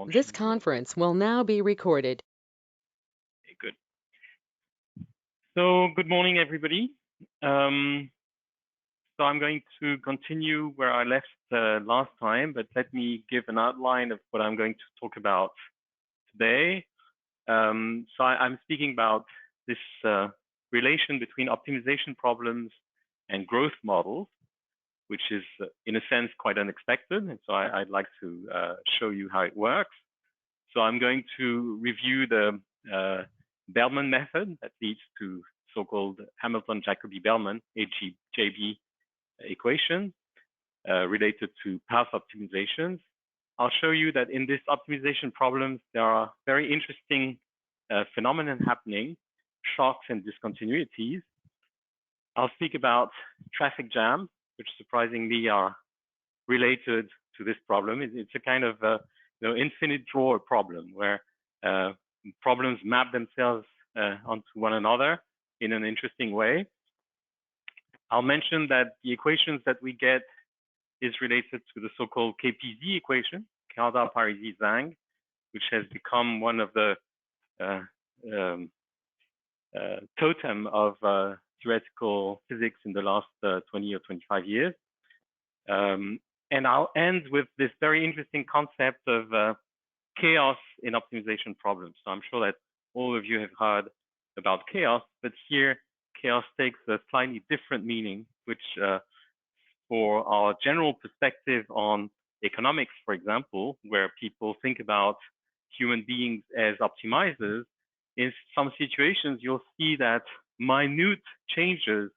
This conference will now be recorded. Okay, good. So good morning, everybody. So I'm going to continue where I left last time, but let me give an outline of what I'm going to talk about today. So I'm speaking about this relation between optimization problems and growth models, which is in a sense quite unexpected. And so I'd like to show you how it works. So I'm going to review the Bellman method that leads to so-called Hamilton-Jacobi-Bellman, HJB equation related to path optimizations. I'll show you that in this optimization problems, there are very interesting phenomena happening, shocks and discontinuities. I'll speak about traffic jams, which surprisingly are related to this problem. It's a kind of infinite drawer problem where problems map themselves onto one another in an interesting way. I'll mention that the equations that we get is related to the so-called KPZ equation, Kardar-Parisi-Zhang, which has become one of the totem of theoretical physics in the last 20 or 25 years. And I'll end with this very interesting concept of chaos in optimization problems. So I'm sure that all of you have heard about chaos, but here chaos takes a slightly different meaning, which for our general perspective on economics, for example, where people think about human beings as optimizers, in some situations you'll see that minute changes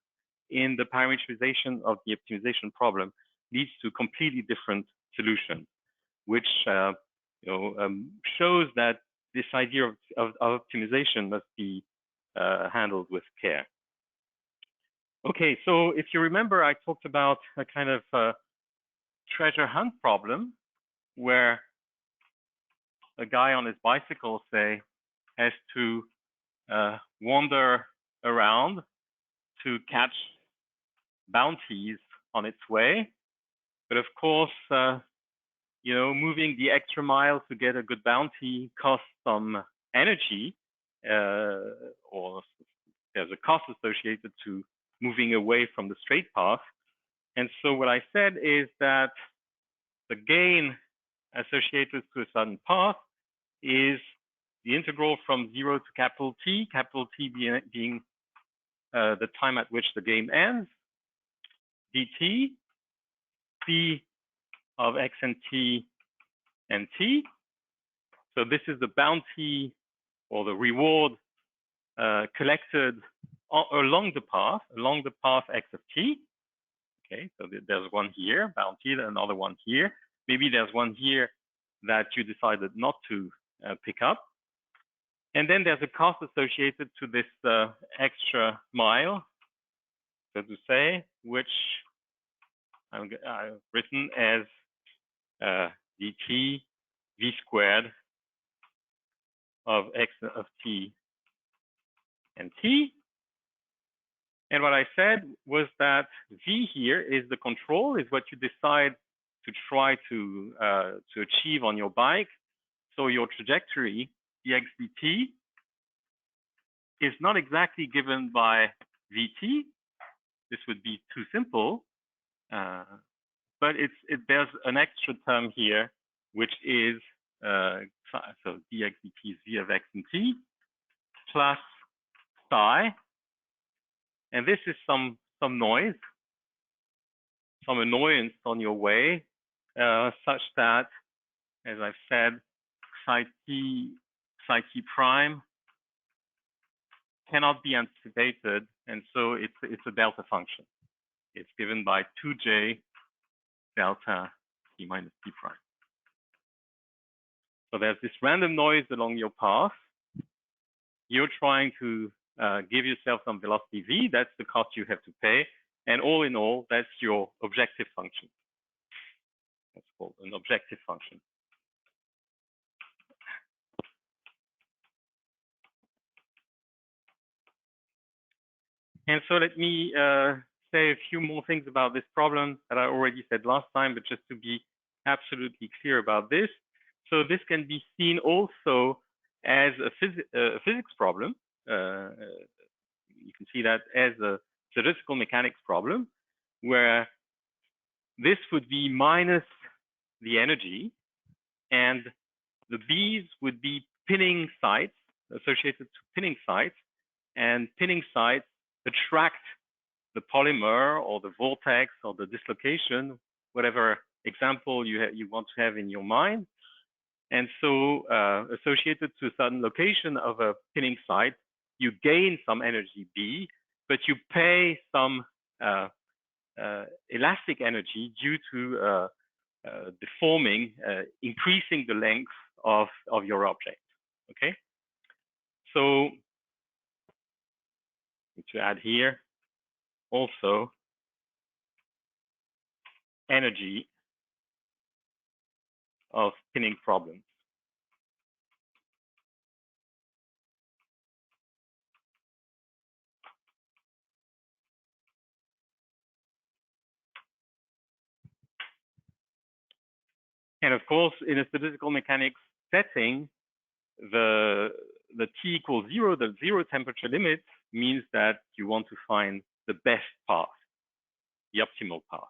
in the parameterization of the optimization problem leads to completely different solutions, which shows that this idea of optimization must be handled with care. Okay, so if you remember, I talked about a kind of treasure hunt problem where a guy on his bicycle, say, has to wander around to catch bounties on its way. But of course, moving the extra mile to get a good bounty costs some energy, or there's a cost associated to moving away from the straight path. And so what I said is that the gain associated to a certain path is the integral from 0 to capital T being the time at which the game ends, dt, c of x and t. So this is the bounty or the reward collected along the path x of t. Okay, so there's one here, bounty, another one here. Maybe there's one here that you decided not to pick up. And then there's a cost associated to this extra mile, so to say, which I've written as dt v squared of x of t and t. And what I said was that v here is the control, is what you decide to try to achieve on your bike. So your trajectory, dx dt, is not exactly given by vt. This would be too simple, but there's an extra term here, which is so dx dt is v of x and t plus psi. And this is some noise, some annoyance on your way, such that, as I've said, psi t prime cannot be anticipated, and so it's a delta function. It's given by 2j delta t minus t prime. So there's this random noise along your path. You're trying to give yourself some velocity v. That's the cost you have to pay. And all in all, that's your objective function. That's called an objective function. And so let me say a few more things about this problem that I already said last time, but just to be absolutely clear about this. So this can be seen also as a physics problem. You can see that as a statistical mechanics problem, where this would be minus the energy, and the B's would be pinning sites associated to pinning sites, and pinning sites attract the polymer or the vortex or the dislocation, whatever example you want to have in your mind. And so associated to a certain location of a pinning site, you gain some energy B, but you pay some elastic energy due to deforming, increasing the length of your object. Okay, so to add here also energy of pinning problems. And of course, in a statistical mechanics setting, the T equals 0, the zero temperature limit, means that you want to find the best path, the optimal path.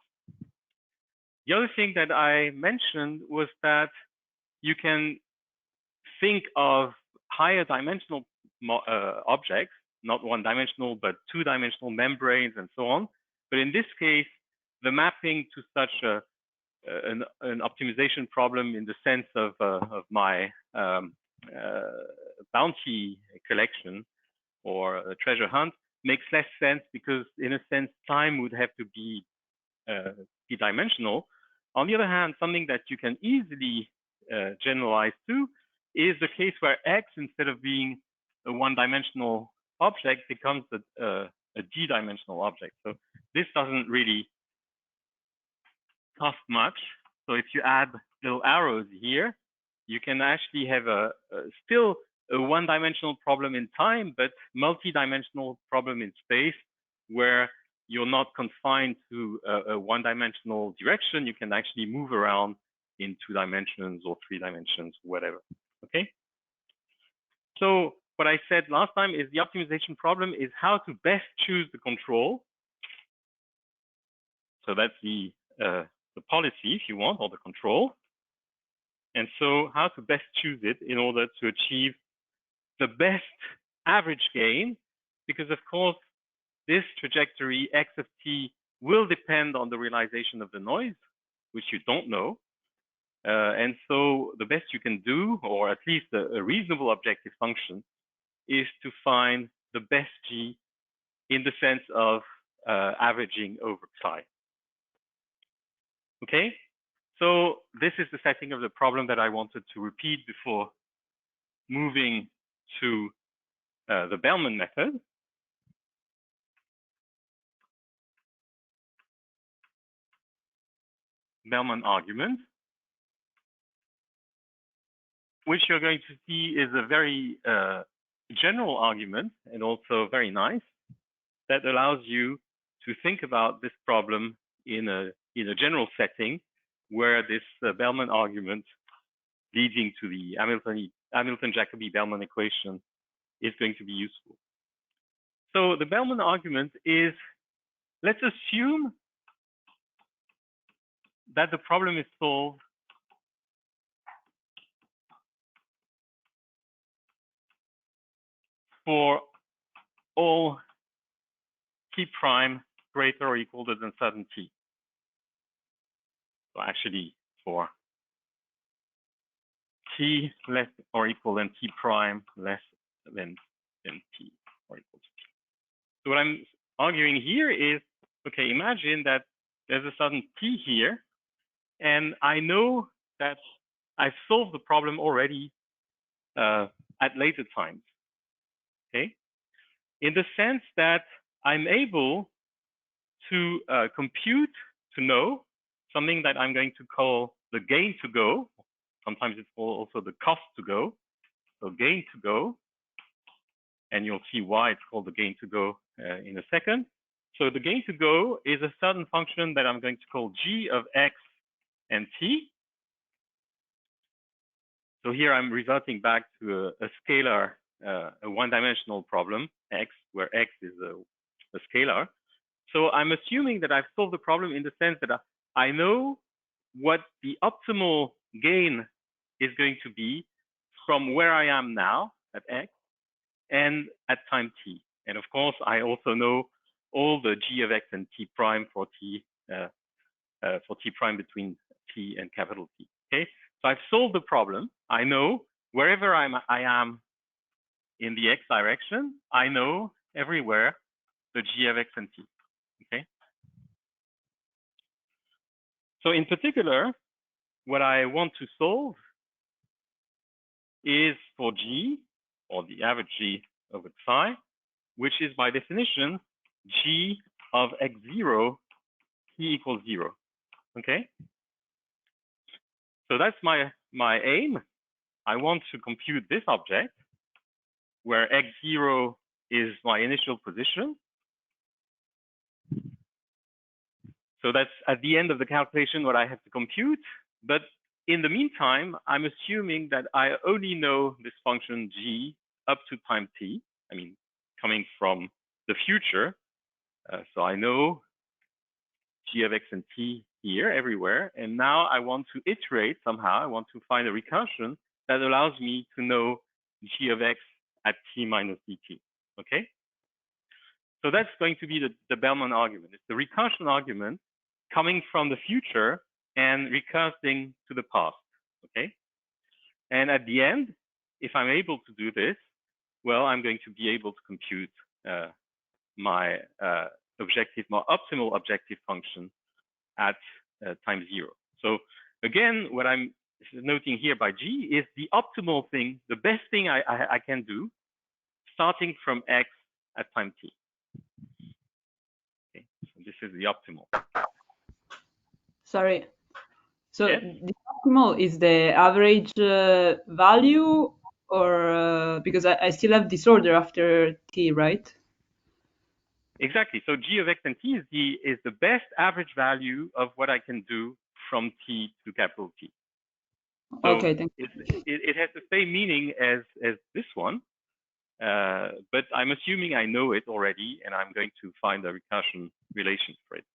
The other thing that I mentioned was that you can think of higher dimensional objects, not one-dimensional, but two-dimensional membranes and so on. But in this case, the mapping to such an optimization problem in the sense of my bounty collection or a treasure hunt makes less sense, because in a sense time would have to be dimensional. On the other hand, something that you can easily generalize to is the case where X, instead of being a one-dimensional object, becomes a d-dimensional object. So this doesn't really cost much. So if you add little arrows here, you can actually have still a one-dimensional problem in time, but multi-dimensional problem in space, where you're not confined to a one-dimensional direction. You can actually move around in 2 dimensions or 3 dimensions, whatever. Okay. So what I said last time is the optimization problem is how to best choose the control. So that's the policy, if you want, or the control. And so how to best choose it in order to achieve the best average gain, because of course, this trajectory x of t will depend on the realization of the noise, which you don't know. And so the best you can do, or at least a reasonable objective function, is to find the best g in the sense of averaging over time. Okay, so this is the setting of the problem that I wanted to repeat before moving to the Bellman method. Bellman argument, which you're going to see is a very general argument, and also very nice, that allows you to think about this problem in a general setting, where this Bellman argument leading to the Hamilton-Jacobi-Bellman equation is going to be useful. So the Bellman argument is, let's assume that the problem is solved for all t prime greater or equal than certain t. So actually for t less or equal than t prime less than t or equal to t. So what I'm arguing here is, okay, imagine that there's a certain t here, and I know that I've solved the problem already at later times. Okay, in the sense that I'm able to compute, to know something that I'm going to call the gain to go. Sometimes it's called also the cost to go. So gain to go, and you'll see why it's called the gain to go in a second. So the gain to go is a certain function that I'm going to call g of x and t. So here I'm reverting back to a scalar, a one-dimensional problem, x, where x is a scalar. So I'm assuming that I've solved the problem in the sense that I know what the optimal gain is going to be from where I am now at x and at time t. And of course, I also know all the g of x and t prime for t prime between t and capital T. Okay, so I've solved the problem. I know wherever I am in the x direction, I know everywhere the g of x and t. Okay. So in particular, what I want to solve is for g, or the average g over psi, which is by definition g of x0 t equals 0. Okay. So that's my aim. I want to compute this object where x0 is my initial position. So that's at the end of the calculation what I have to compute. But in the meantime, I'm assuming that I only know this function g up to time t. I mean, coming from the future. So I know g of x and t here everywhere. And now I want to iterate somehow. I want to find a recursion that allows me to know g of x at t minus dt. Okay. So that's going to be the Bellman argument. It's the recursion argument coming from the future and recursing to the past. Okay. And at the end, if I'm able to do this, well, I'm going to be able to compute my optimal objective function at time 0. So again, what I'm noting here by g is the optimal thing, the best thing I can do, starting from x at time t. Okay, so this is the optimal. Sorry. So yes? the optimal is the average value, or because I still have disorder after t, right? Exactly. So g of x and t is the best average value of what I can do from t to capital T. So okay, thank you. It has the same meaning as this one, but I'm assuming I know it already, and I'm going to find a recursion relation for it.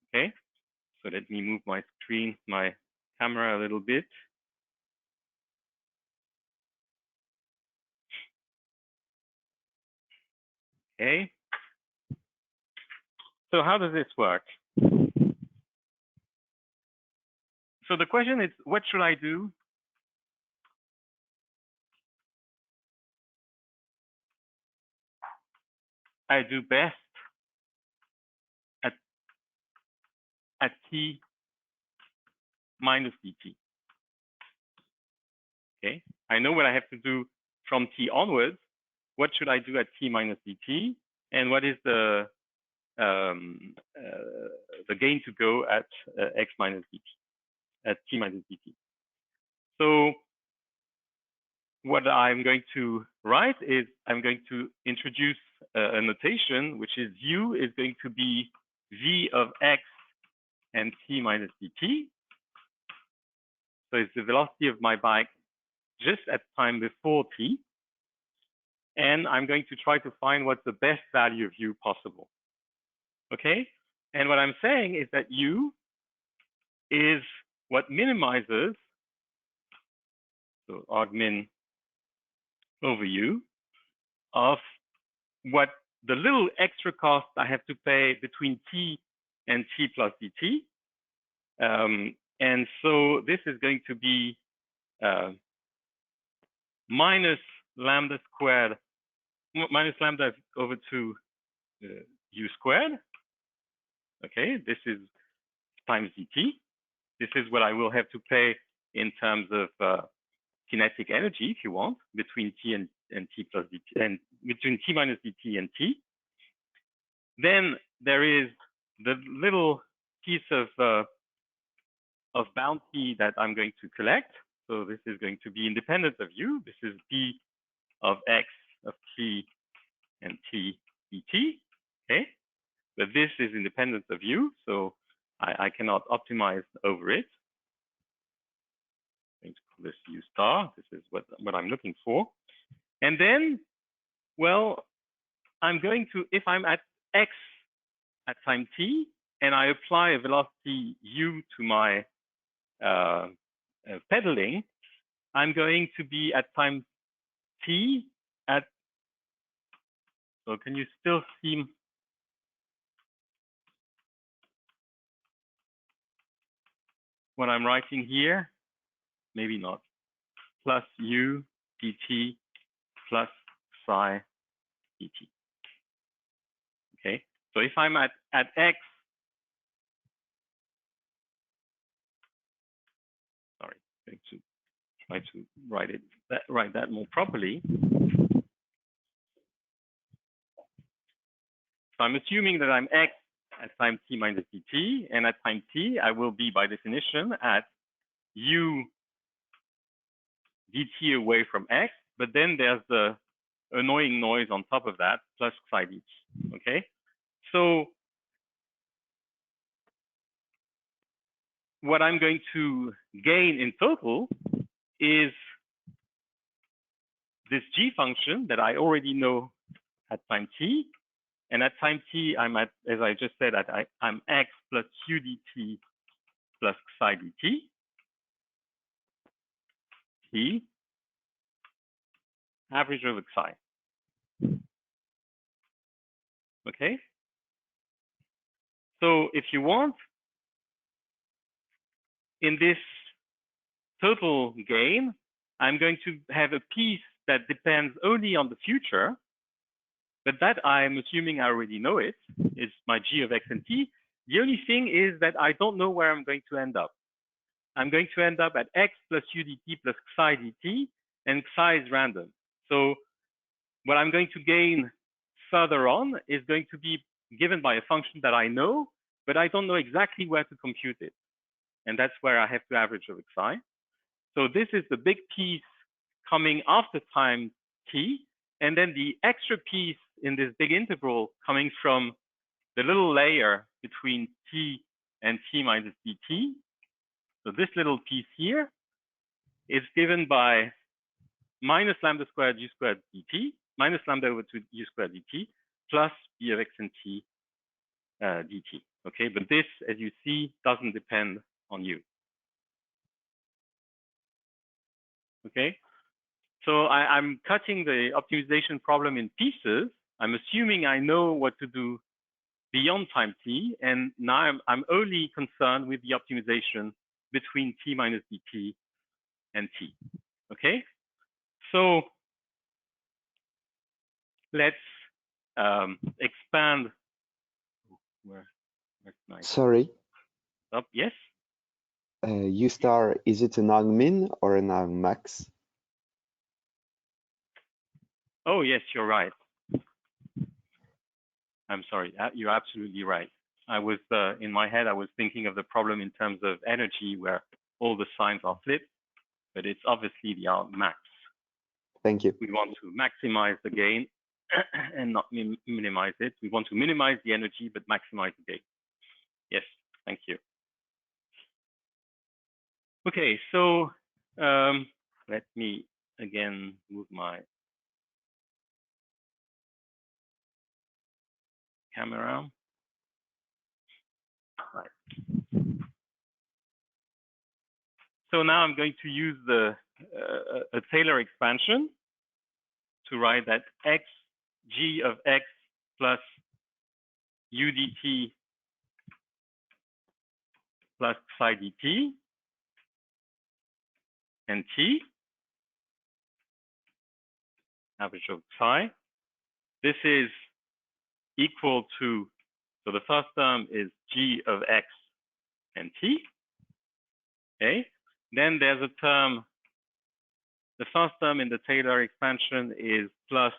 Okay. So let me move my screen, my camera a little bit. Okay. So how does this work? So the question is, what should I do? I do best at t minus dt. Okay, I know what I have to do from t onwards. What should I do at t minus dt? And what is the gain to go at x minus dt, at t minus dt? So what I'm going to write is I'm going to introduce a notation, which is u is going to be v of x and t minus dt. So it's the velocity of my bike just at time before t. And I'm going to try to find what's the best value of u possible. Okay? And what I'm saying is that u is what minimizes, so argmin over u, of what the little extra cost I have to pay between t and t plus dt. And so this is going to be minus lambda squared, minus lambda over 2 u squared. Okay, this is times dt. This is what I will have to pay in terms of kinetic energy, if you want, between t and t plus dt, and between t minus dt and t. Then there is the little piece of bounty that I'm going to collect. So this is going to be independent of u. This is d of x of t and t dt. Okay, but this is independent of u, so I cannot optimize over it. going to call this U star. This is what I'm looking for. And then, well, I'm going to, if I'm at x at time t, and I apply a velocity u to my pedaling, I'm going to be at time t at, so can you still see what I'm writing here? Maybe not. Plus u dt plus psi dt. Okay, so if I'm at x, sorry, I'm going to try to write that more properly. So I'm assuming that I'm x at time t minus dt, and at time t, I will be, by definition, at u dt away from x, but then there's the annoying noise on top of that, plus psi dt, okay? So what I'm going to gain in total is this g function that I already know at time t, and at time t, I'm at, as I just said, I'm x plus u dt plus psi dt, t, average over psi. Okay? So if you want, in this total gain, I'm going to have a piece that depends only on the future, but that I'm assuming I already know it, is my g of x and t. The only thing is that I don't know where I'm going to end up. I'm going to end up at x plus u dt plus psi dt, and psi is random. So what I'm going to gain further on is going to be given by a function that I know, but I don't know exactly where to compute it. And that's where I have to average over psi. So this is the big piece coming after time t, and then the extra piece in this big integral coming from the little layer between t and t minus dt. So this little piece here is given by minus lambda squared u squared dt, minus lambda over 2 u squared dt, plus b of x and t dt. Okay, but this, as you see, doesn't depend on u. Okay, so I'm cutting the optimization problem in pieces. I'm assuming I know what to do beyond time t, and now I'm only concerned with the optimization between t minus dt and t. Okay, so let's expand. Where's my Sorry, stop? Yes. U star, is it an argmin or an argmax? Oh, yes, you're right. I'm sorry. You're absolutely right. I was in my head, I was thinking of the problem in terms of energy where all the signs are flipped, but it's obviously the argmax. Thank you. We want to maximize the gain and not minimize it. We want to minimize the energy, but maximize the gain. Yes, thank you. Okay, so let me again move my camera. Right. So now I'm going to use the a Taylor expansion to write that x g of x plus u dt plus psi dt and t, average of psi. This is equal to, so the first term is g of x and t. Okay, then there's a term, the first term in the Taylor expansion is plus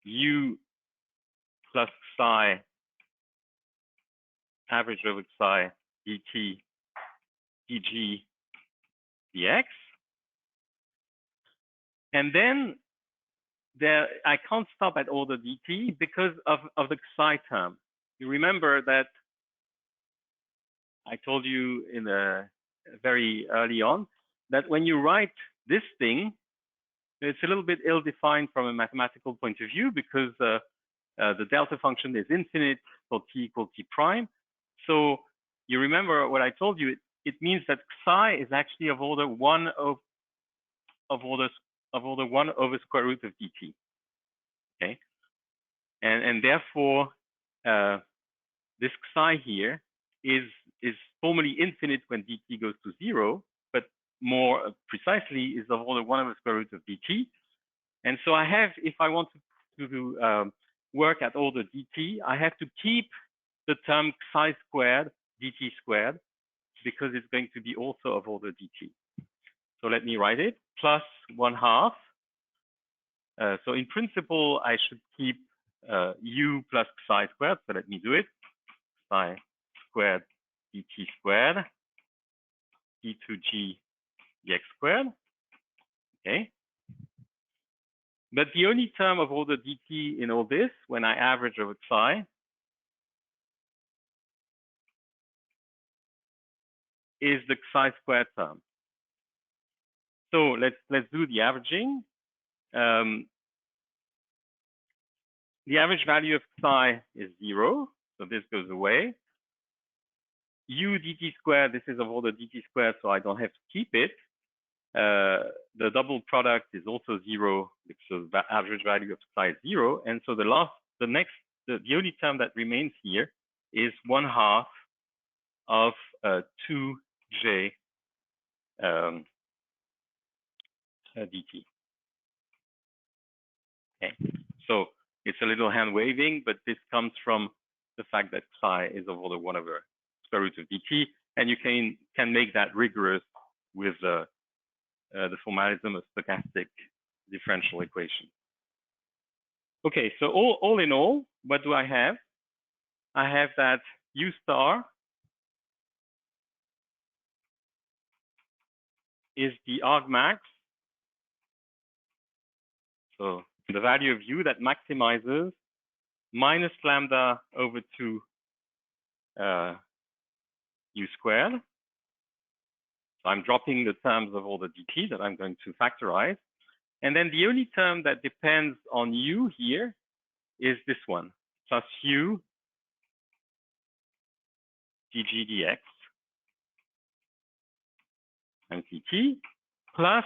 u plus psi average over psi dt dg dx. And then there, I can't stop at all the dt because of the psi term. You remember that I told you in the very early on that when you write this thing, it's a little bit ill-defined from a mathematical point of view because the delta function is infinite for t equals t prime. So you remember what I told you, it means that psi is actually of order 1 of order 1 over square root of dt. Okay, and therefore this psi here is formally infinite when dt goes to 0, but more precisely is of order 1 over square root of dt. And so I have, if I want to work at order dt, I have to keep the term psi squared dt squared because it's going to be also of order dt. So let me write it, plus 1/2. So in principle, I should keep u plus psi squared. So let me do it. Psi squared dt squared d2g dx squared. Okay. But the only term of order dt in all this, when I average over psi, is the psi squared term. So let's do the averaging. The average value of psi is 0, so this goes away. U dt squared, this is of order dt squared, so I don't have to keep it. The double product is also 0, so the average value of psi is 0, and so the only term that remains here is 1/2 of 2j dt. Okay, so it's a little hand waving, but this comes from the fact that psi is of order 1 over square root of dt, and you can make that rigorous with the formalism of stochastic differential equation. Okay, so all in all, what do I have? I have that u star is the argmax, so the value of u that maximizes minus lambda over 2 u squared. So I'm dropping the terms of order dt that I'm going to factorize. And then the only term that depends on u here is this one, plus u dg dx and dt, plus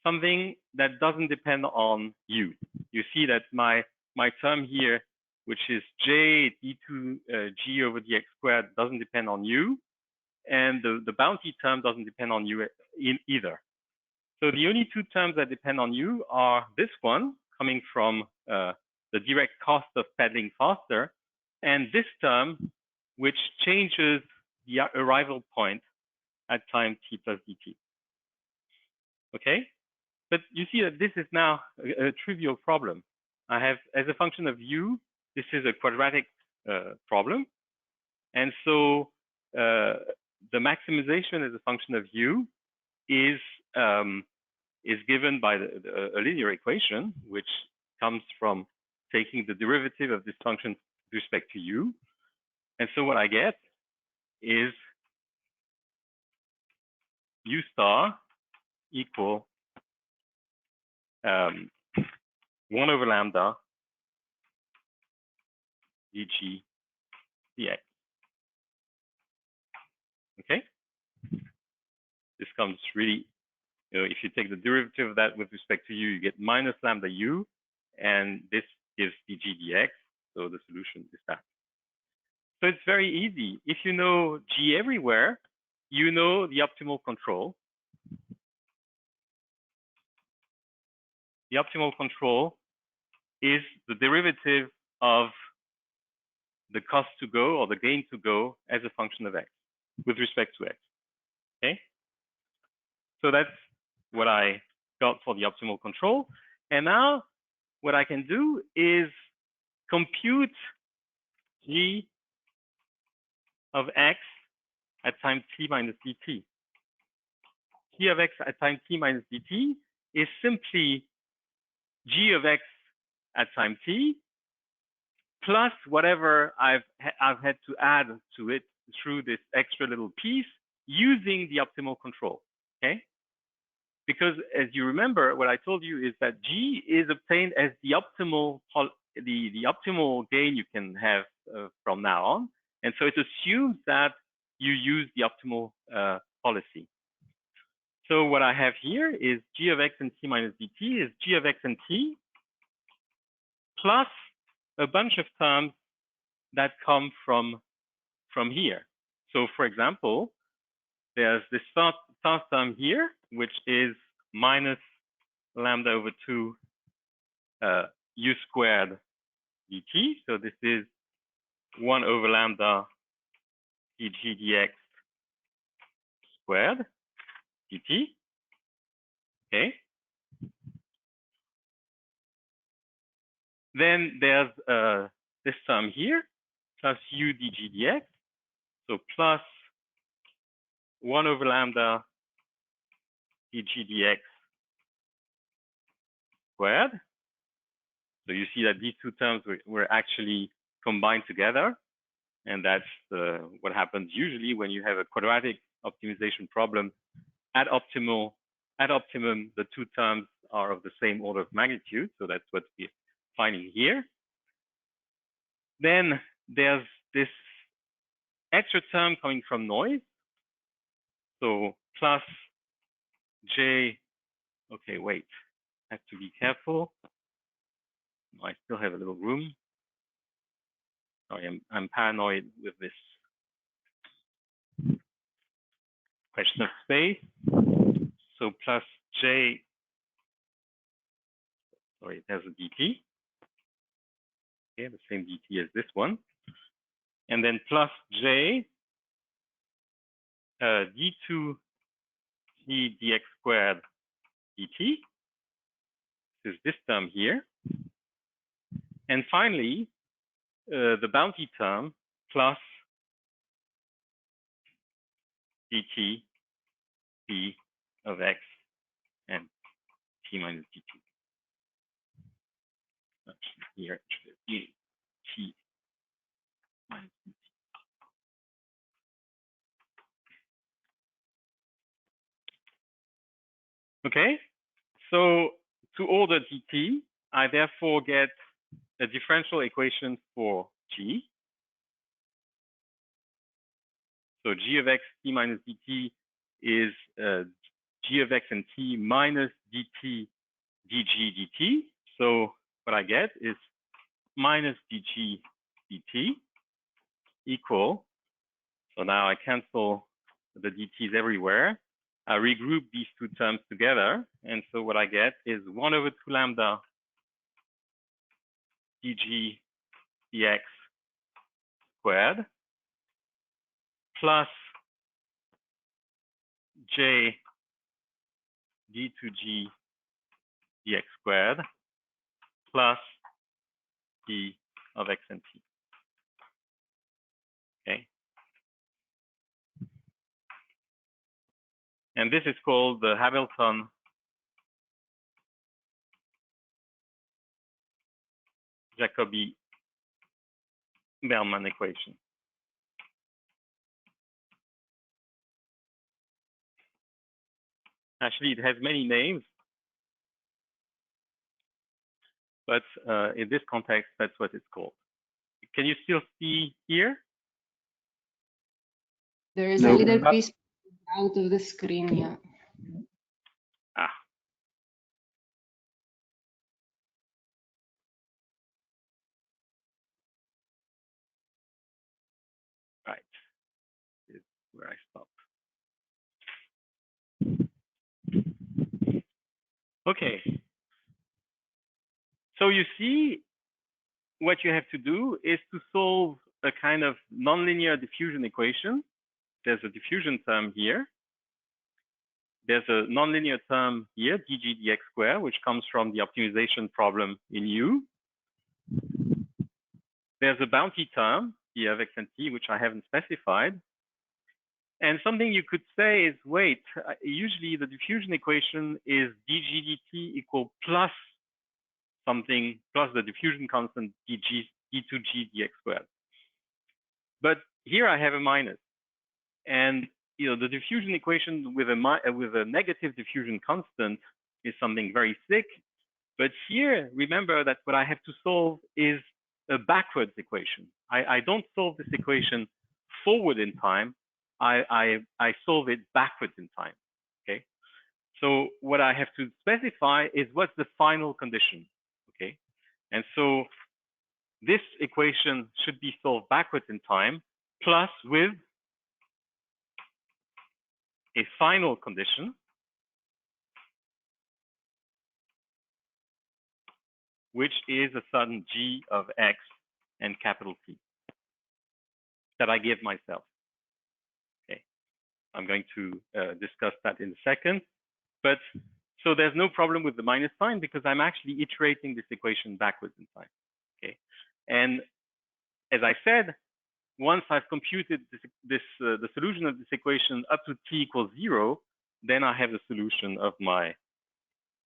something that doesn't depend on u. You see that my term here, which is j d2 g over dx squared, doesn't depend on u, and the boundary term doesn't depend on u either. So the only two terms that depend on u are this one, coming from the direct cost of pedaling faster, and this term, which changes the arrival point at time t plus dt. Okay, but you see that this is now a trivial problem. I have, as a function of u, this is a quadratic problem, and so the maximization as a function of u is given by a linear equation, which comes from taking the derivative of this function with respect to u. And so what I get is u star equal 1 over lambda dg dx. Okay? This comes really, if you take the derivative of that with respect to u, you get minus lambda u, and this gives dg dx. So the solution is that. So it's very easy. If you know G everywhere, you know the optimal control. The optimal control is the derivative of the cost to go or the gain to go as a function of x with respect to x. Okay? So that's what I got for the optimal control. And now what I can do is compute G of x at time t minus dt. G of x at time t minus dt is simply G of x at time t plus whatever I've had to add to it through this extra little piece using the optimal control. Okay, because as you remember, what I told you is that G is obtained as the optimal gain you can have from now on, and so it assumes that you use the optimal policy. So what I have here is G of x and t minus dt is G of x and t plus a bunch of terms that come from here. So for example, there's this first term here, which is minus lambda over 2 u squared dt. So this is 1 over lambda dg dx squared dt. Okay. Then there's this term here, plus u dg dx. So plus 1 over lambda dg dx squared. So you see that these two terms were actually combined together. And that's what happens usually when you have a quadratic optimization problem. At optimum, the two terms are of the same order of magnitude. So that's what we're finding here. Then there's this extra term coming from noise. So plus j, okay, wait, I have to be careful. I still have a little room. Sorry, I'm paranoid with this question of space. So plus j, sorry, there's a dt. Okay, the same dt as this one. And then plus j d2 d dx squared dt. This is this term here. And finally, the boundary term plus dt b of x and t minus dt. Here, t minus dt. Okay, so to order dt, I therefore get a differential equation for g. So g of x t minus dt is g of x and t minus dt dg dt. So what I get is minus dg dt equal, so now I cancel the dt's everywhere. I regroup these two terms together, and so what I get is 1 over 2 lambda dg dx squared plus j d2g dx squared plus d of x and t. Okay. And this is called the Hamilton-Jacobi-Bellman equation. Actually, it has many names, but in this context, that's what it's called. Can you still see here? There is a little piece out of the screen, yeah. Ah. Right. This is where I stopped. Okay. So you see, what you have to do is to solve a kind of nonlinear diffusion equation. There's a diffusion term here. There's a nonlinear term here, dg dx squared, which comes from the optimization problem in U. There's a boundary term, d of x and t, which I haven't specified. And something you could say is, wait, usually the diffusion equation is dg dt equal plus something, plus the diffusion constant d2g dx squared. But here I have a minus. And the diffusion equation with a negative diffusion constant is something very thick. But here, remember that what I have to solve is a backwards equation. I don't solve this equation forward in time. I solve it backwards in time. Okay. So what I have to specify is what's the final condition. Okay. And so this equation should be solved backwards in time, plus with a final condition, which is a certain g of x and capital T that I give myself. Okay, I'm going to discuss that in a second. But so there's no problem with the minus sign because I'm actually iterating this equation backwards in time. Okay, and as I said, once I've computed the solution of this equation up to t equals 0, then I have the solution of my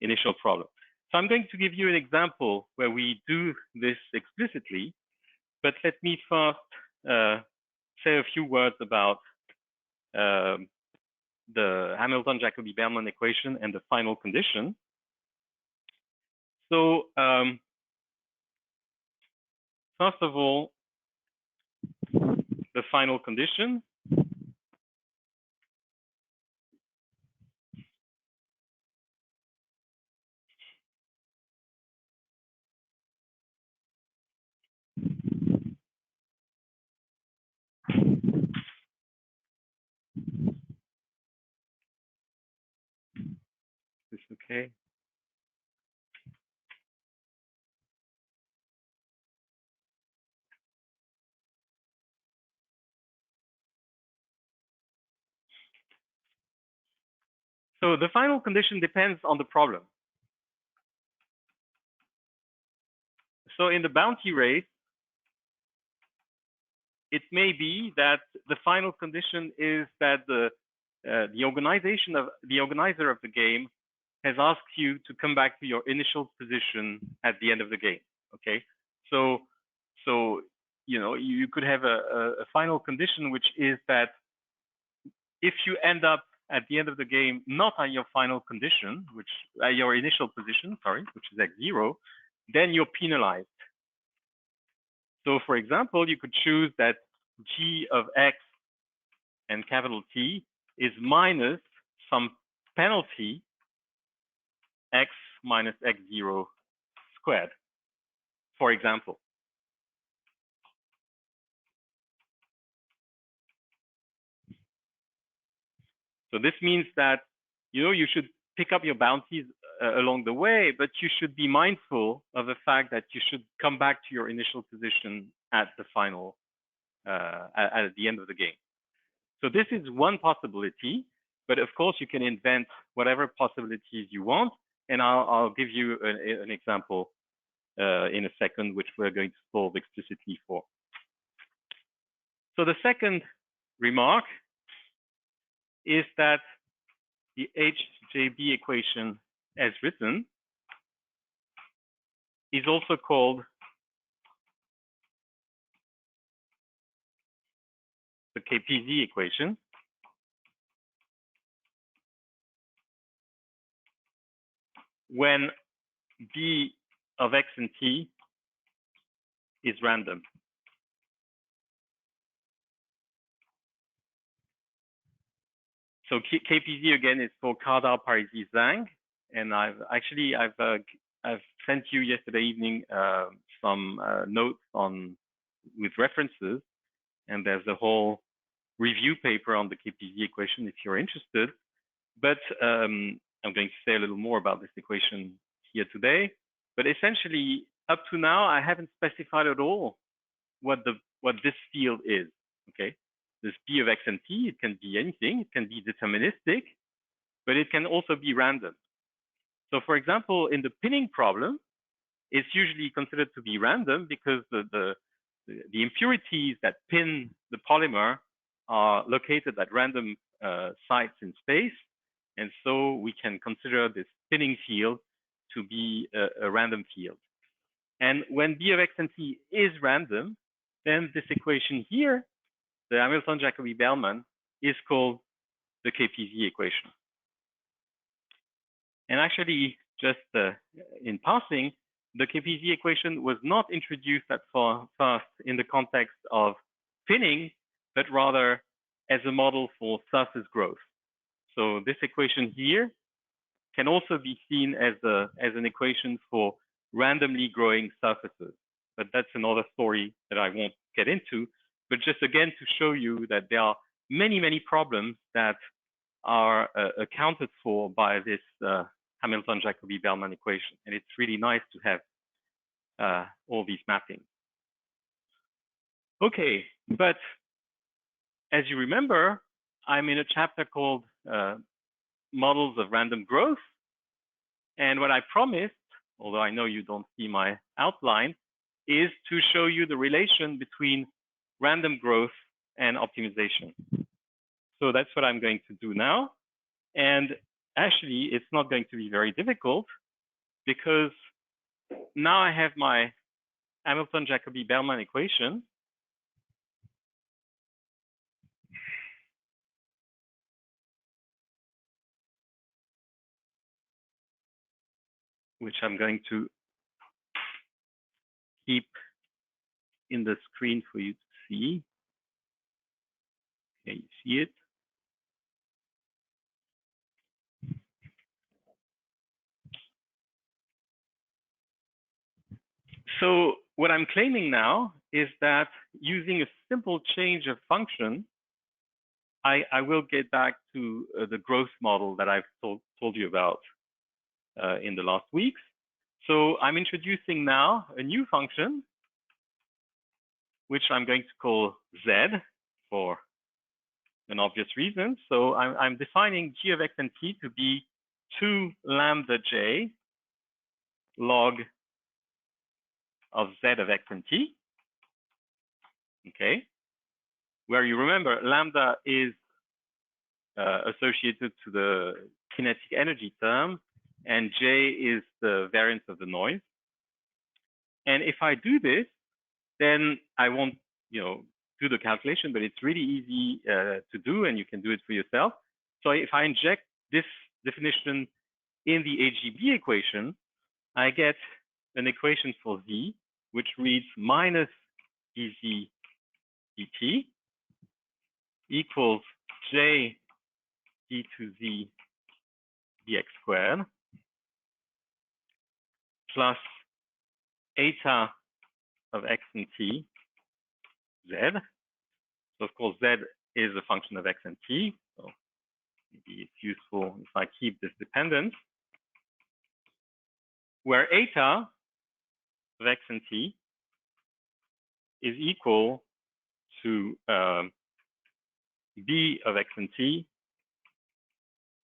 initial problem. So I'm going to give you an example where we do this explicitly, but let me first say a few words about the Hamilton-Jacobi-Bellman equation and the final condition. So first of all, the final condition. Is this okay? So the final condition depends on the problem. So in the bounty race, it may be that the final condition is that the organizer of the game has asked you to come back to your initial position at the end of the game. Okay, so you could have a final condition which is that if you end up at the end of the game not at your final condition, which your initial position, sorry, which is x0, then you're penalized. So for example, you could choose that g of x and capital T is minus some penalty x minus x0 squared, for example. So this means that you should pick up your bounties along the way, but you should be mindful of the fact that you should come back to your initial position at the final, at the end of the game. So this is one possibility, but of course you can invent whatever possibilities you want, and I'll give you an example in a second, which we're going to solve explicitly for. So the second remark is that the HJB equation as written is also called the KPZ equation. When B of x and t is random. So KPZ again is for Kardar, Parisi, Zhang, and I've sent you yesterday evening some notes with references, and there's a whole review paper on the KPZ equation if you're interested. But I'm going to say a little more about this equation here today. But essentially, up to now, I haven't specified at all what this field is. Okay, this B of x and t, it can be anything. It can be deterministic, but it can also be random. So, for example, in the pinning problem, it's usually considered to be random because the impurities that pin the polymer are located at random sites in space, and so we can consider this pinning field to be a random field. And when B of x and t is random, then this equation here, the Hamilton-Jacobi-Bellman, is called the KPZ equation. And actually, just in passing, the KPZ equation was not introduced at first in the context of thinning, but rather as a model for surface growth. So this equation here can also be seen as an equation for randomly growing surfaces. But that's another story that I won't get into. But just again to show you that there are many, many problems that are accounted for by this Hamilton-Jacobi-Bellman equation. And it's really nice to have all these mappings. Okay, but as you remember, I'm in a chapter called Models of Random Growth. And what I promised, although I know you don't see my outline, is to show you the relation between random growth and optimization. So that's what I'm going to do now. And actually, it's not going to be very difficult because now I have my Hamilton-Jacobi-Bellman equation. Which I'm going to keep in the screen for you to see. Okay, you see it? So what I'm claiming now is that using a simple change of function, I will get back to the growth model that I've told you about in the last weeks. So I'm introducing now a new function, which I'm going to call Z for an obvious reason. So I'm defining g of x and t to be 2 lambda j log of z of x and t. Okay, where you remember lambda is associated to the kinetic energy term, and j is the variance of the noise. And if I do this, then I won't, do the calculation, but it's really easy to do, and you can do it for yourself. So if I inject this definition in the HJB equation, I get an equation for z, which reads minus dz dt equals j d to z dx squared plus eta of x and t z. So of course, z is a function of x and t. So maybe it's useful if I keep this dependence, where eta of x and t is equal to b of x and t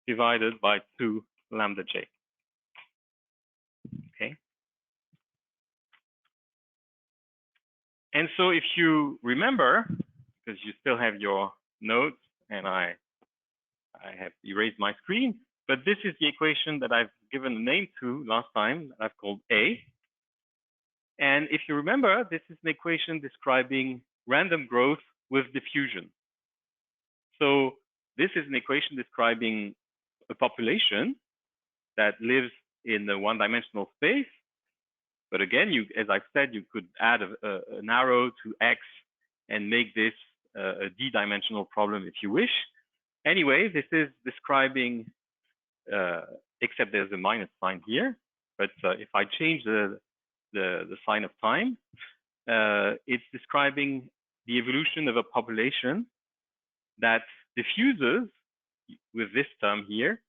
divided by 2 lambda j. Okay. And so if you remember, because you still have your notes and I have erased my screen, but this is the equation that I've given a name to last time, I've called A. And if you remember, this is an equation describing random growth with diffusion. So this is an equation describing a population that lives in a one-dimensional space. But again, as I've said, you could add an arrow to X and make this a D-dimensional problem if you wish. Anyway, this is describing, except there's a minus sign here. But if I change the sign of time, it's describing the evolution of a population that diffuses with this term here,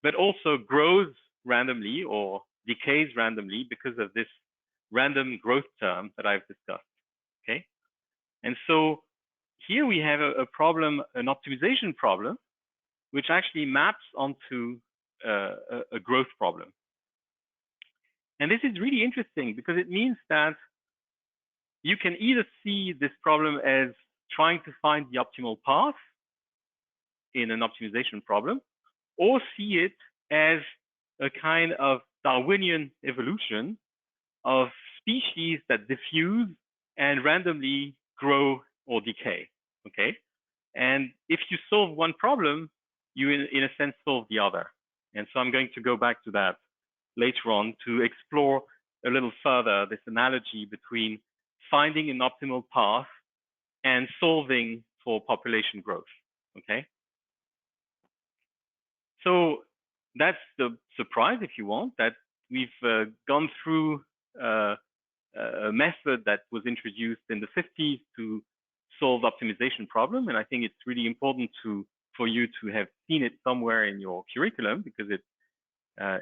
but also grows randomly or decays randomly because of this random growth term that I've discussed. Okay, and so here we have a problem, an optimization problem, which actually maps onto a growth problem. And this is really interesting because it means that you can either see this problem as trying to find the optimal path in an optimization problem, or see it as a kind of Darwinian evolution of species that diffuse and randomly grow or decay. Okay, and if you solve one problem, you in a sense solve the other. And so I'm going to go back to that later on to explore a little further this analogy between finding an optimal path and solving for population growth. Okay. So that's the surprise, if you want, that we've gone through a method that was introduced in the 50s to solve optimization problem. And I think it's really important for you to have seen it somewhere in your curriculum, because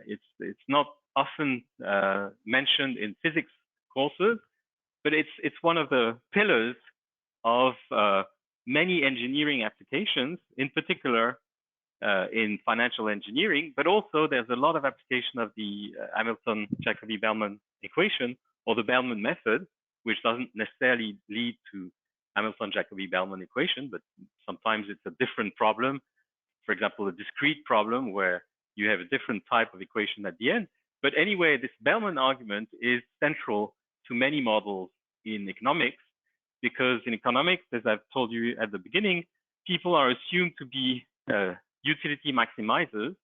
it's not often mentioned in physics courses, but it's one of the pillars of many engineering applications, in particular in financial engineering, but also there's a lot of application of the Hamilton-Jacobi-Bellman equation, or the Bellman method, which doesn't necessarily lead to Hamilton-Jacobi-Bellman equation, but sometimes it's a different problem. For example, a discrete problem where you have a different type of equation at the end. But anyway, this Bellman argument is central to many models in economics, because in economics, as I've told you at the beginning, people are assumed to be utility maximizers.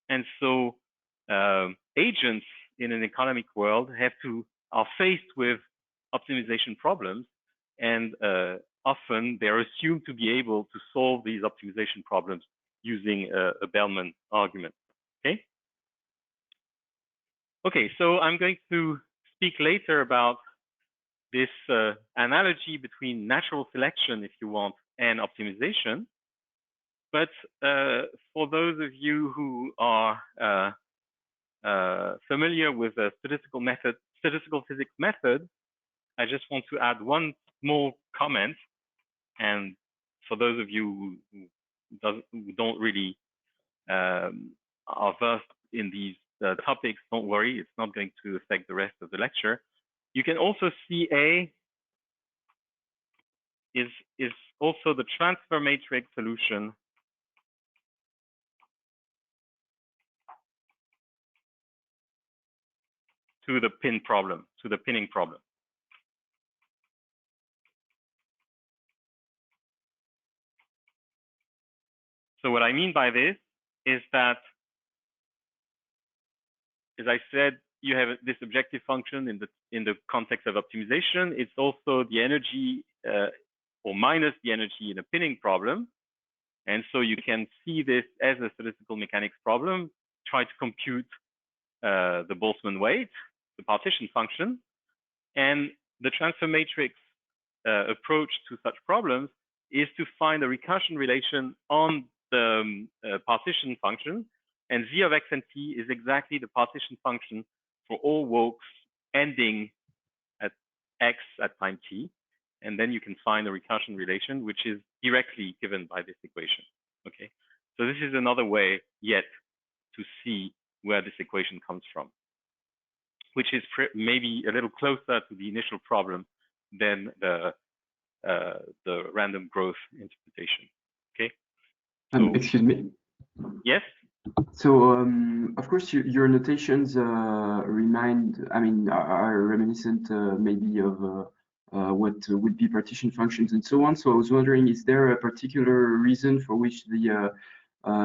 And so agents in an economic world are faced with optimization problems, and often they're assumed to be able to solve these optimization problems using a Bellman argument. Okay. Okay, so I'm going to speak later about this analogy between natural selection, if you want, and optimization. But for those of you who are familiar with the statistical physics method, I just want to add one small comment. And for those of you who don't really are versed in these topics, don't worry, it's not going to affect the rest of the lecture. You can also see A is also the transfer matrix solution to the pinning problem. So what I mean by this is that, as I said, you have this objective function in the context of optimization. It's also the energy or minus the energy in a pinning problem. And so you can see this as a statistical mechanics problem. Try to compute the Boltzmann weight, the partition function. And the transfer matrix approach to such problems is to find a recursion relation on the partition function. And z of x and t is exactly the partition function for all walks ending at x at time t. And then you can find a recursion relation, which is directly given by this equation. Okay, so this is another way yet to see where this equation comes from, which is maybe a little closer to the initial problem than the random growth interpretation. Okay. So, excuse me. Yes. So, of course, your notations are reminiscent maybe of what would be partition functions and so on. So I was wondering, is there a particular reason for which the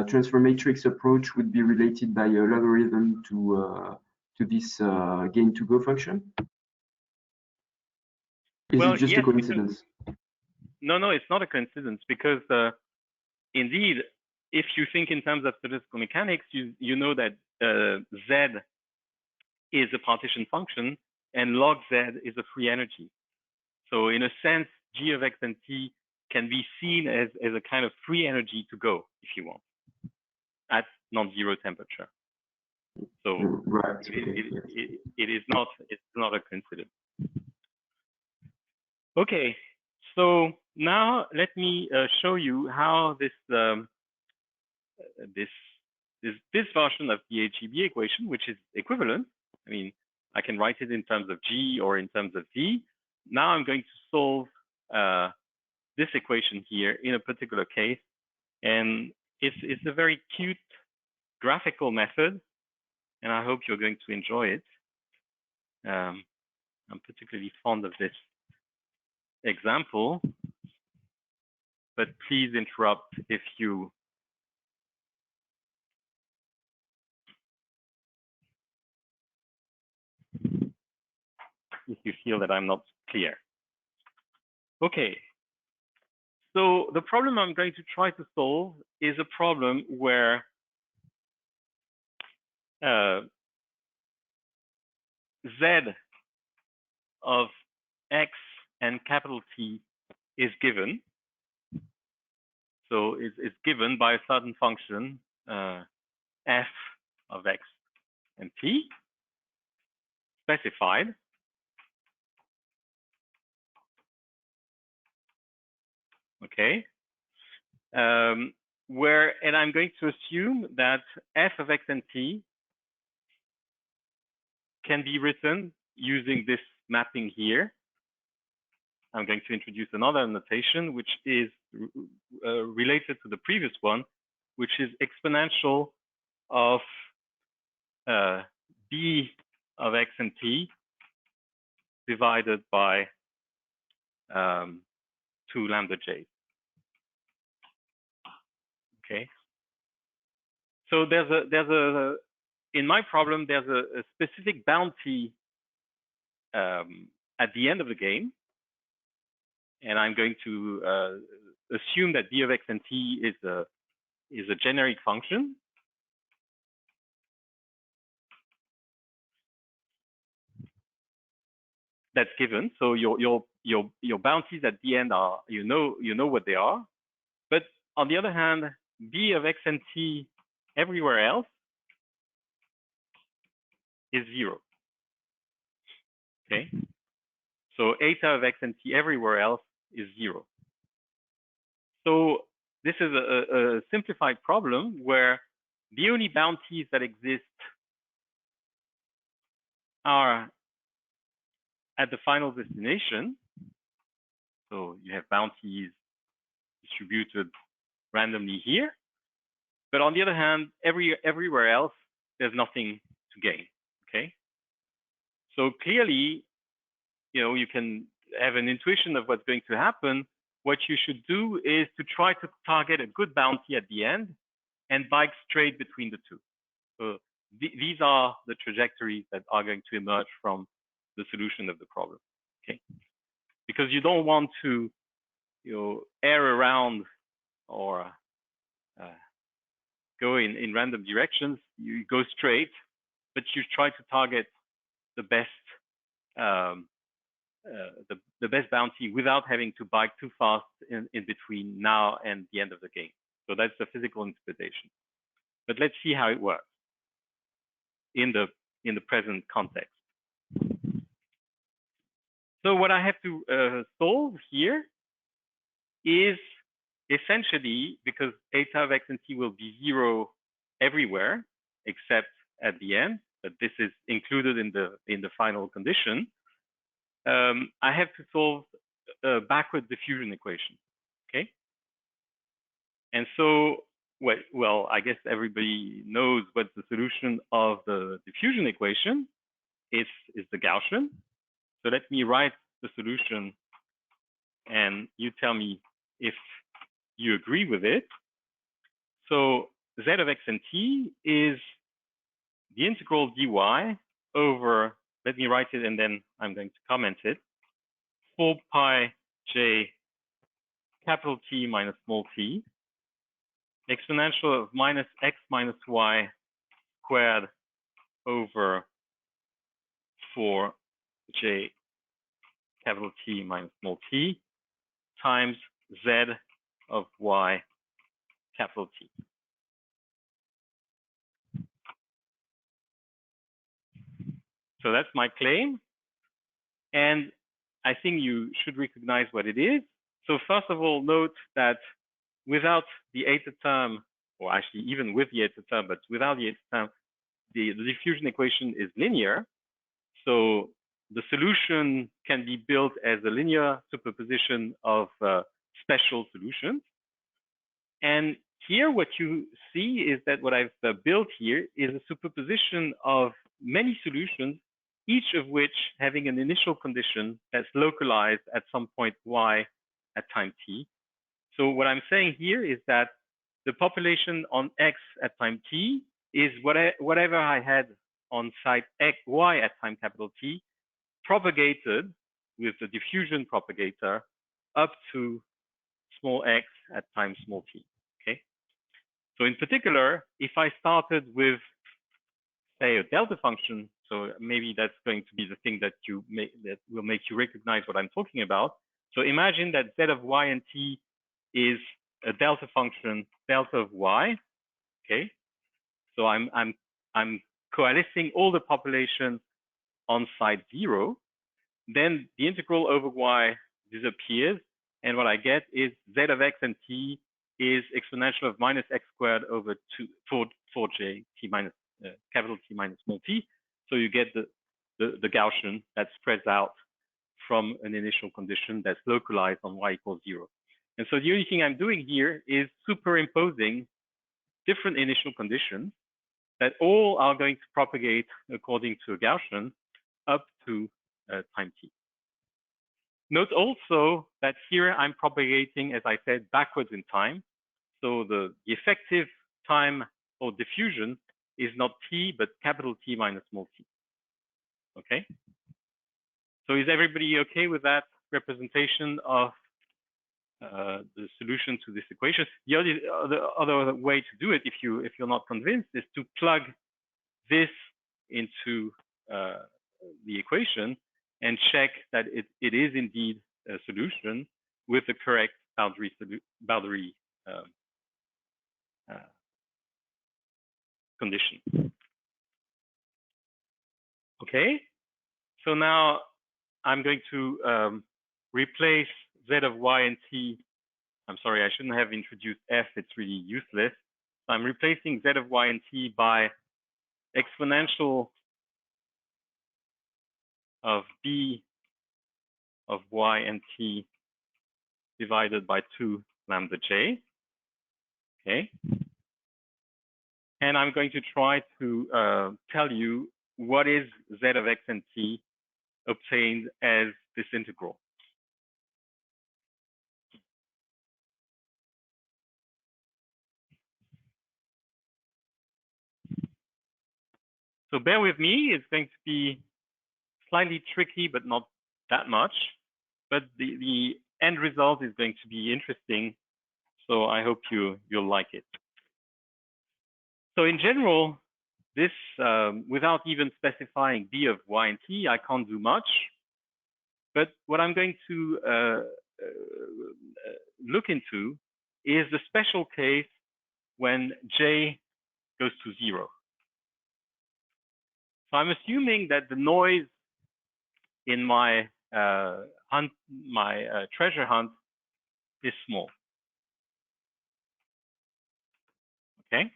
transfer matrix approach would be related by a logarithm to this gain-to-go function? Is it just a coincidence? No, it's not a coincidence, because indeed, if you think in terms of statistical mechanics, you know that z is a partition function and log z is a free energy. So in a sense, g of x and t can be seen as a kind of free energy to go, if you want, at non-zero temperature. So right. it's not a coincidence. Okay, so now let me show you how this version of the HJB equation, which is equivalent. I mean, I can write it in terms of G or in terms of V. Now I'm going to solve this equation here in a particular case, and it's a very cute graphical method, and I hope you're going to enjoy it. I'm particularly fond of this example, but please interrupt if you if you feel that I'm not clear. Okay. So the problem I'm going to try to solve is a problem where Z of X and capital T is given. So it's given by a certain function, f of X and T, specified. Okay. And I'm going to assume that f of X and T can be written using this mapping here. I'm going to introduce another notation, which is related to the previous one, which is exponential of b of X and T divided by 2 lambda j. Okay. So in my problem, there's a specific bounty at the end of the game. And I'm going to assume that b of X and T is a generic function. That's given. So your bounties at the end are, you know what they are. But on the other hand, b of X and T everywhere else is 0. Okay. So eta of X and T everywhere else is 0. So this is a simplified problem where the only bounties that exist are at the final destination. So you have bounties distributed randomly here. But on the other hand, everywhere else, there's nothing to gain. Okay. So clearly, you can have an intuition of what's going to happen. What you should do is to try to target a good bounty at the end and bike straight between the two. So these are the trajectories that are going to emerge from the solution of the problem. Okay. Because you don't want to, err around or go in random directions. You go straight, but you try to target the best the best bounty without having to bike too fast in between now and the end of the game. So that's the physical interpretation. But let's see how it works in the present context. So what I have to solve here is essentially, because eta of X and T will be 0 everywhere except at the end, but this is included in the final condition. I have to solve a backward diffusion equation. Okay. And so, well, I guess everybody knows what the solution of the diffusion equation is the Gaussian. So let me write the solution and you tell me if you agree with it. So z of X and T is the integral dy over, let me write it and then I'm going to comment it, 4 pi j capital T minus small t, exponential of minus x minus y squared over 4j capital T minus small t times z of y capital T. So that's my claim. And I think you should recognize what it is. So first of all, note that without the eta term, or actually even with the eta term, but without the eta term, the diffusion equation is linear. So the solution can be built as a linear superposition of special solutions. And here what you see is that what I've built here is a superposition of many solutions, each of which having an initial condition that's localized at some point y at time t. So what I'm saying here is that the population on x at time t is whatever I had on site x, y at time capital T, propagated with the diffusion propagator up to small x at time small t. Okay. So in particular, if I started with, say, a delta function, so maybe that's going to be the thing that will make you recognize what I'm talking about. So imagine that z of y and t is a delta function, delta of y. Okay. So I'm coalescing all the population on side 0. Then the integral over y disappears, and what I get is z of x and t is exponential of minus x squared over 4j t minus capital T minus small t. So you get the Gaussian that spreads out from an initial condition that's localized on y equals 0. And so the only thing I'm doing here is superimposing different initial conditions that all are going to propagate according to a Gaussian up to time t. Note also that here I'm propagating, as I said, backwards in time. So the effective time for diffusion is not t, but capital T minus small t. Okay. So is everybody okay with that representation of the solution to this equation? The other way to do it, if you're not convinced, is to plug this into the equation and check that it is indeed a solution with the correct boundary condition. Okay, so now I'm going to replace z of y and t. I'm sorry, I shouldn't have introduced f. It's really useless. So I'm replacing z of y and t by exponential of b of y and t divided by 2 lambda j. Okay. And I'm going to try to tell you what is z of x and t obtained as this integral. So bear with me, it's going to be slightly tricky, but not that much. But the end result is going to be interesting. So I hope you'll like it. So in general, this, without even specifying b of y and t, I can't do much. But what I'm going to look into is the special case when j goes to 0. So I'm assuming that the noise in my treasure hunt is small. Okay.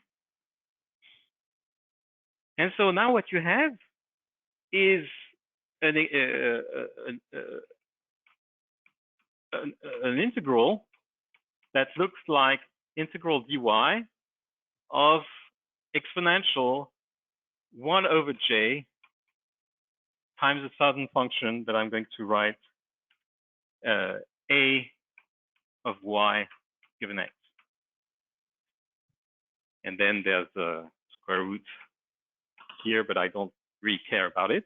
And so now what you have is an integral that looks like integral dy of exponential 1 over j times a certain function that I'm going to write a of y given x. And then there's a square root here, but I don't really care about it.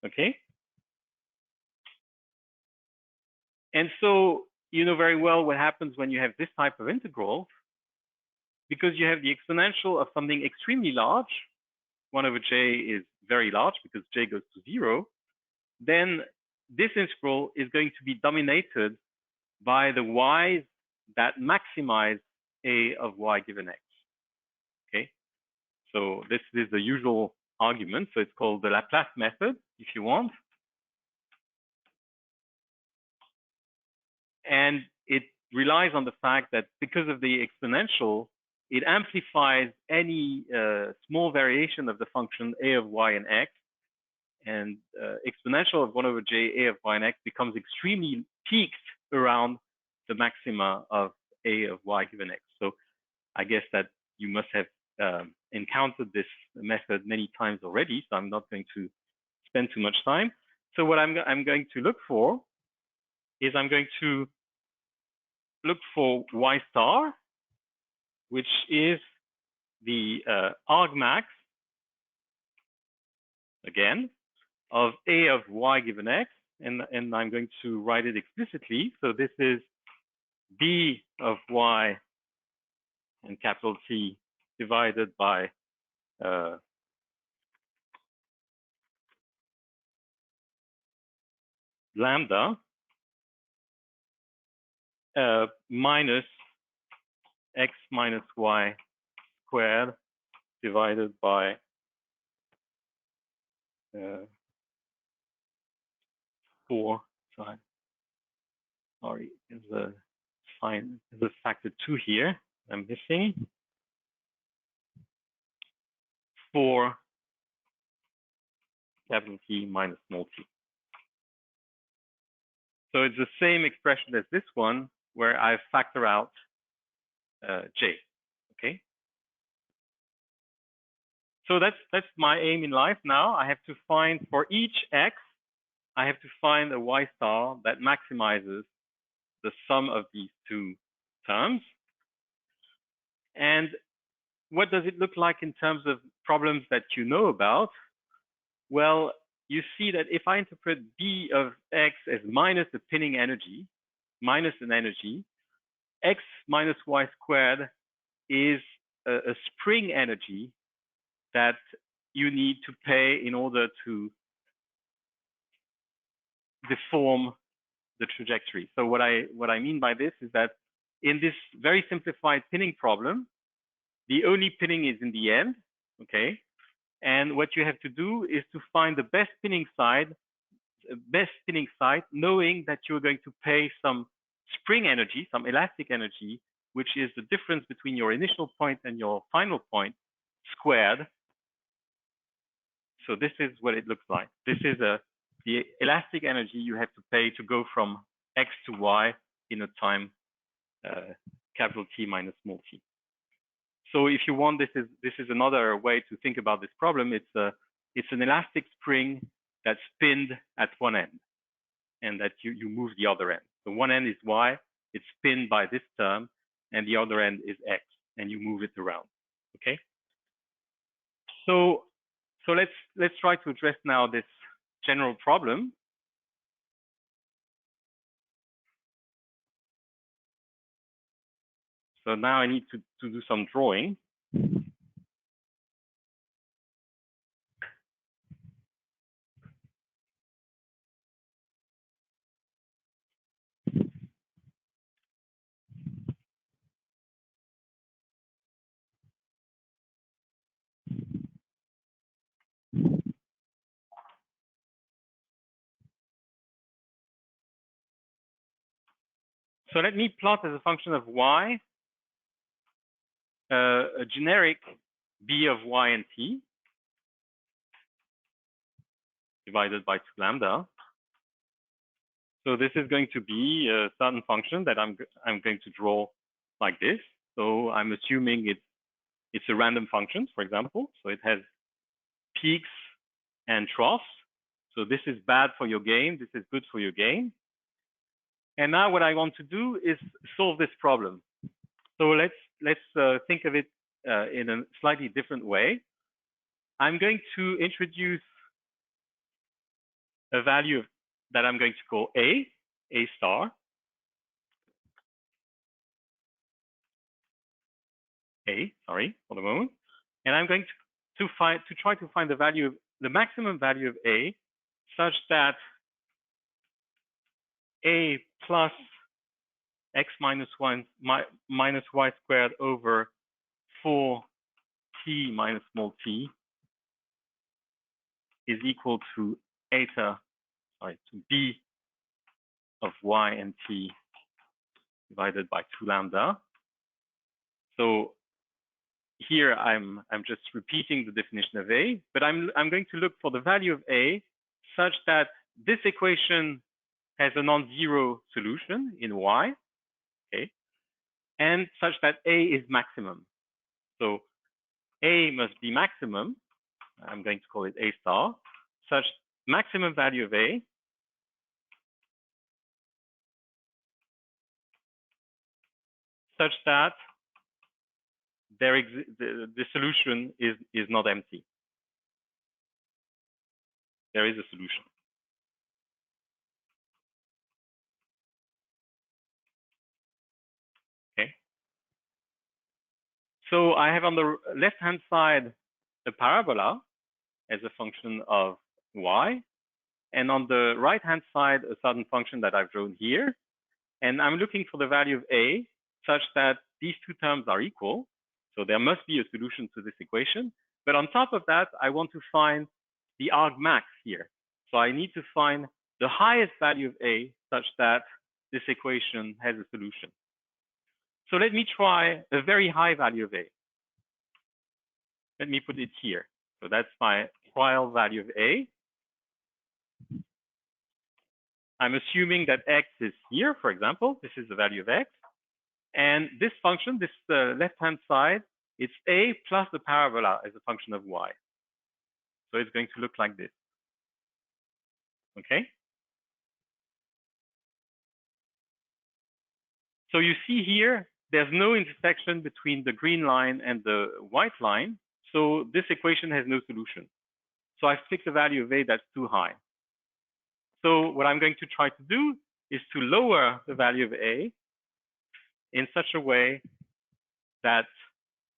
Okay. And so you know very well what happens when you have this type of integral, because you have the exponential of something extremely large. 1 over j is very large because j goes to 0. Then this integral is going to be dominated by the y's that maximize a of y given x. Okay, so this is the usual argument. So it's called the Laplace method, if you want. And it relies on the fact that because of the exponential, it amplifies any small variation of the function a of y and x. And exponential of 1 over j a of y and x becomes extremely peaked around the maxima of a of y given x. So I guess that you must have encountered this method many times already, so I'm not going to spend too much time. So what I'm going to look for is I'm going to look for y star, which is the argmax, again, of A of y given x, and I'm going to write it explicitly. So this is B of y and capital T divided by lambda minus x minus y squared divided by 4. Sorry, there's a factor 2 here I'm missing. 4 capital T minus small t. So it's the same expression as this one, where I factor out j. Okay. So that's my aim in life now. I have to find for each x, I have to find a y star that maximizes the sum of these two terms. And what does it look like in terms of problems that you know about? Well, you see that if I interpret B of x as minus the pinning energy, minus an energy, x minus y squared is a spring energy that you need to pay in order to deform the trajectory. So what I mean by this is that in this very simplified pinning problem, the only pinning is in the end, okay? And what you have to do is to find the best pinning side, knowing that you're going to pay some spring energy, some elastic energy, which is the difference between your initial point and your final point squared. So this is what it looks like. This is the elastic energy you have to pay to go from x to y in a time capital T minus small t. So if you want, this is another way to think about this problem. It's an elastic spring that's pinned at one end, and that you move the other end. So one end is y, it's pinned by this term, and the other end is x, and you move it around. Okay. So let's try to address now this general problem. So now I need to do some drawing. So let me plot as a function of y a generic b of y and t divided by 2 lambda. So this is going to be a certain function that I'm going to draw like this. So I'm assuming it's a random function, for example. So it has peaks and troughs. So this is bad for your game. This is good for your game. And now what I want to do is solve this problem. So let's think of it in a slightly different way. I'm going to introduce a value that I'm going to call A star. Sorry, for the moment. And I'm going to try to find the maximum value of A, such that A plus x minus 1 minus y squared over 4t minus small t is equal to to b of y and t divided by 2 lambda. So here I'm just repeating the definition of A, but I'm going to look for the value of A such that this equation has a non-zero solution in y, okay, and such that A is maximum. So A must be maximum. I'm going to call it A star, such maximum value of A such that the solution is not empty. there is a solution. Okay. So I have on the left-hand side a parabola as a function of y, and on the right-hand side a certain function that I've drawn here, and I'm looking for the value of a such that these two terms are equal. So there must be a solution to this equation. But on top of that, I want to find the argmax here. So I need to find the highest value of a such that this equation has a solution. So let me try a very high value of a. Let me put it here. So that's my trial value of a. I'm assuming that x is here, for example. This is the value of x. And this function, this left-hand side, it's a plus the parabola as a function of y. So it's going to look like this. Okay? So you see here, there's no intersection between the green line and the white line. So this equation has no solution. So I've picked a value of a that's too high. So what I'm going to try to do is to lower the value of a in such a way that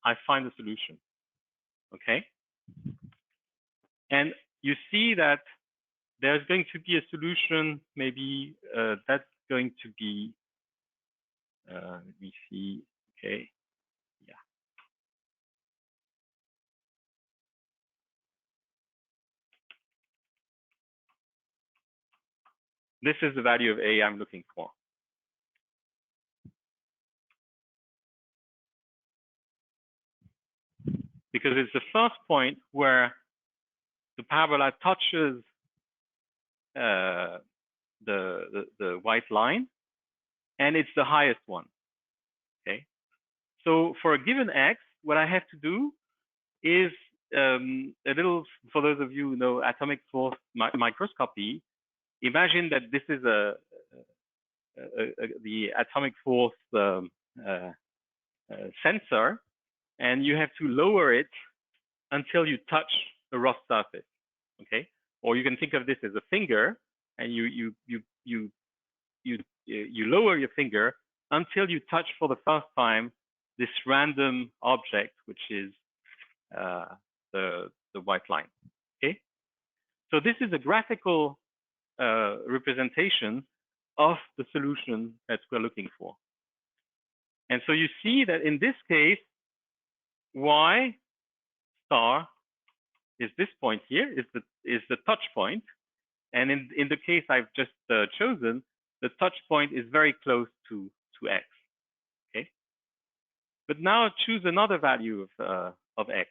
I find a solution. Okay? And you see that there's going to be a solution, maybe that's going to be, let me see, okay, yeah. This is the value of a I'm looking for. Because it's the first point where the parabola touches the white line, and it's the highest one. Okay. So for a given x, what I have to do is a little, for those of you who know atomic force microscopy, imagine that this is the atomic force sensor, and you have to lower it until you touch a rough surface. Okay, or you can think of this as a finger, and you lower your finger until you touch for the first time this random object, which is the white line. Okay, so this is a graphical representation of the solution that we're looking for. And so you see that in this case, y star is this point here, is the touch point. And in the case I've just chosen, the touch point is very close to x. Okay. But now choose another value of x.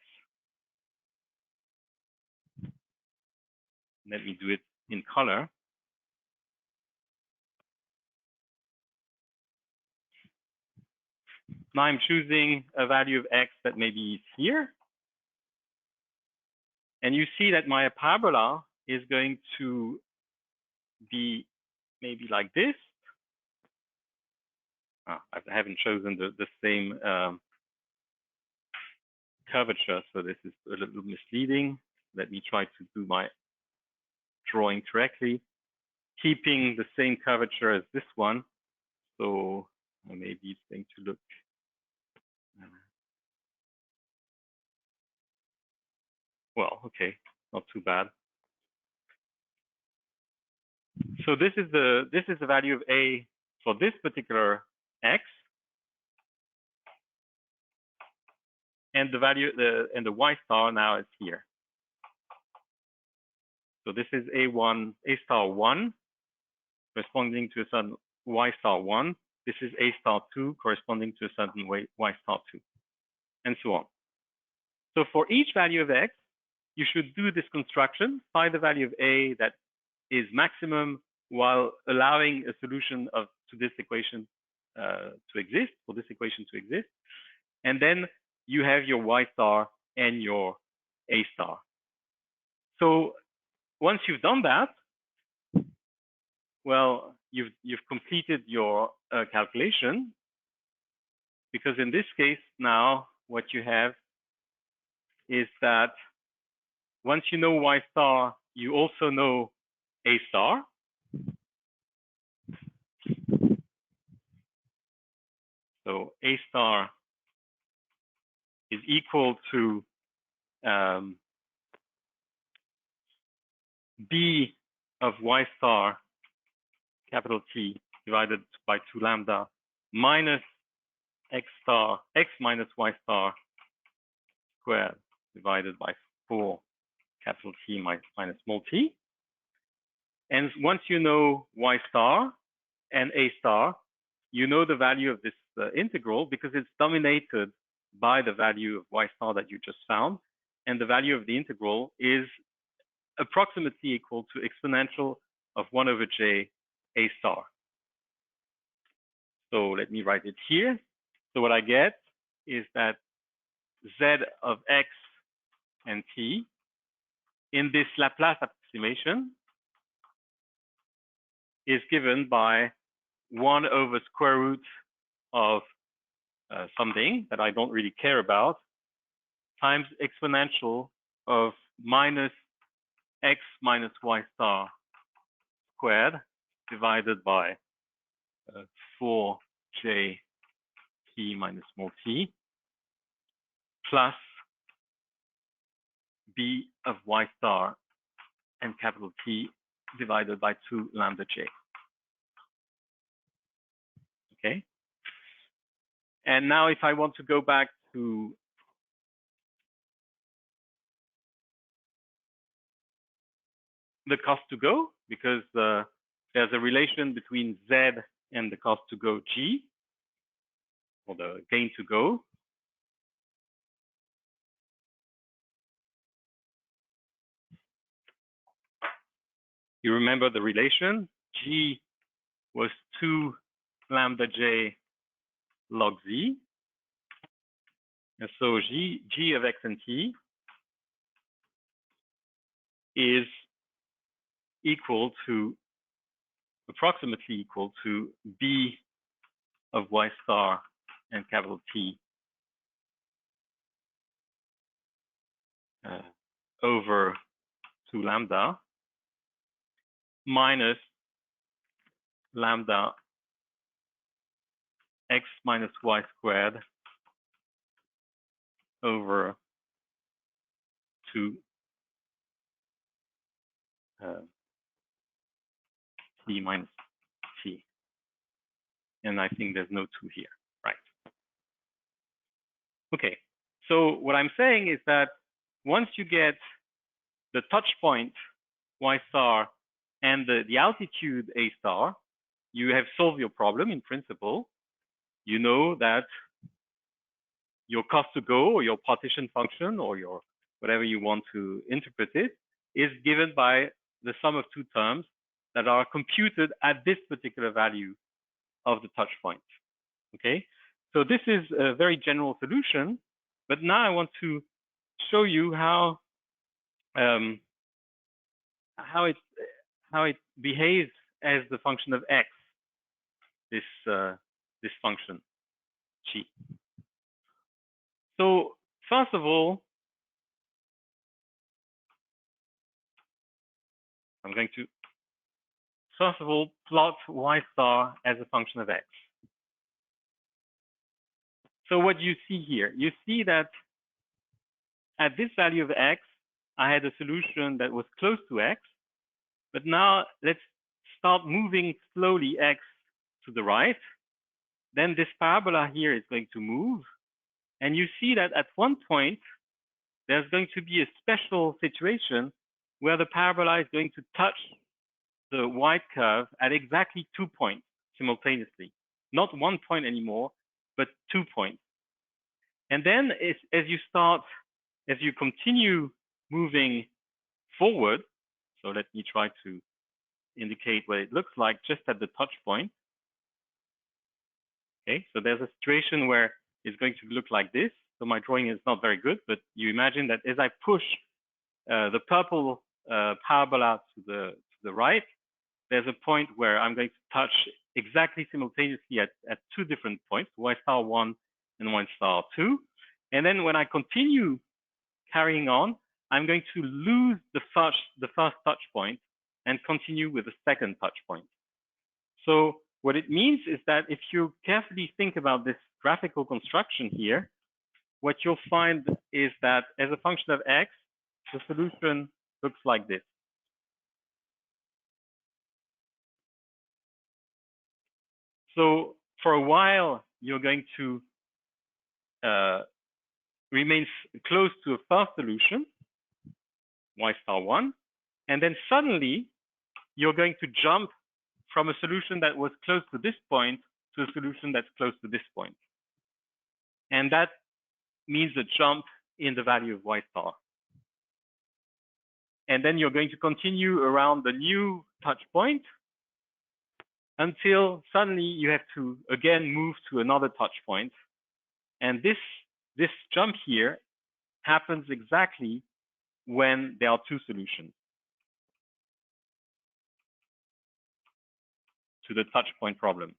Let me do it in color. Now I'm choosing a value of x that maybe is here. And you see that my parabola is going to be maybe like this. I haven't chosen the same curvature, so this is a little misleading. Let me try to do my drawing correctly, keeping the same curvature as this one. So maybe it's going to look well, okay, not too bad. So this is the value of a for this particular x, and the value and the y star now is here. So this is a star 1 corresponding to a certain y star 1. This is a star 2 corresponding to a certain y star 2, and so on. So for each value of x, you should do this construction, find the value of a that is maximum while allowing a solution to this equation to exist, for this equation to exist. And then you have your y star and your a star. So once you've done that, well, you've completed your calculation, because in this case now what you have is that once you know y star you also know A star. So A star is equal to B of Y star, capital T, divided by 2 lambda, minus X star, X minus Y star squared, divided by 4, capital T minus small t. And once you know Y star and A star, you know the value of this integral because it's dominated by the value of Y star that you just found. And the value of the integral is approximately equal to exponential of 1 over j A star. So let me write it here. So what I get is that Z of X and T in this Laplace approximation is given by 1 over square root of something that I don't really care about times exponential of minus X minus Y star squared divided by 4j t minus small t plus B of Y star and capital T divided by 2 lambda j. Okay. And now if I want to go back to the cost to go, because there's a relation between Z and the cost to go G, or the gain to go. You remember the relation? G was 2 lambda j log z. And so G of X and T is equal to, approximately equal to B of Y star and capital T over 2 lambda minus lambda X minus Y squared over 2 T minus T. And I think there's no 2 here, right? Okay, so what I'm saying is that once you get the touch point Y star and the altitude A star, you have solved your problem in principle. You know that your cost to go, or your partition function, or your whatever you want to interpret it, is given by the sum of 2 terms that are computed at this particular value of the touch point. Okay, so this is a very general solution, but now I want to show you how it behaves as the function of x, this function g. So first of all, I'm going to plot y star as a function of x. So what you see here, you see that at this value of x, I had a solution that was close to x, but now let's start moving slowly x to the right. Then this parabola here is going to move. And you see that at one point, there's going to be a special situation where the parabola is going to touch the white curve at exactly 2 points simultaneously. Not 1 point anymore, but 2 points. And then as you continue moving forward, so let me try to indicate what it looks like just at the touch point. Okay, so there's a situation where it's going to look like this. So my drawing is not very good, but you imagine that as I push the purple parabola to the right, there's a point where I'm going to touch exactly simultaneously at 2 different points, y star 1 and y star 2. And then when I continue carrying on, I'm going to lose the first touch point and continue with the second touch point. So what it means is that if you carefully think about this graphical construction here, what you'll find is that as a function of x, the solution looks like this. So for a while, you're going to remain close to a first solution, y star 1, and then suddenly you're going to jump from a solution that was close to this point to a solution that's close to this point. And that means a jump in the value of y star. And then you're going to continue around the new touch point until suddenly you have to again move to another touch point. And this jump here happens exactly when there are two solutions to the touch point problem.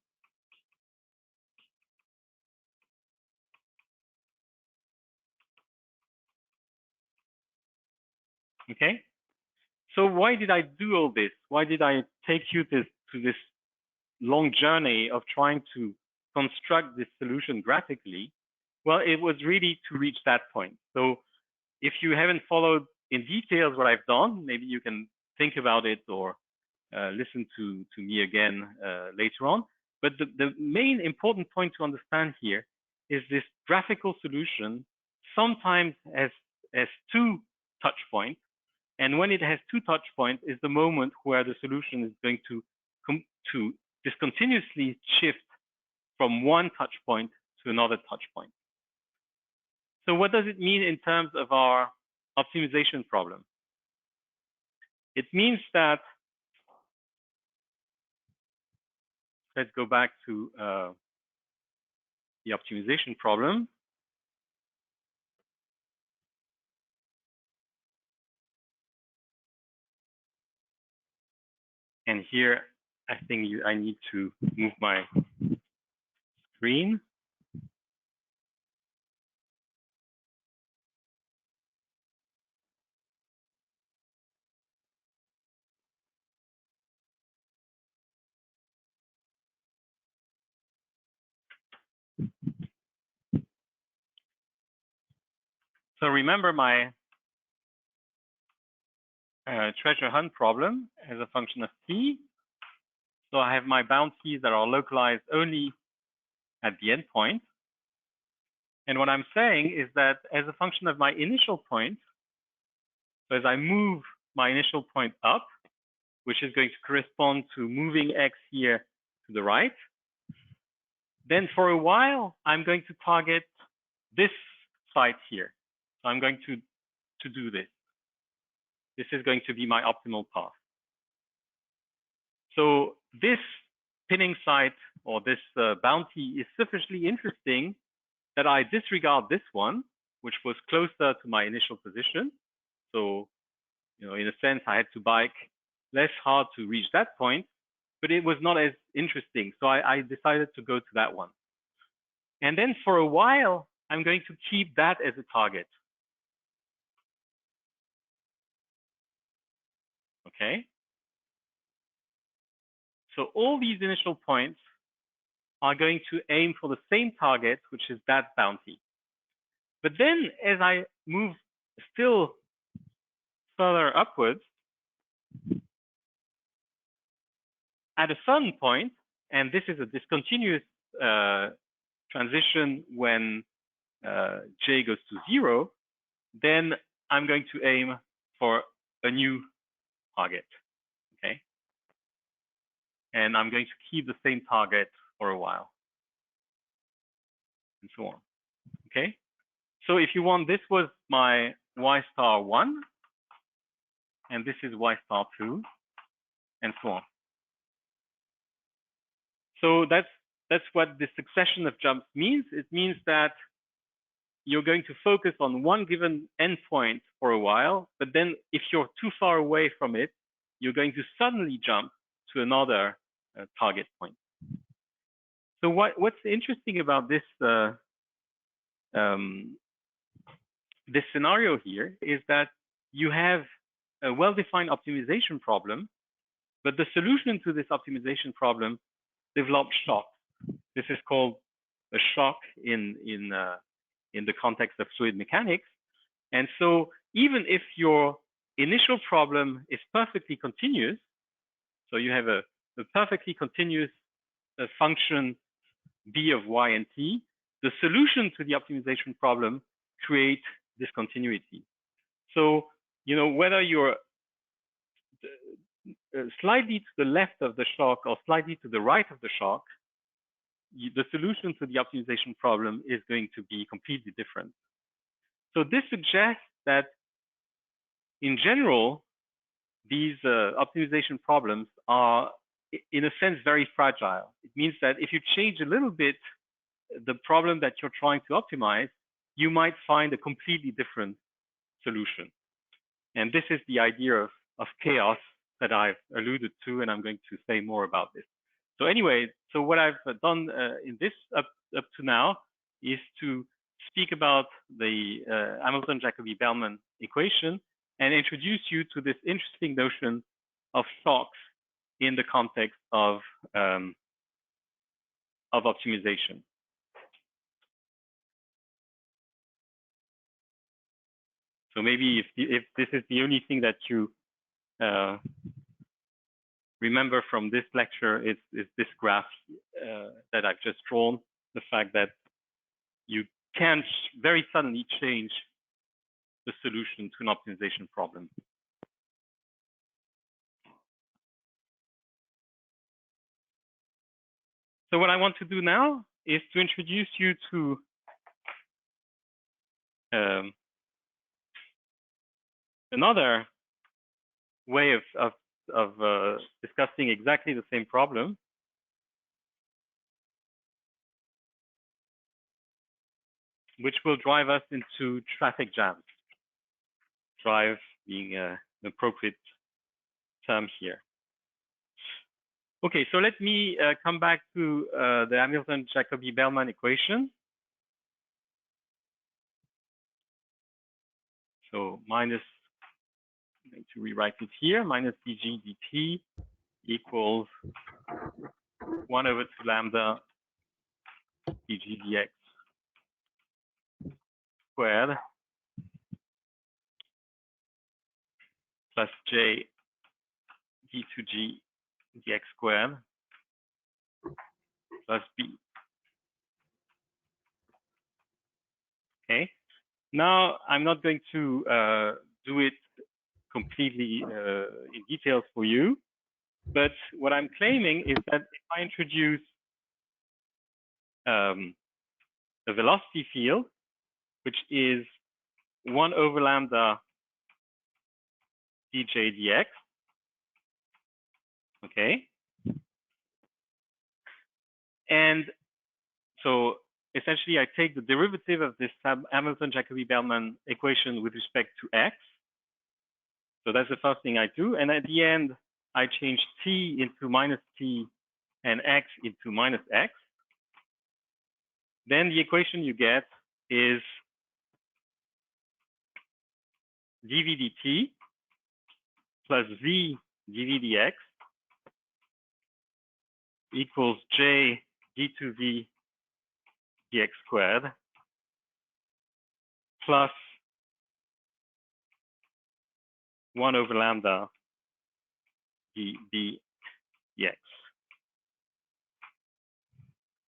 Okay, so why did I do all this? Why did I take you to this long journey of trying to construct this solution graphically? Well, it was really to reach that point. So if you haven't followed in details what I've done, maybe you can think about it or listen to me again later on. But the main important point to understand here is this graphical solution sometimes has two touch points. And when it has two touch points is the moment where the solution is going to discontinuously shift from one touch point to another touch point. So what does it mean in terms of our optimization problem? It means that, let's go back to the optimization problem. And here, I think I need to move my screen. So remember my treasure hunt problem as a function of t. So I have my bounties that are localized only at the endpoint. And what I'm saying is that as a function of my initial point, so as I move my initial point up, which is going to correspond to moving x here to the right, then for a while, I'm going to target this site here. So I'm going to do this. This is going to be my optimal path. So this pinning site or this bounty is sufficiently interesting that I disregard this one, which was closer to my initial position. So, in a sense, I had to bike less hard to reach that point, but it was not as interesting. So I decided to go to that one. And then for a while, I'm going to keep that as a target. Okay. So all these initial points are going to aim for the same target, which is that bounty. But then as I move still further upwards, at a certain point, and this is a discontinuous transition when j goes to 0, then I'm going to aim for a new target, okay? And I'm going to keep the same target for a while, and so on, okay? So if you want, this was my y star 1, and this is y star 2, and so on. So that's what the succession of jumps means. It means that you're going to focus on one given endpoint for a while, but then if you're too far away from it, you're going to suddenly jump to another target point. So what's interesting about this this scenario here is that you have a well-defined optimization problem, but the solution to this optimization problem develops shock. This is called a shock in the context of fluid mechanics. And so even if your initial problem is perfectly continuous, so you have a perfectly continuous function b of y and t, the solution to the optimization problem creates discontinuity. So, you know, whether you're slightly to the left of the shock or slightly to the right of the shock, the solution to the optimization problem is going to be completely different. So this suggests that in general, these optimization problems are, in a sense, very fragile. It means that if you change a little bit the problem that you're trying to optimize, you might find a completely different solution. And this is the idea of chaos that I've alluded to, and I'm going to say more about this. So anyway, so what I've done in this up to now is to speak about the Hamilton-Jacobi-Bellman equation and introduce you to this interesting notion of shocks in the context of optimization. So maybe if this is the only thing that you remember from this lecture, is this graph that I've just drawn, the fact that you can't very suddenly change the solution to an optimization problem. So what I want to do now is to introduce you to another way of discussing exactly the same problem, which will drive us into traffic jams. Drive being an appropriate term here. Okay, so let me come back to the Hamilton-Jacobi-Bellman equation. So minus, I'm going to rewrite it here, minus dg dt equals 1 over 2 lambda dg dx squared plus j d2g dx squared plus b. Okay, now I'm not going to do it completely in details for you, but what I'm claiming is that if I introduce a velocity field, which is 1 over lambda dj dx, okay, and so essentially I take the derivative of this Hamilton-Jacobi-Bellman equation with respect to x. So that's the first thing I do, and at the end I change t into minus t and x into minus x. Then the equation you get is dv dt plus v dv dx equals j d2v dx squared plus 1 over lambda dx.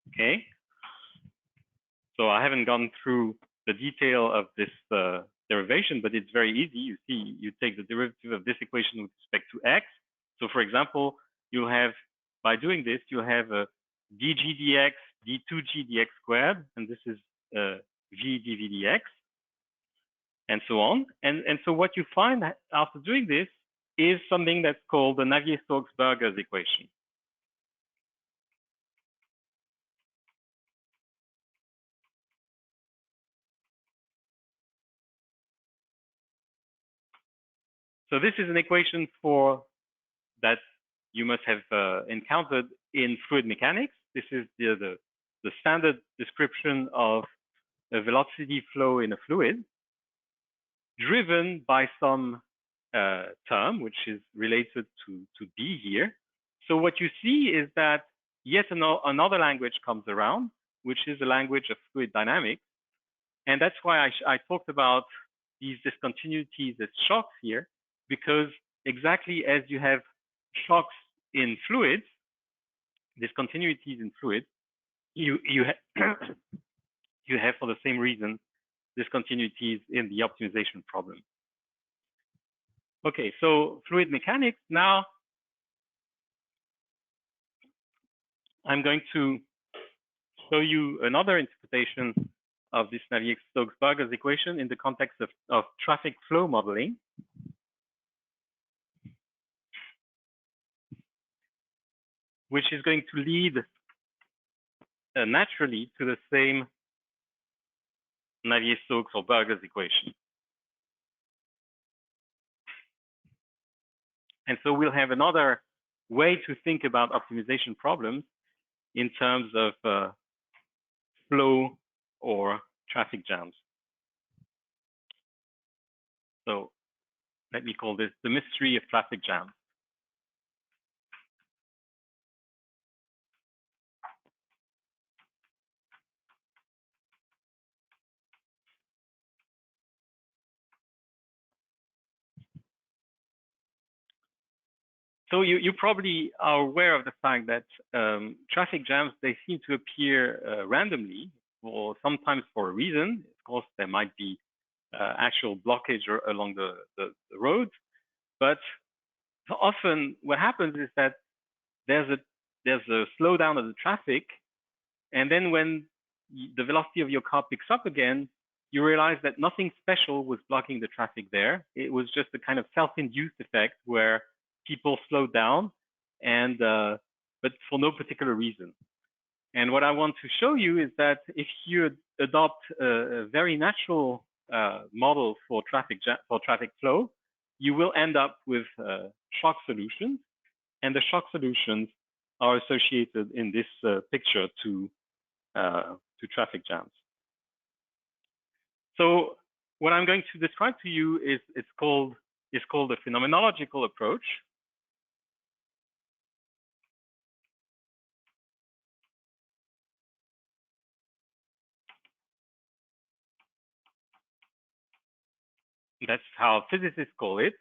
Okay, so I haven't gone through the detail of this derivation, but it's very easy. You see, you take the derivative of this equation with respect to x. So for example, you have, by doing this, you have a dg dx d2g dx squared, and this is v dv dx, and so on. And so what you find after doing this is something that's called the Navier-Stokes-Burgers equation. So this is an equation for that you must have encountered in fluid mechanics. This is the standard description of a velocity flow in a fluid. driven by some term, which is related to B here. So what you see is that yet another language comes around, which is the language of fluid dynamics. And that's why I talked about these discontinuities as shocks here, because exactly as you have shocks in fluids, discontinuities in fluids, you have for the same reason discontinuities in the optimization problem. Okay, so fluid mechanics. Now I'm going to show you another interpretation of this Navier-Stokes-Burgers equation in the context of traffic flow modeling. Which is going to lead naturally to the same Navier-Stokes or Burgers equation. And so we'll have another way to think about optimization problems in terms of flow or traffic jams. So let me call this the mystery of traffic jams. So you probably are aware of the fact that traffic jams, they seem to appear randomly, or sometimes for a reason. Of course, there might be actual blockage along the roads, but often what happens is that there's a slowdown of the traffic, and then when the velocity of your car picks up again, you realize that nothing special was blocking the traffic there. It was just a kind of self-induced effect where people slowed down, and but for no particular reason. And what I want to show you is that if you adopt a very natural model for traffic flow, you will end up with shock solutions, and the shock solutions are associated in this picture to traffic jams. So what I'm going to describe to you is called a phenomenological approach. That's how physicists call it.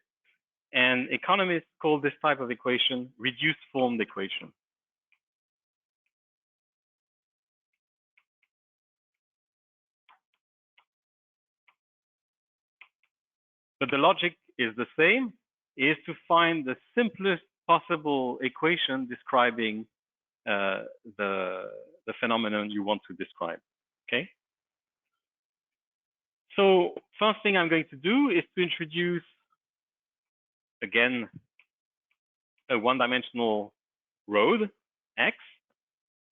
And economists call this type of equation reduced formed equation. But the logic is the same, is to find the simplest possible equation describing the phenomenon you want to describe, okay? So first thing I'm going to do is to introduce, again, a one-dimensional road, X,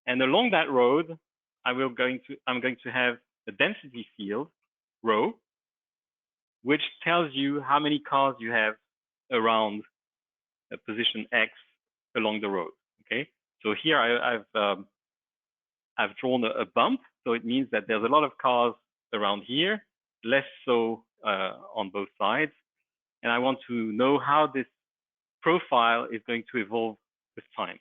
and along that road, I'm going to have a density field, rho, which tells you how many cars you have around a position X along the road. Okay, so here I've drawn a bump, so it means that there's a lot of cars around here, less so on both sides, and I want to know how this profile is going to evolve with time.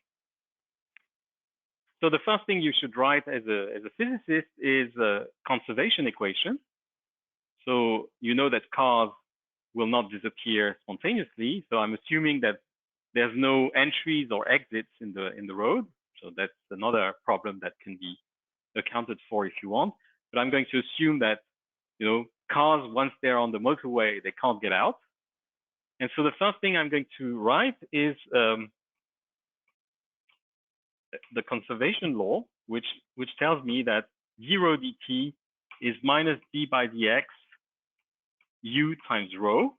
So the first thing you should write as a physicist is a conservation equation. So you know that cars will not disappear spontaneously. So I'm assuming that there's no entries or exits in the road. So that's another problem that can be accounted for if you want. But I'm going to assume that, you know, cars, once they're on the motorway, they can't get out. And so the first thing I'm going to write is the conservation law, which tells me that 0 dt is minus d by dx u times rho,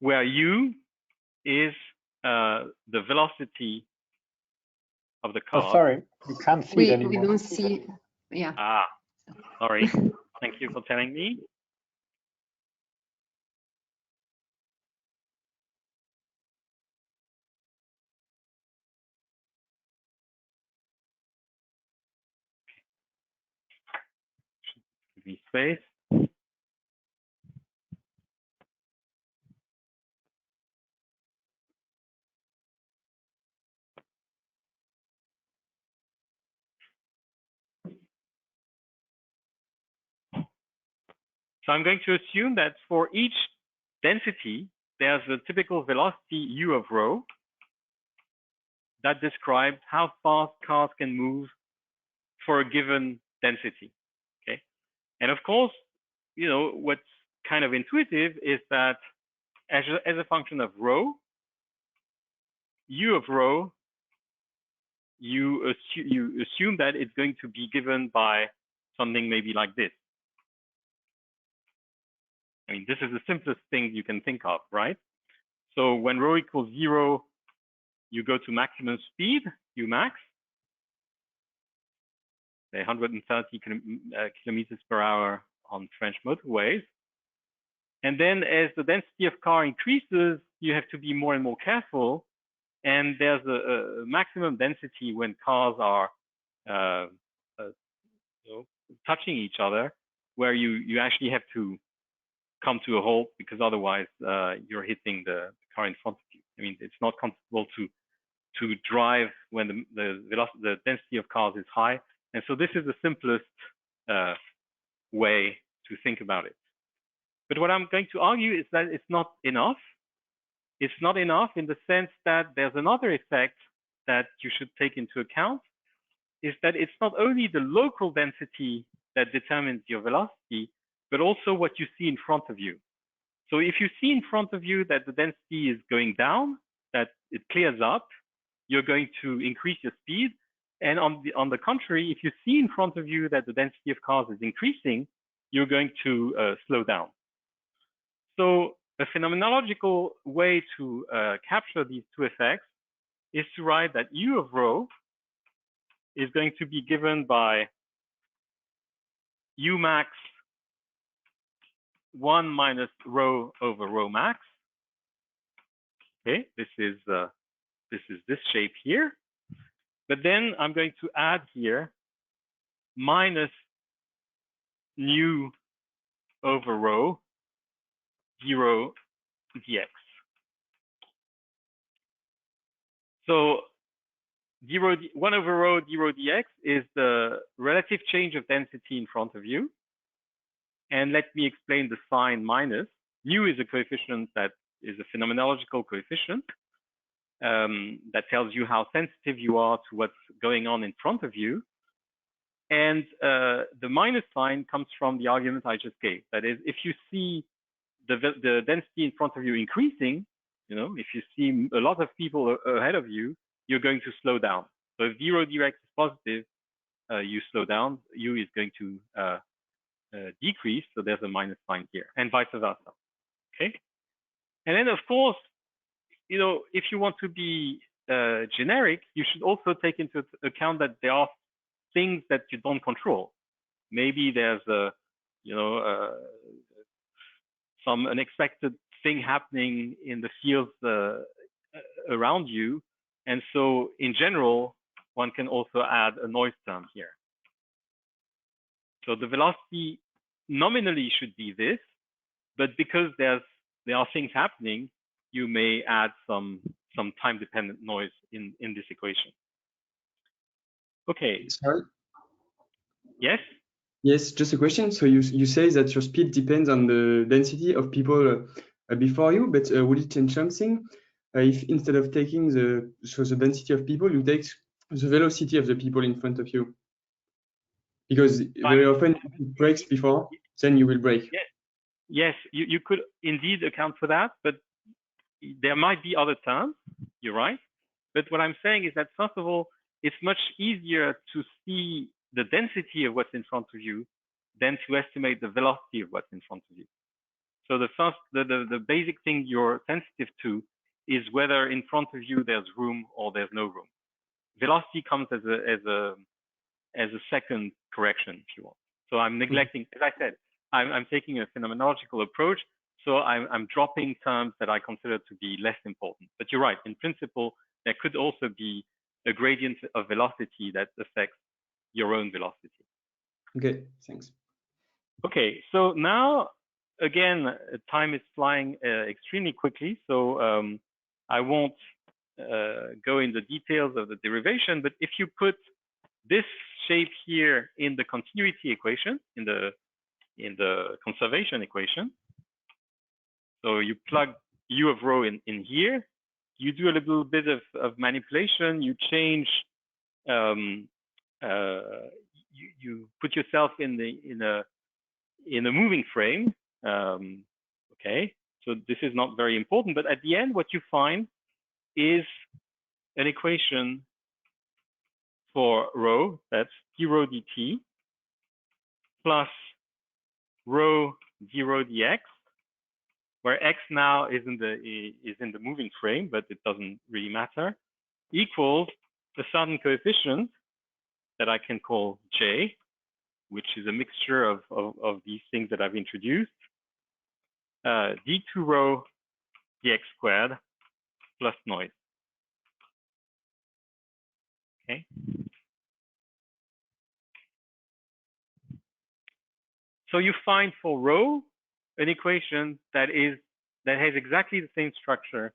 where u is the velocity of the car. Oh, sorry, you can't see it anymore. We don't see, yeah. Ah, sorry. Thank you for telling me. Give me space. So I'm going to assume that for each density, there's a typical velocity u of rho that describes how fast cars can move for a given density. Okay, and of course, you know what's kind of intuitive is that as a function of rho, u of rho, you assume that it's going to be given by something maybe like this. I mean, this is the simplest thing you can think of, right? So when rho equals 0, you go to maximum speed, u max, say 130 kilometers per hour on French motorways. And then as the density of car increases, you have to be more and more careful. And there's a maximum density when cars are touching each other, where you actually have to come to a halt because otherwise you're hitting the car in front of you. I mean, it's not comfortable to drive when the density of cars is high. And so this is the simplest way to think about it. But what I'm going to argue is that it's not enough. It's not enough in the sense that there's another effect that you should take into account, is that it's not only the local density that determines your velocity, but also what you see in front of you. So if you see in front of you that the density is going down, that it clears up, you're going to increase your speed. And on the contrary, if you see in front of you that the density of cars is increasing, you're going to slow down. So a phenomenological way to capture these two effects is to write that u of rho is going to be given by u max 1 minus rho over rho max. Okay, this is this shape here. But then I'm going to add here minus nu over rho 0 dx. So 1 over rho 0 dx is the relative change of density in front of you. And let me explain the sign minus. Nu is a coefficient that is a phenomenological coefficient that tells you how sensitive you are to what's going on in front of you. And the minus sign comes from the argument I just gave. That is, if you see the density in front of you increasing, you know, if you see a lot of people ahead of you, you're going to slow down. So if 0 dx is positive, you slow down. U is going to decrease. So there's a minus sign here, and vice versa. Okay. And then, of course, you know, if you want to be generic, you should also take into account that there are things that you don't control. Maybe there's some unexpected thing happening in the fields around you. And so in general, one can also add a noise term here. So the velocity nominally should be this, but because there are things happening, you may add some time-dependent noise in this equation. Okay. Sorry? Yes? Yes, just a question. So you say that your speed depends on the density of people before you, but would it change something if instead of taking the density of people, you take the velocity of the people in front of you? Because very often it breaks before, then you will break. Yes, you could indeed account for that, but there might be other terms. You're right. But what I'm saying is that, first of all, it's much easier to see the density of what's in front of you than to estimate the velocity of what's in front of you. So the basic thing you're sensitive to is whether in front of you there's room or there's no room. Velocity comes as a second correction, if you want. So I'm neglecting, as I said, I'm taking a phenomenological approach. So I'm dropping terms that I consider to be less important. But you're right. In principle, there could also be a gradient of velocity that affects your own velocity. Okay, thanks. Okay, so now, again, time is flying extremely quickly. So I won't go in the details of the derivation, but if you put this shape here in the continuity equation, in the in the conservation equation. So you plug u of rho in here. You do a little bit of manipulation. You change. You put yourself in a moving frame. Okay. So this is not very important, but at the end, what you find is an equation for rho, that's d rho dt, plus rho d rho dx, where x now is in the moving frame, but it doesn't really matter, equals a certain coefficient that I can call j, which is a mixture of these things that I've introduced, d2 rho dx squared plus noise. Okay. So you find for rho an equation that has exactly the same structure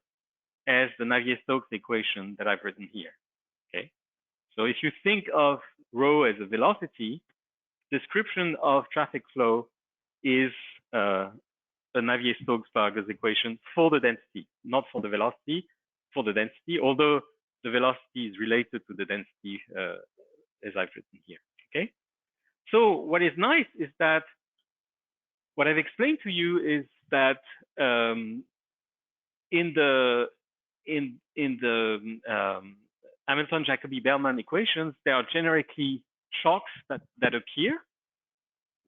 as the Navier-Stokes equation that I've written here. Okay. So if you think of rho as a velocity, description of traffic flow is the Navier-Stokes-Burgers equation for the density, not for the velocity, for the density, although the velocity is related to the density as I've written here. Okay. So what is nice is that what I've explained to you is that in the Hamilton-Jacobi-Bellman equations, there are generically shocks that appear.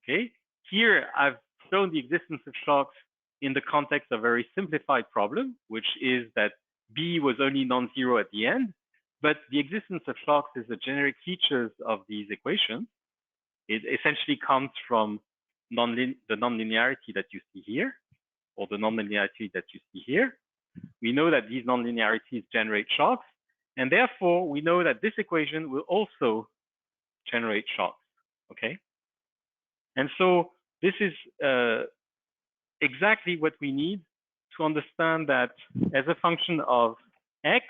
Okay, here I've shown the existence of shocks in the context of a very simplified problem, which is that B was only non-zero at the end, but the existence of shocks is the generic features of these equations. It essentially comes from the nonlinearity that you see here, or the nonlinearity that you see here. We know that these nonlinearities generate shocks, and therefore we know that this equation will also generate shocks. Okay, and so this is exactly what we need to understand that as a function of x,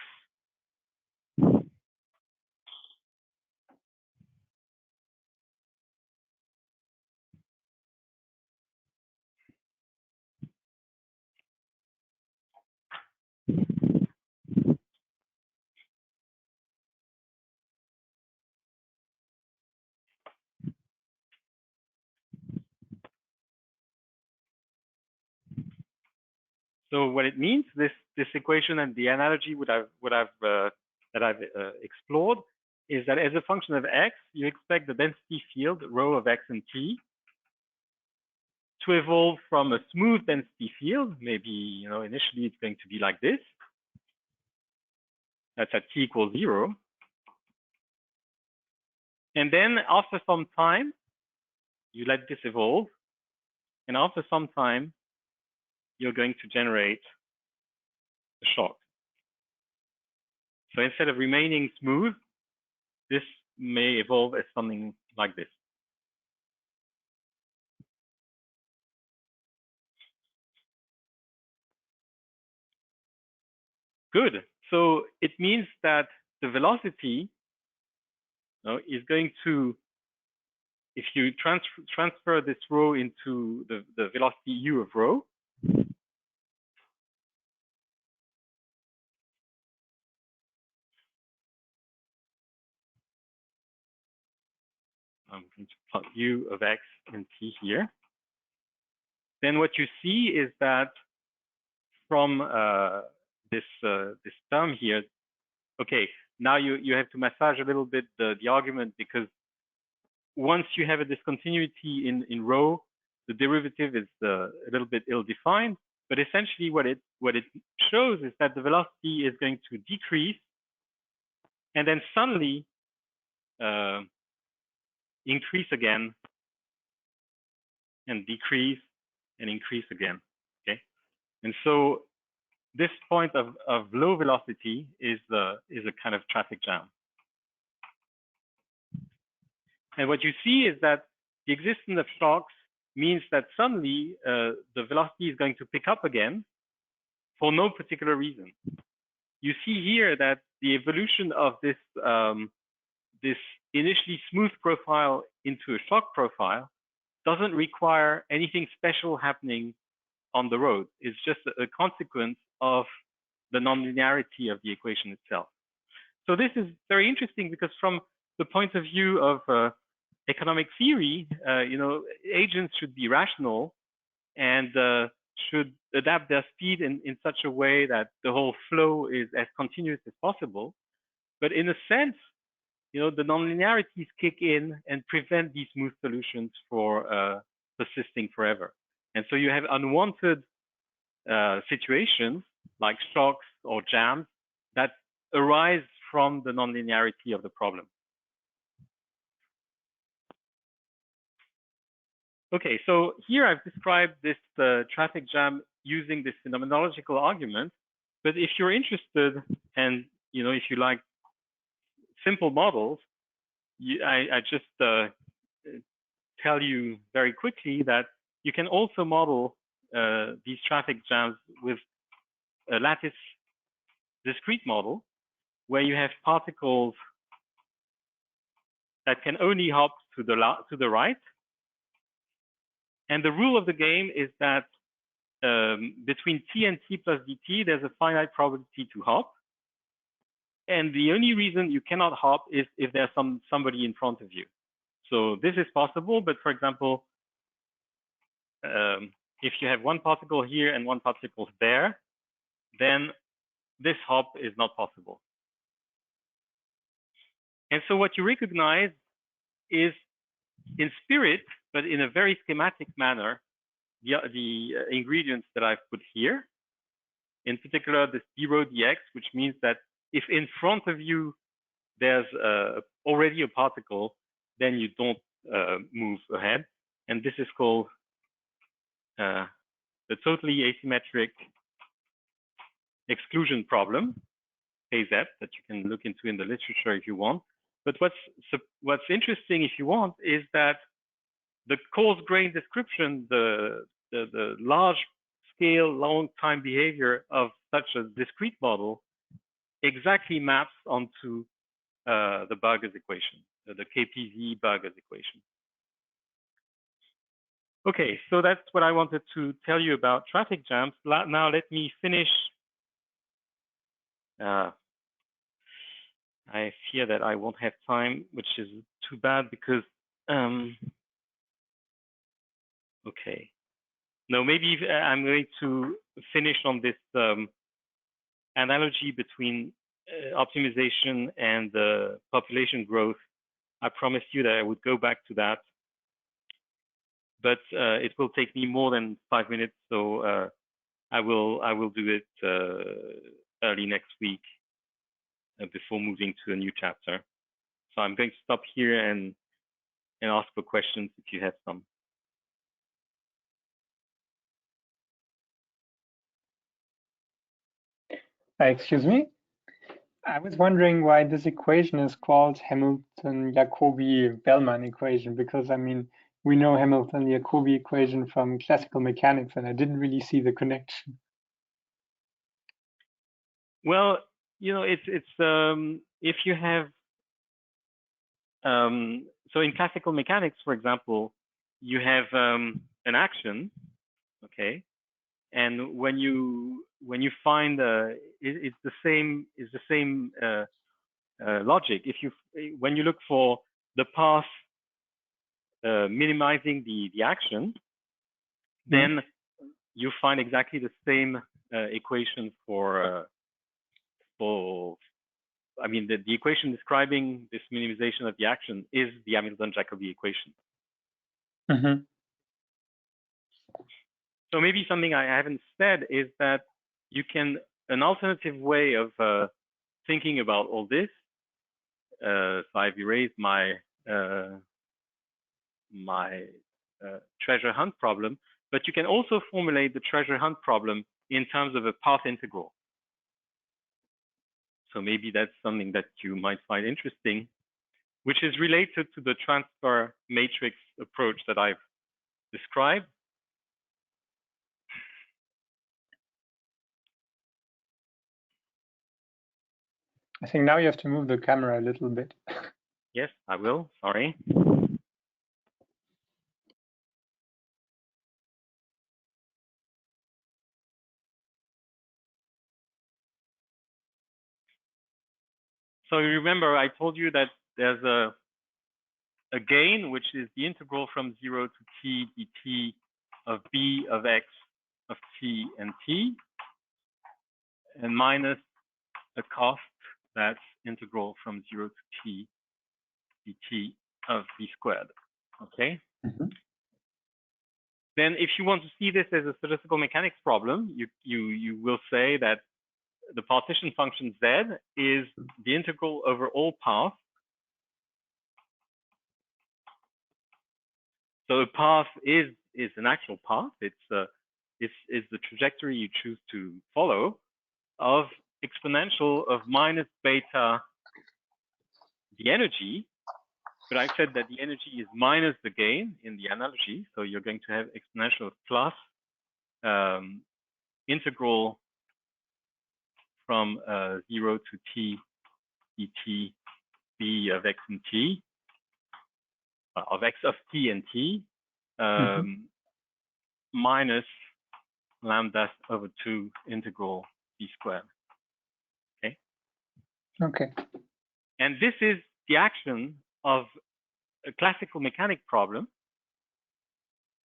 so what it means, this equation and the analogy that I've explored is that as a function of x, you expect the density field rho of x and t to evolve from a smooth density field. Maybe initially it's going to be like this. That's at t equals 0. And then after some time, you let this evolve, and after some time, you're going to generate a shock. So instead of remaining smooth, this may evolve as something like this. Good. So it means that the velocity is going to, if you transfer this rho into the velocity u of rho, I'm going to plot u of x and t here. Then what you see is that from this term here, okay, now you have to massage a little bit the argument, because once you have a discontinuity in rho, the derivative is a little bit ill-defined. But essentially, what it shows is that the velocity is going to decrease, and then suddenly increase again, and decrease and increase again. Okay, and so this point of low velocity is a kind of traffic jam. And what you see is that the existence of shocks means that suddenly the velocity is going to pick up again for no particular reason. You see here that the evolution of this this initially smooth profile into a shock profile doesn't require anything special happening on the road. It's just a consequence of the nonlinearity of the equation itself. So this is very interesting because from the point of view of economic theory, agents should be rational and should adapt their speed in such a way that the whole flow is as continuous as possible. But in a sense, the nonlinearities kick in and prevent these smooth solutions for persisting forever. And so you have unwanted situations like shocks or jams that arise from the nonlinearity of the problem. Okay, so here I've described this traffic jam using this phenomenological argument. But if you're interested, and if you like simple models, I just tell you very quickly that you can also model these traffic jams with a lattice discrete model, where you have particles that can only hop to the right. And the rule of the game is that between t and t plus dt, there's a finite probability to hop. And the only reason you cannot hop is if there's somebody in front of you. So this is possible, but for example, if you have one particle here and one particle there, then this hop is not possible. And so what you recognize is in spirit, but in a very schematic manner, the ingredients that I've put here, in particular this d rho dx, which means that if in front of you there's already a particle, then you don't move ahead. And this is called the totally asymmetric exclusion problem, KZ, that you can look into in the literature if you want. But what's interesting, if you want, is that the coarse-grained description, the large-scale, long-time behavior of such a discrete model exactly maps onto the Burger's equation, the KPZ Burger's equation. Okay, so that's what I wanted to tell you about traffic jams. Now let me finish. I fear that I won't have time, which is too bad because, okay. No, maybe I'm going to finish on this analogy between optimization and population growth. I promised you that I would go back to that, but it will take me more than 5 minutes, so I will do it early next week before moving to a new chapter. So I'm going to stop here and ask for questions if you have some. Excuse me? I was wondering why this equation is called Hamilton-Jacobi-Bellman equation, because I mean, we know Hamilton-Jacobi equation from classical mechanics, and I didn't really see the connection. Well, it's if you have so in classical mechanics, for example, you have an action, okay, and when you find it's the same logic. When you look for the path minimizing the action, then you find exactly the same equation for I mean, the equation describing this minimization of the action is the Hamilton-Jacobi equation. Mm-hmm. So maybe something I haven't said is that an alternative way of thinking about all this, so I've erased my treasure hunt problem, but you can also formulate the treasure hunt problem in terms of a path integral. So maybe that's something that you might find interesting, which is related to the transfer matrix approach that I've described. I think now you have to move the camera a little bit. Yes, I will. Sorry. So you remember I told you that there's a gain, which is the integral from 0 to t dt of b of x of t and t, and minus a cost that's integral from 0 to t dt of b squared. Okay. Then if you want to see this as a statistical mechanics problem, you will say that the partition function z is the integral over all paths. So a path is an actual path. It's the trajectory you choose to follow of exponential of minus beta the energy. But I said that the energy is minus the gain in the analogy. So you're going to have exponential of plus integral from 0 to t dt b of x and t, of x of t and t, minus lambda over 2 integral b squared. Okay. Okay. And this is the action of a classical mechanic problem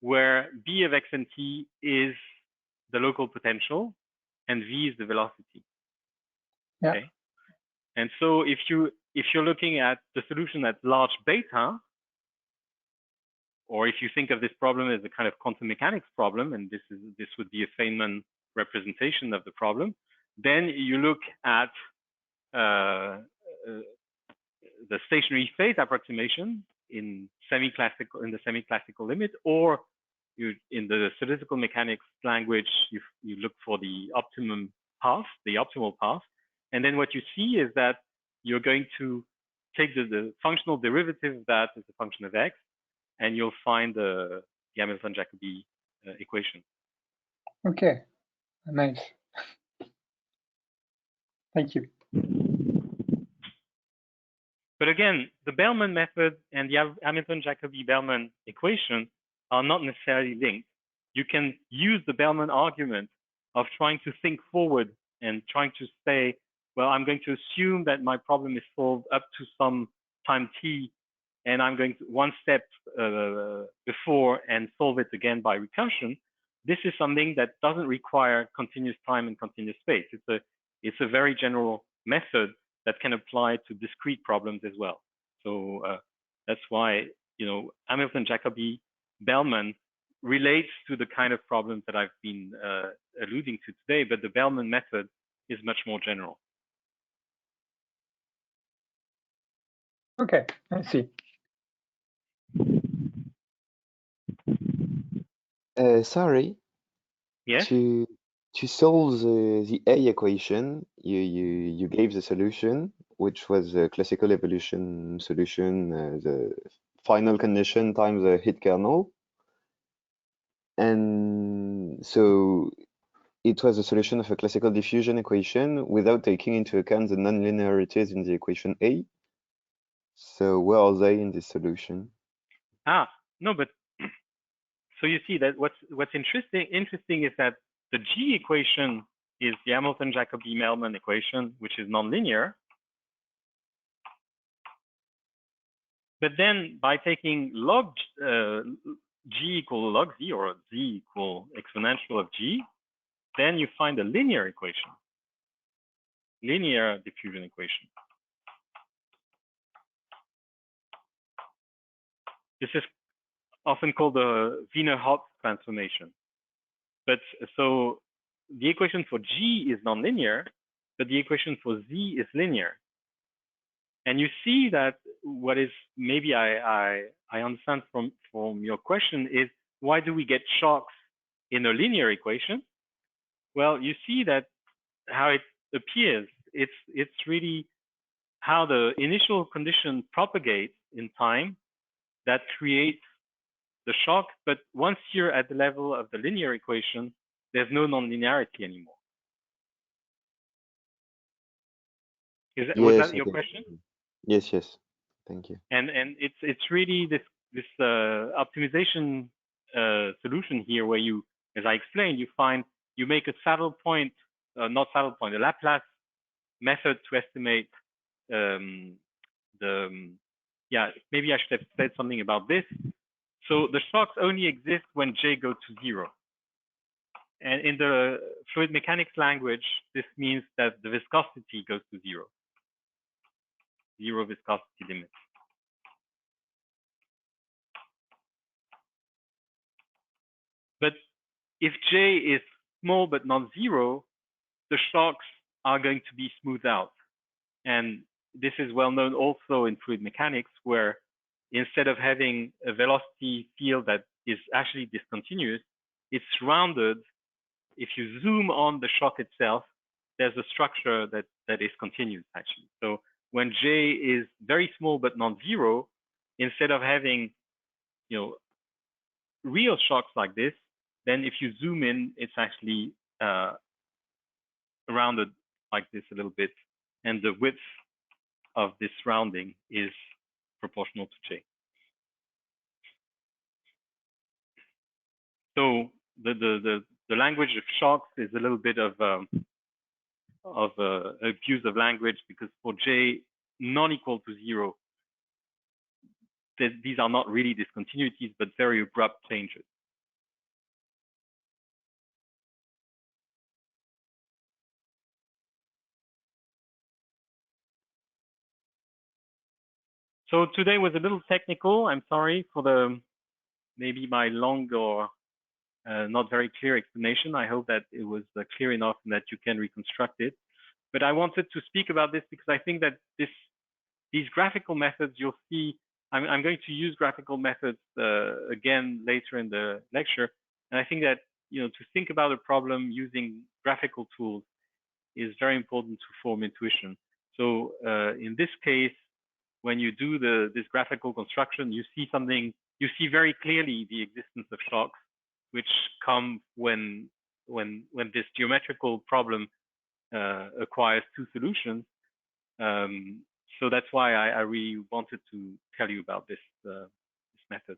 where b of x and t is the local potential and v is the velocity. Yeah. Okay. And so if you're looking at the solution at large beta, or if you think of this problem as a kind of quantum mechanics problem, and this would be a Feynman representation of the problem, then you look at the stationary phase approximation in the semi-classical limit, or in the statistical mechanics language, you look for the optimum path, the optimal path, and then what you see is that you're going to take the functional derivative of that as a function of x, and you'll find the Hamilton-Jacobi equation. Okay, nice. Thank you. But again, the Bellman method and the Hamilton-Jacobi-Bellman equation are not necessarily linked. You can use the Bellman argument of trying to think forward and trying to say, well, I'm going to assume that my problem is solved up to some time t, and I'm going to one step before and solve it again by recursion. This is something that doesn't require continuous time and continuous space. It's a very general method that can apply to discrete problems as well. So that's why, Hamilton-Jacobi Bellman relates to the kind of problems that I've been alluding to today, but the Bellman method is much more general. Okay, I see. Sorry. Yes? To solve the A equation, you gave the solution, which was a classical evolution solution, the final condition times the hit kernel. And so it was a solution of a classical diffusion equation without taking into account the nonlinearities in the equation A. So where are they in this solution? No, but so you see that what's interesting is that the G equation is the Hamilton-Jacobi-Bellman equation, which is nonlinear. But then by taking log G equal log Z, or Z equal exponential of G, then you find a linear equation, linear diffusion equation. This is often called the Wiener-Hopf transformation. But so the equation for G is nonlinear, but the equation for Z is linear. And you see that what is maybe I understand from your question is, why do we get shocks in a linear equation? Well, you see that how it appears. It's really how the initial condition propagates in time that creates the shock. But once you're at the level of the linear equation, there's no nonlinearity anymore. Was that your question? Yes, yes. Thank you. And it's really this optimization solution here, where you, as I explained, you make a saddle point, not saddle point, a Laplace method to estimate yeah, maybe I should have said something about this. So the shocks only exist when J goes to 0. And in the fluid mechanics language, this means that the viscosity goes to 0. 0 viscosity limit. But if J is small but not 0, the shocks are going to be smoothed out. And this is well known also in fluid mechanics, where instead of having a velocity field that is actually discontinuous, it's rounded. If you zoom on the shock itself, there's a structure that is continuous actually. So when J is very small but not 0, instead of having, you know, real shocks like this, then if you zoom in, it's actually rounded like this a little bit, and the width of this rounding is proportional to J. So the language of shocks is a little bit of abuse of language, because for J non-equal to 0, these are not really discontinuities, but very abrupt changes. So today was a little technical. I'm sorry for the maybe my long or not very clear explanation. I hope that it was clear enough and that you can reconstruct it. But I wanted to speak about this because I think that these graphical methods, you'll see, I'm going to use graphical methods again later in the lecture. And I think that, you know, to think about a problem using graphical tools is very important to form intuition. So in this case, when you do this graphical construction, you see something, you see very clearly the existence of shocks, which come when this geometrical problem acquires two solutions. So that's why I really wanted to tell you about this method.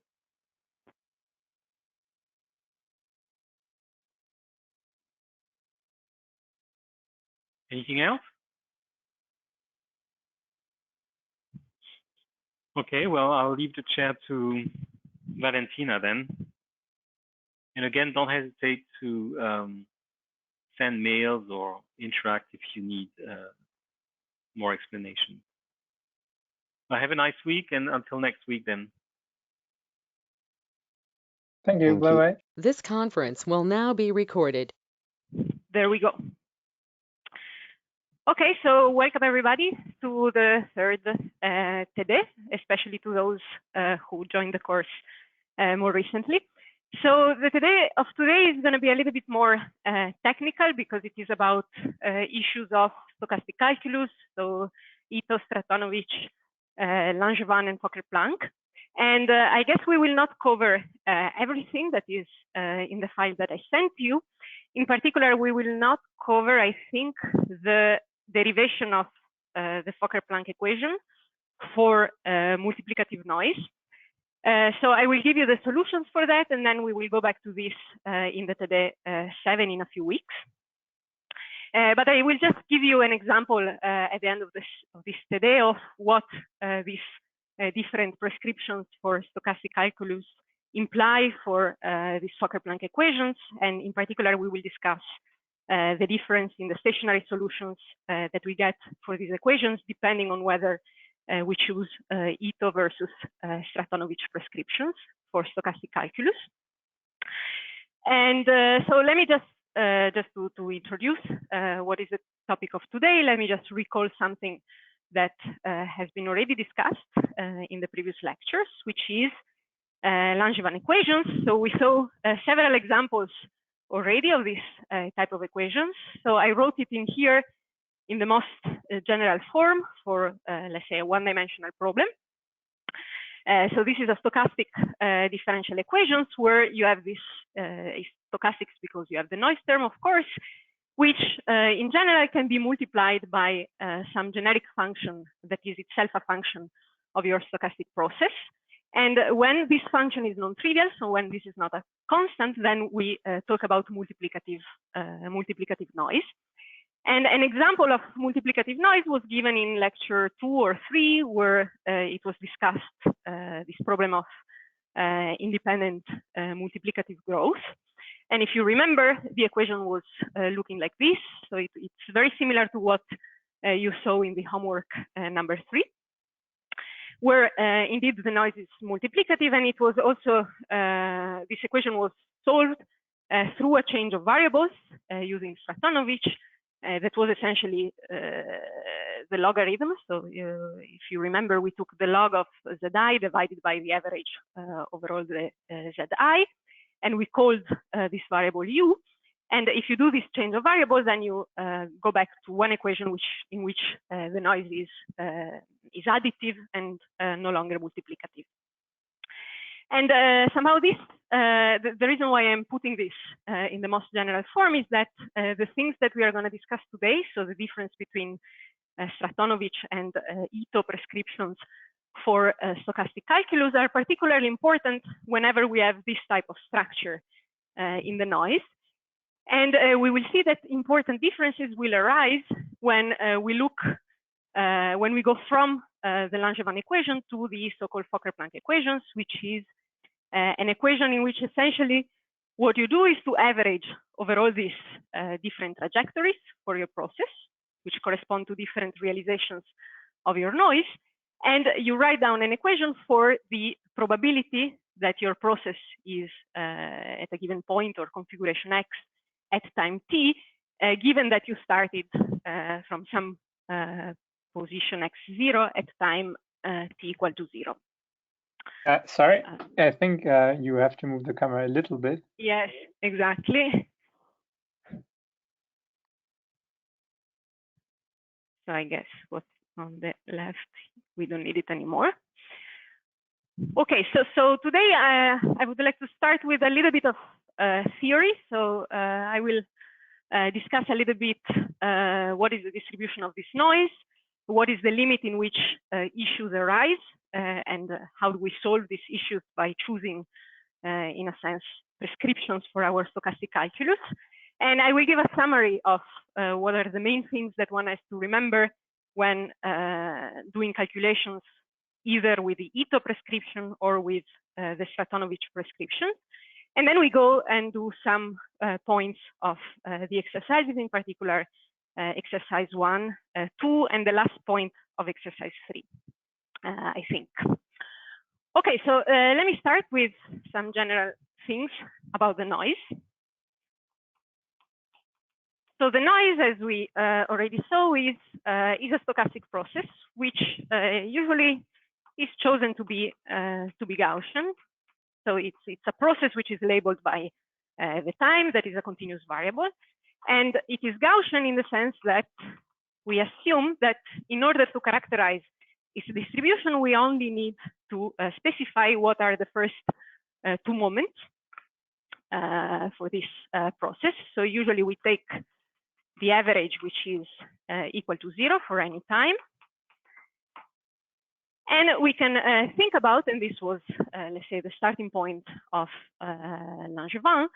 Anything else? Okay, well, I'll leave the chair to Valentina then. And again, don't hesitate to send mails or interact if you need more explanation. Have a nice week, and until next week then. Thank you. Bye-bye. This conference will now be recorded. There we go. Okay, so welcome everybody to the third TD, especially to those who joined the course more recently. So the TD of today is going to be a little bit more technical, because it is about issues of stochastic calculus, so Ito, Stratonovich, Langevin, and Fokker-Planck. And I guess we will not cover everything that is in the file that I sent you. In particular, we will not cover, I think, the derivation of the Fokker-Planck equation for multiplicative noise. So I will give you the solutions for that, and then we will go back to this in the TD 7 in a few weeks. But I will just give you an example at the end of this TD of what these different prescriptions for stochastic calculus imply for these Fokker-Planck equations. And in particular, we will discuss the difference in the stationary solutions that we get for these equations, depending on whether we choose Ito versus Stratonovich prescriptions for stochastic calculus. And so let me just to introduce what is the topic of today, let me just recall something that has been already discussed in the previous lectures, which is Langevin equations. So we saw several examples already of this type of equations. So I wrote it in here in the most general form for, let's say, a one-dimensional problem. So this is a stochastic differential equations where you have this stochastics because you have the noise term, of course, which in general can be multiplied by some generic function that is itself a function of your stochastic process. And when this function is non-trivial, so when this is not a constant, then we talk about multiplicative noise. And an example of multiplicative noise was given in lecture 2 or 3, where it was discussed this problem of independent multiplicative growth. And if you remember, the equation was looking like this. So it's very similar to what you saw in the homework number 3, where indeed the noise is multiplicative, and it was also, this equation was solved through a change of variables using Stratonovich. That was essentially the logarithm. So if you remember, we took the log of Zi divided by the average over all the Zi, and we called this variable u. And if you do this change of variables, then you go back to one equation in which the noise is additive and no longer multiplicative. And somehow this, the reason why I'm putting this in the most general form is that the things that we are going to discuss today, so the difference between Stratonovich and Ito prescriptions for stochastic calculus, are particularly important whenever we have this type of structure in the noise. And we will see that important differences will arise when we look, when we go from the Langevin equation to the so-called Fokker-Planck equations, which is an equation in which essentially what you do is to average over all these different trajectories for your process, which correspond to different realizations of your noise. And you write down an equation for the probability that your process is at a given point or configuration X at time t, given that you started from some position x0 at time t equal to 0. Sorry, I think you have to move the camera a little bit. Yes, exactly. So I guess what's on the left, we don't need it anymore. Okay, so today I would like to start with a little bit of theory. So I will discuss a little bit what is the distribution of this noise, what is the limit in which issues arise, and how do we solve these issues by choosing, in a sense, prescriptions for our stochastic calculus. And I will give a summary of what are the main things that one has to remember when doing calculations, either with the Ito prescription or with the Stratonovich prescription. And then we go and do some points of the exercises, in particular, exercise 1, 2, and the last point of exercise 3, I think. Okay, so let me start with some general things about the noise. So the noise, as we already saw, is a stochastic process, which usually is chosen to be Gaussian. So it's a process which is labeled by the time, that is a continuous variable. And it is Gaussian in the sense that we assume that in order to characterize its distribution, we only need to specify what are the first 2 moments for this process. So usually we take the average, which is equal to 0 for any time. And we can think about, and this was, let's say, the starting point of Langevin,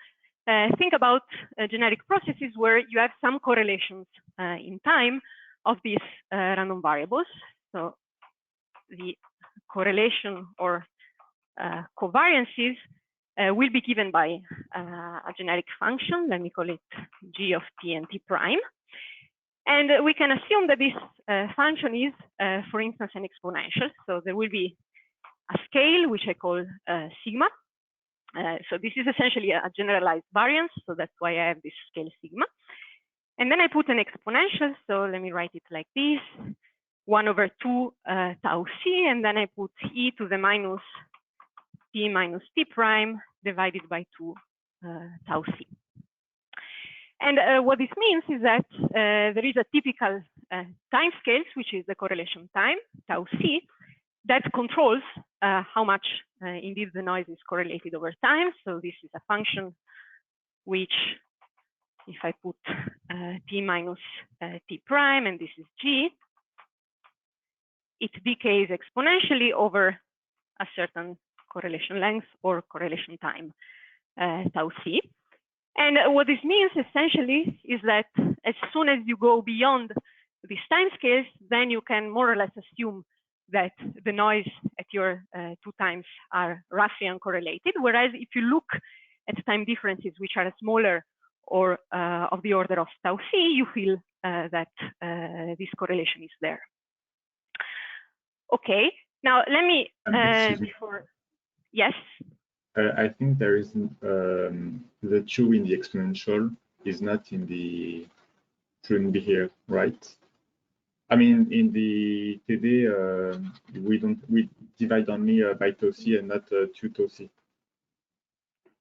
think about generic processes where you have some correlations in time of these random variables. So the correlation or covariances will be given by a generic function. Let me call it g of t and t prime. And we can assume that this function is, for instance, an exponential. So there will be a scale, which I call sigma. So this is essentially a generalized variance. So that's why I have this scale sigma. And then I put an exponential. So let me write it like this, 1 over 2 tau c. And then I put e to the minus t prime divided by 2 tau c. And what this means is that there is a typical time scale, which is the correlation time, tau c, that controls how much indeed the noise is correlated over time. So this is a function which, if I put t minus t prime, and this is g, it decays exponentially over a certain correlation length or correlation time, tau c. And what this means essentially is that as soon as you go beyond these timescales, then you can more or less assume that the noise at your 2 times are roughly uncorrelated. Whereas if you look at time differences which are smaller or of the order of tau c, you feel that this correlation is there. Okay, now let me before. Yes. I think there is the 2 in the exponential is not in the, shouldn't be here, right? I mean, in the TD, we divide only by tau c and not 2 tau c.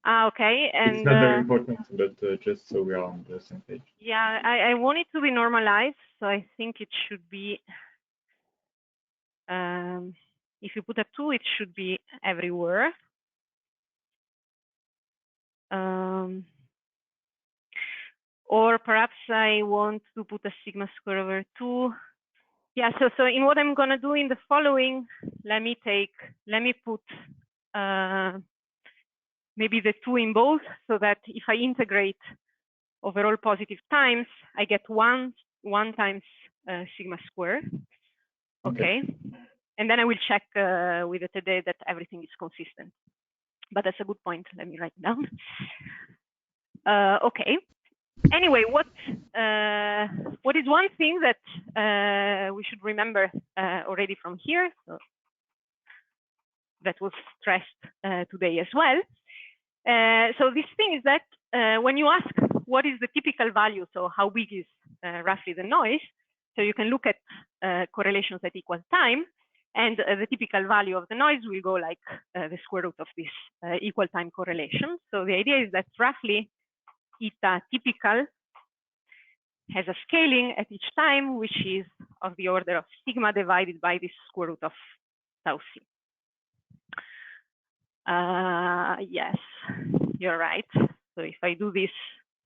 Okay, and it's not very important, but just so we are on the same page. Yeah, I want it to be normalized, so I think it should be. If you put a 2, it should be everywhere. Or perhaps I want to put a sigma square over 2. Yeah, so in what I'm gonna do in the following, let me put maybe the 2 in both, so that if I integrate overall positive times, I get 1 times sigma square. Okay. And then I will check with it today that everything is consistent. But that's a good point. Let me write it down. Okay. Anyway, what is one thing that we should remember already from here? So that was stressed today as well. So this thing is that when you ask what is the typical value, so how big is roughly the noise, so you can look at correlations at equal time, and the typical value of the noise will go like the square root of this equal time correlation. So the idea is that roughly eta typical has a scaling at each time, which is of the order of sigma divided by this square root of tau c. Yes, you're right. So if I do this,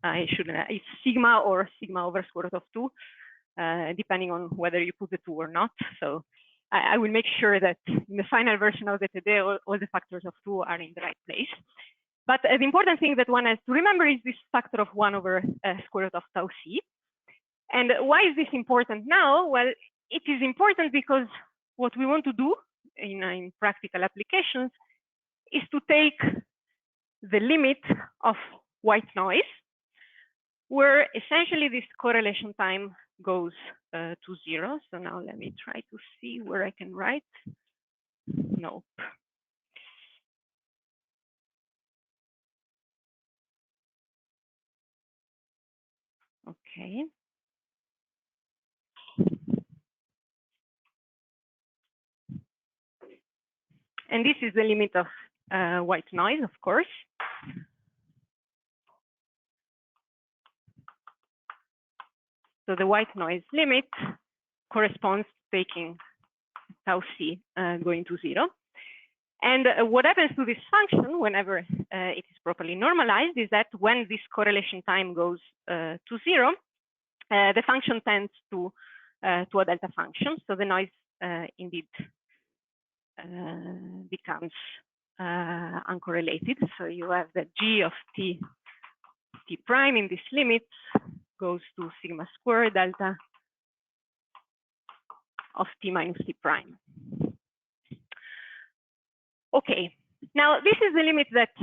I should, it's sigma or sigma over square root of 2, depending on whether you put the 2 or not. So I will make sure that in the final version of the today, all the factors of 2 are in the right place. But the important thing that one has to remember is this factor of 1 over square root of tau c. And why is this important now? Well, it is important because what we want to do in practical applications is to take the limit of white noise, where essentially this correlation time goes to 0. So now let me try to see where I can write. Nope. Okay. And this is the limit of white noise, of course. So the white noise limit corresponds to taking tau c going to 0. And what happens to this function whenever it is properly normalized is that when this correlation time goes to 0, the function tends to a delta function. So the noise indeed becomes uncorrelated. So you have the g of t prime in this limit goes to sigma square delta of t minus t prime. Okay, now this is the limit that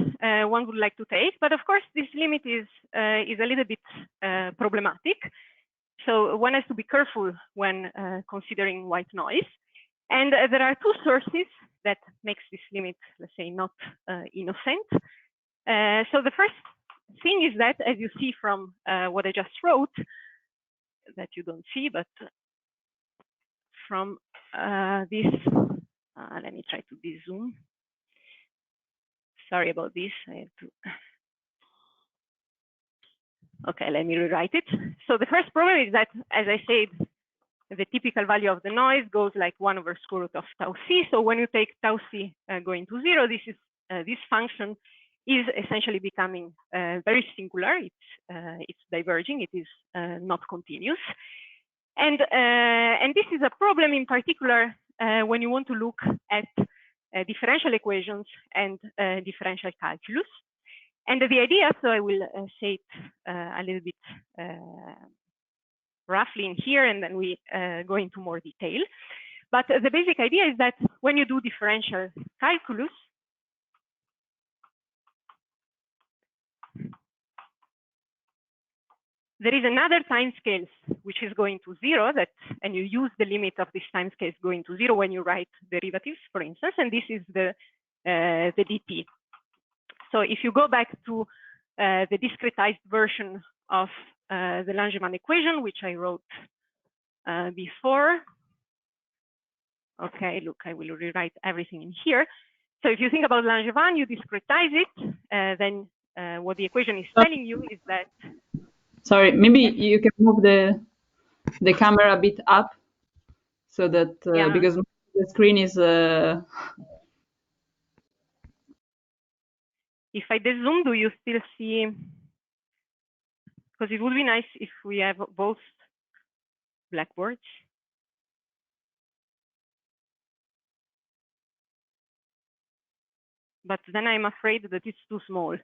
one would like to take, but of course this limit is a little bit problematic. So one has to be careful when considering white noise. And there are 2 sources that makes this limit, let's say, not innocent. So the first thing is that, as you see from what I just wrote, that you don't see, but from this, let me try to de-zoom. Sorry about this, I have to. Okay, let me rewrite it. So the first problem is that, as I said, the typical value of the noise goes like 1 over square root of tau c. So when you take tau c going to 0, this function is essentially becoming very singular. It's diverging. It is not continuous. And this is a problem in particular when you want to look at differential equations and differential calculus. And the idea, so I will say it a little bit roughly in here, and then we go into more detail. But the basic idea is that when you do differential calculus, there is another time scale which is going to 0, and you use the limit of this time scale going to 0 when you write derivatives, for instance, and this is the dt. So if you go back to the discretized version of the Langevin equation, which I wrote before. Okay, look, I will rewrite everything in here. So if you think about Langevin, you discretize it, then what the equation is telling you is that. Sorry, maybe you can move the camera a bit up so that because the screen is. If I dezoom, do you still see? Because it would be nice if we have both blackboards. But then I'm afraid that it's too small.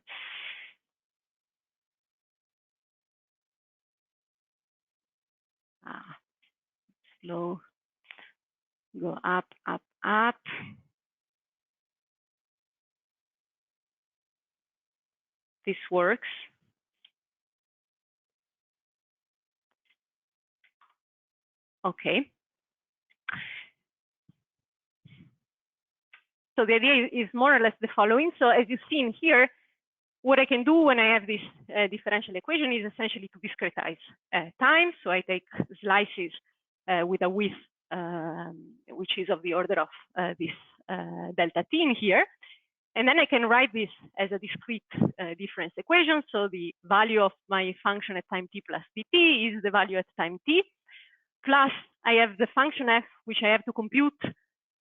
Slow. Go up, up, up. This works. Okay. So the idea is more or less the following. So as you see in here, what I can do when I have this differential equation is essentially to discretize time. So I take slices with a width which is of the order of this delta t in here. And then I can write this as a discrete difference equation. So the value of my function at time t plus dt is the value at time t, plus I have the function f, which I have to compute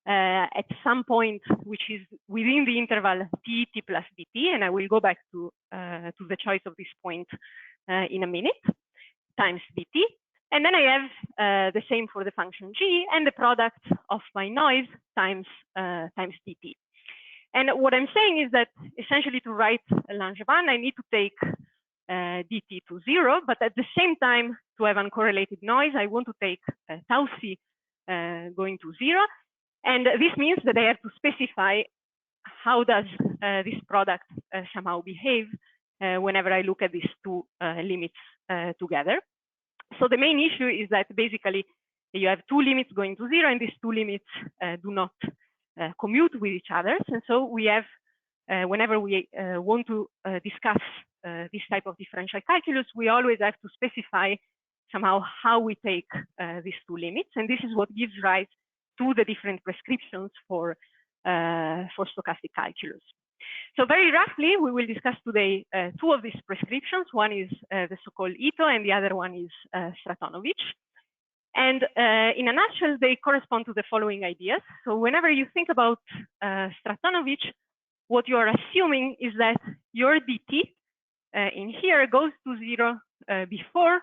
at some point, which is within the interval t plus dt, and I will go back to the choice of this point in a minute, times dt. And then I have the same for the function g and the product of my noise times dt. And what I'm saying is that essentially to write Langevin, I need to take dt to 0, but at the same time, to have uncorrelated noise, I want to take tau c going to 0. And this means that I have to specify how does this product somehow behave whenever I look at these two limits together. So the main issue is that basically you have two limits going to 0, and these two limits do not commute with each other. And so we have, whenever we want to discuss this type of differential calculus, we always have to specify somehow how we take these two limits. And this is what gives rise to the different prescriptions for stochastic calculus. So very roughly, we will discuss today two of these prescriptions. One is the so-called Ito, and the other one is Stratonovich. And in a nutshell, they correspond to the following ideas. So whenever you think about Stratonovich, what you are assuming is that your dt in here goes to 0 before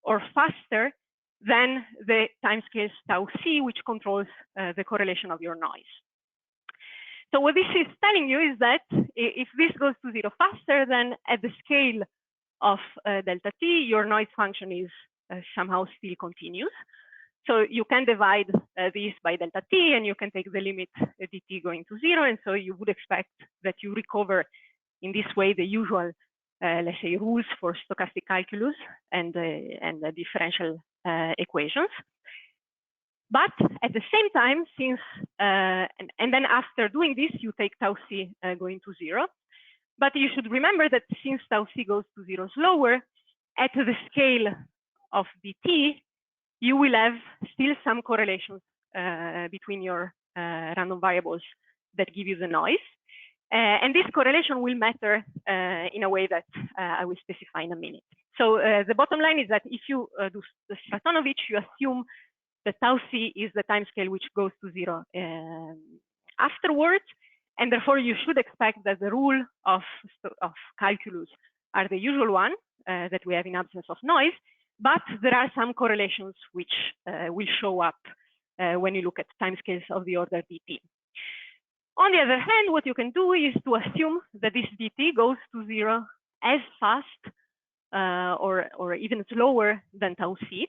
or faster than the timescale tau c, which controls the correlation of your noise. So what this is telling you is that if this goes to 0 faster, then at the scale of delta t, your noise function is somehow still continuous. So you can divide this by delta t, and you can take the limit dt going to 0. And so you would expect that you recover in this way the usual, let's say, rules for stochastic calculus and the differential equations. But at the same time, since, and then after doing this, you take tau c going to 0. But you should remember that since tau c goes to 0 slower, at the scale of dt, you will have still some correlations between your random variables that give you the noise. And this correlation will matter in a way that I will specify in a minute. So the bottom line is that if you do the Stratonovich, you assume that tau c is the time scale which goes to 0 afterwards. And therefore, you should expect that the rule of calculus are the usual one that we have in absence of noise. But there are some correlations which will show up when you look at timescales of the order dt. On the other hand, what you can do is to assume that this dt goes to 0 as fast or even slower than tau c.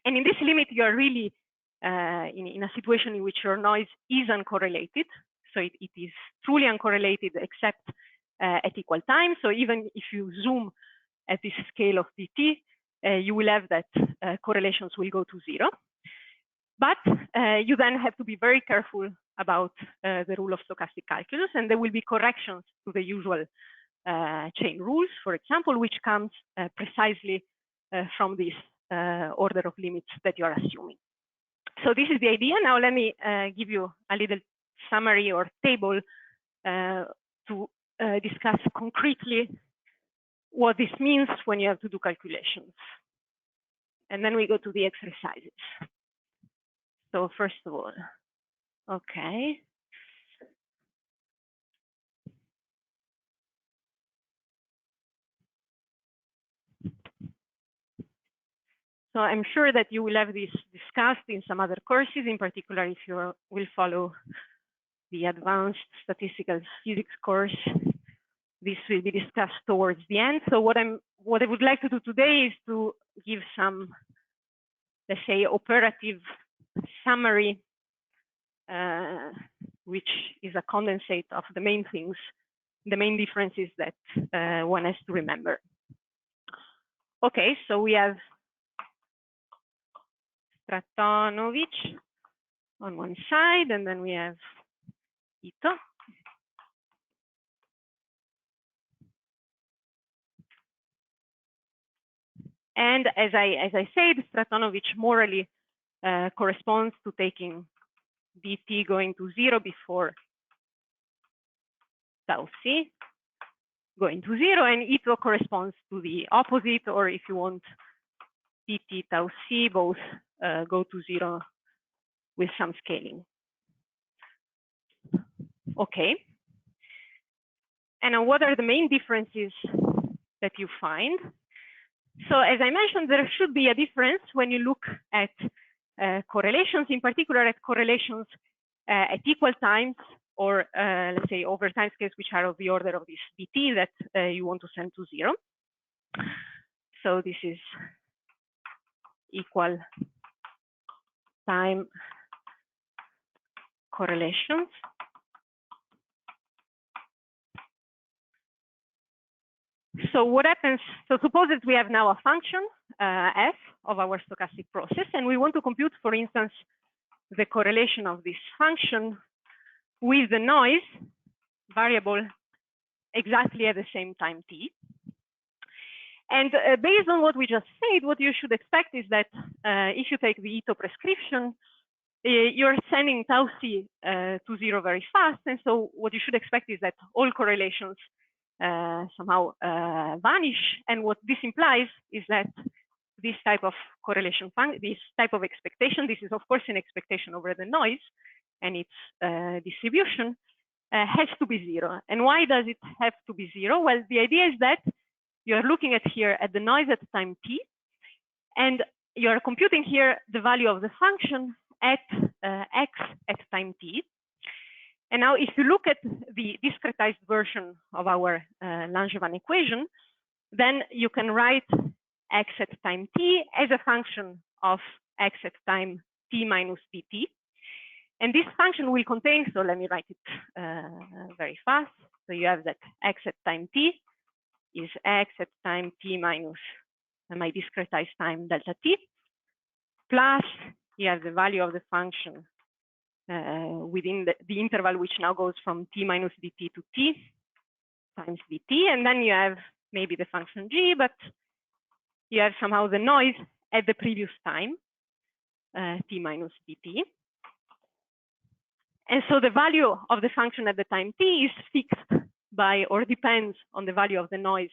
And in this limit, you are really in a situation in which your noise is uncorrelated. So it is truly uncorrelated except at equal time. So even if you zoom at this scale of dt, you will have that correlations will go to 0. But you then have to be very careful about the rule of stochastic calculus, and there will be corrections to the usual chain rules, for example, which comes precisely from this order of limits that you are assuming. So this is the idea. Now let me give you a little summary or table to discuss concretely what this means when you have to do calculations. And then we go to the exercises. So first of all, okay. So I'm sure that you will have this discussed in some other courses, in particular if you will follow the advanced statistical physics course. This will be discussed towards the end. So what I would like to do today is to give some, let's say, operative summary, which is a condensate of the main things, the main differences that one has to remember. Okay, so we have Stratonovich on one side, and then we have Ito. And as I said, Stratonovich morally corresponds to taking dt going to 0 before tau c going to 0, and Ito corresponds to the opposite, or if you want, dt tau c both go to 0 with some scaling. Okay. And what are the main differences that you find? So as I mentioned, there should be a difference when you look at correlations, in particular at correlations at equal times, or let's say over time scales which are of the order of this dt that you want to send to 0. So this is equal time correlations. So what happens, so suppose that we have now a function, f, of our stochastic process, and we want to compute, for instance, the correlation of this function with the noise variable exactly at the same time t. And based on what we just said, what you should expect is that if you take the Ito prescription, you're sending tau c to 0 very fast. And so what you should expect is that all correlations somehow vanish. And what this implies is that this type of correlation, this type of expectation, this is of course an expectation over the noise and its distribution, has to be 0. And why does it have to be 0? Well, the idea is that you're looking at here at the noise at time t, and you're computing here the value of the function at x at time t. And now if you look at the discretized version of our Langevin equation, then you can write x at time t as a function of x at time t minus dt. And this function will contain, so let me write it very fast. So you have that x at time t is x at time t minus my discretized time delta t, plus you have the value of the function within the interval, which now goes from t minus dt to t times dt. And then you have maybe the function g, but you have somehow the noise at the previous time, t minus dt. And so the value of the function at the time t is fixed by, or depends on the value of the noise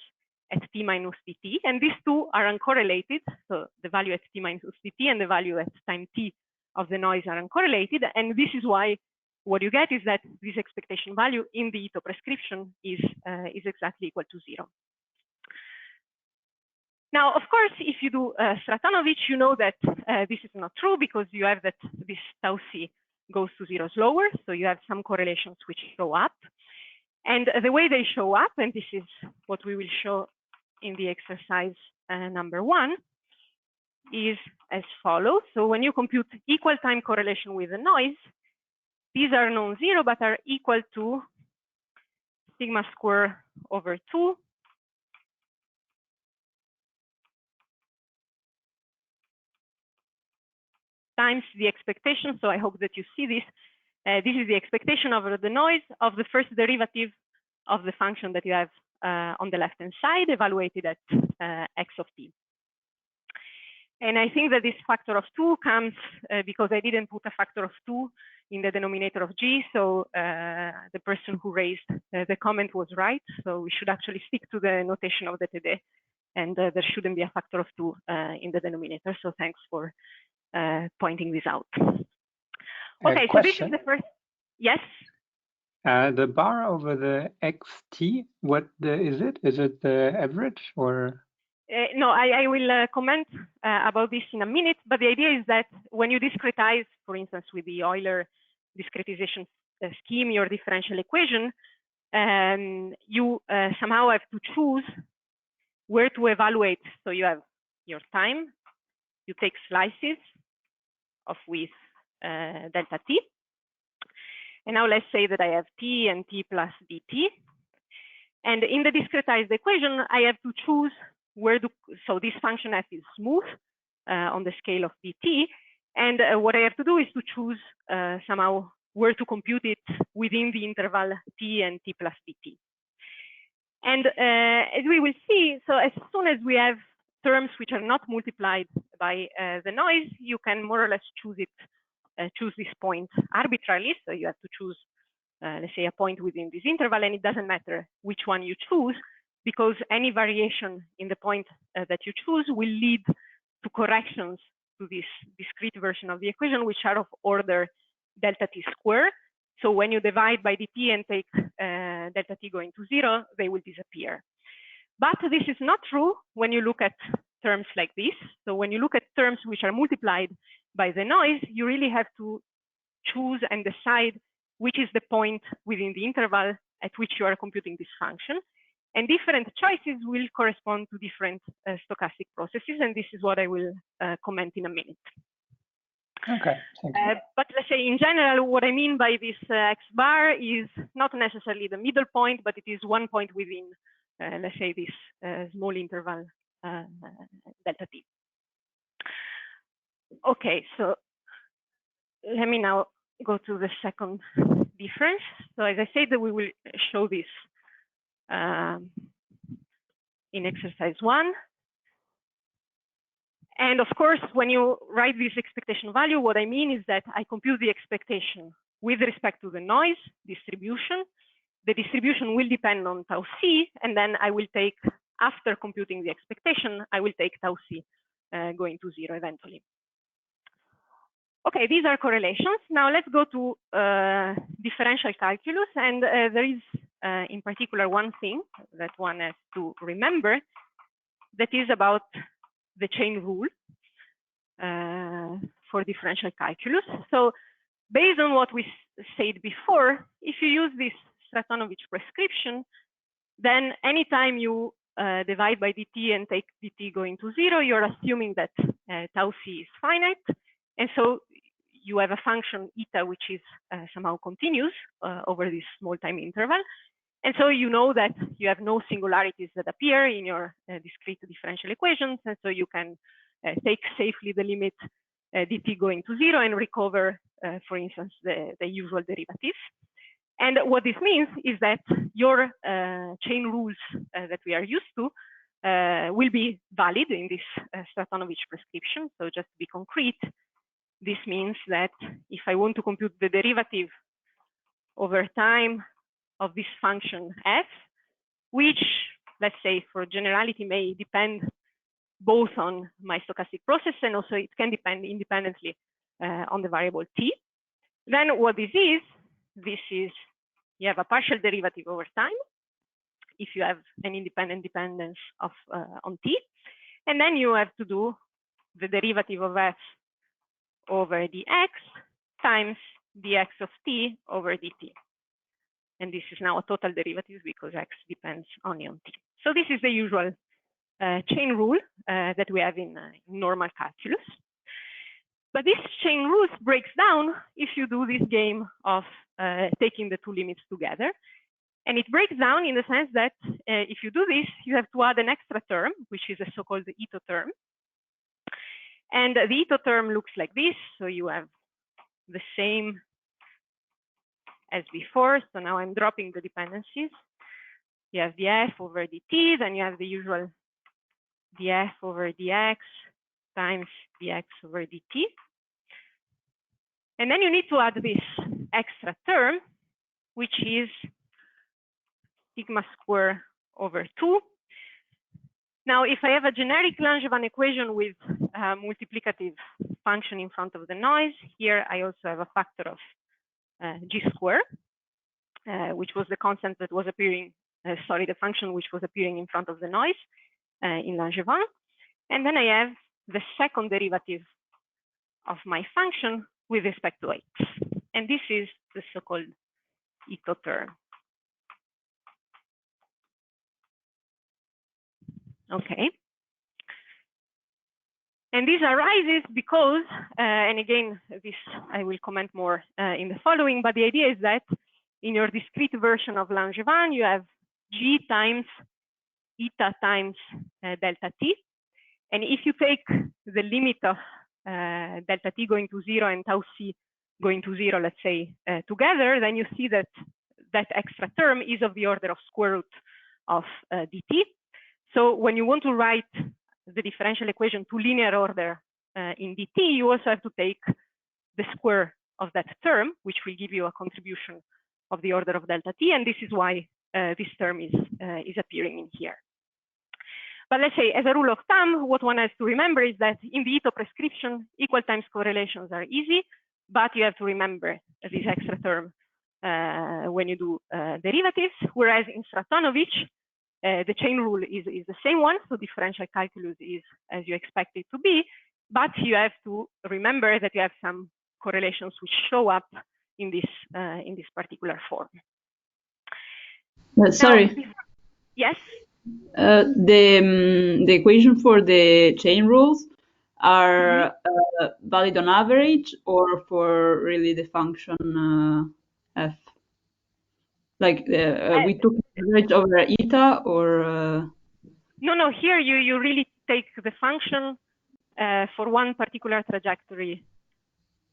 at t minus dt. And these two are uncorrelated. So the value at t minus dt and the value at time t of the noise are uncorrelated. And this is why what you get is that this expectation value in the Ito prescription is exactly equal to 0. Now, of course, if you do Stratonovich, you know that this is not true, because you have that this tau c goes to 0 slower. So you have some correlations which show up. And the way they show up, and this is what we will show in the exercise number 1, is as follows. So when you compute equal time correlation with the noise, these are non-zero, but are equal to sigma square over 2 times the expectation. So I hope that you see this. This is the expectation over the noise of the first derivative of the function that you have on the left-hand side, evaluated at x of t. And I think that this factor of 2 comes because I didn't put a factor of 2 in the denominator of g. So the person who raised the comment was right. So we should actually stick to the notation of the TD, and there shouldn't be a factor of 2 in the denominator. So thanks for pointing this out. Okay, so this is the first. Yes. The bar over the xt, what is it? Is it the average or? No, I will comment about this in a minute, but the idea is that when you discretize, for instance, with the Euler discretization scheme, your differential equation, you somehow have to choose where to evaluate. So you have your time, you take slices of width delta t. And now let's say that I have t and t plus dt. And in the discretized equation, I have to choose where to, so this function f is smooth on the scale of dt. And what I have to do is to choose somehow where to compute it within the interval t and t plus dt. And as we will see, so as soon as we have terms which are not multiplied by the noise, you can more or less choose this point arbitrarily. So you have to choose, let's say, a point within this interval, and it doesn't matter which one you choose, because any variation in the point that you choose will lead to corrections to this discrete version of the equation, which are of order delta t square. So when you divide by dt and take delta t going to 0, they will disappear. But this is not true when you look at terms like this. So when you look at terms which are multiplied by the noise, you really have to choose and decide which is the point within the interval at which you are computing this function. And different choices will correspond to different stochastic processes, and this is what I will comment in a minute. Okay, thank you. But let's say in general, what I mean by this x bar is not necessarily the middle point, but it is one point within, let's say, this small interval delta t. Okay, so let me now go to the second difference. So as I said, that we will show this in exercise 1. And of course, when you write this expectation value, what I mean is that I compute the expectation with respect to the noise distribution. The distribution will depend on tau c, and then I will take, after computing the expectation, I will take tau c going to 0 eventually. Okay, these are correlations. Now let's go to differential calculus, and there is in particular one thing that one has to remember, that is about the chain rule for differential calculus. So based on what we said before, if you use this Stratonovich prescription, then anytime you divide by dt and take dt going to 0, you're assuming that tau c is finite. And so you have a function eta which is somehow continuous over this small time interval. And so you know that you have no singularities that appear in your discrete differential equations. And so you can take safely the limit dt going to 0 and recover, for instance, the usual derivatives. And what this means is that your chain rules that we are used to will be valid in this Stratonovich prescription. So just to be concrete, this means that if I want to compute the derivative over time of this function f, which, let's say, for generality may depend both on my stochastic process and also it can depend independently on the variable t, then what this is you have a partial derivative over time if you have an independent dependence of on t, and then you have to do the derivative of f over dx times dx of t over dt. And this is now a total derivative because x depends only on t. So this is the usual chain rule that we have in normal calculus. But this chain rule breaks down if you do this game of taking the two limits together. And it breaks down in the sense that if you do this, you have to add an extra term, which is a so-called Ito term. And the Ito term looks like this. So you have the same as before. So now I'm dropping the dependencies. You have the f over dt, then you have the usual df over dx times dx over dt. And then you need to add this extra term, which is sigma square over 2. Now, if I have a generic Langevin equation with a multiplicative function in front of the noise, here I also have a factor of g square, which was the constant that was appearing, the function which was appearing in front of the noise in Langevin. And then I have the second derivative of my function with respect to x. And this is the so-called Ito term. Okay. And this arises because, and again, this I will comment more in the following, but the idea is that in your discrete version of Langevin, you have g times eta times delta t. And if you take the limit of delta t going to 0 and tau c going to 0, let's say, together, then you see that that extra term is of the order of square root of dt. So when you want to write the differential equation to linear order in dt, you also have to take the square of that term, which will give you a contribution of the order of delta t, and this is why this term is appearing in here. But let's say, as a rule of thumb, what one has to remember is that in the Ito prescription, equal times correlations are easy, but you have to remember this extra term when you do derivatives, whereas in Stratonovich, the chain rule is the same one, so differential calculus is as you expect it to be, but you have to remember that you have some correlations which show up in this particular form. Sorry. Now, yes. The equation for the chain rules are valid on average or for really the function f? Like we took average over eta or? No. Here you really take the function for one particular trajectory,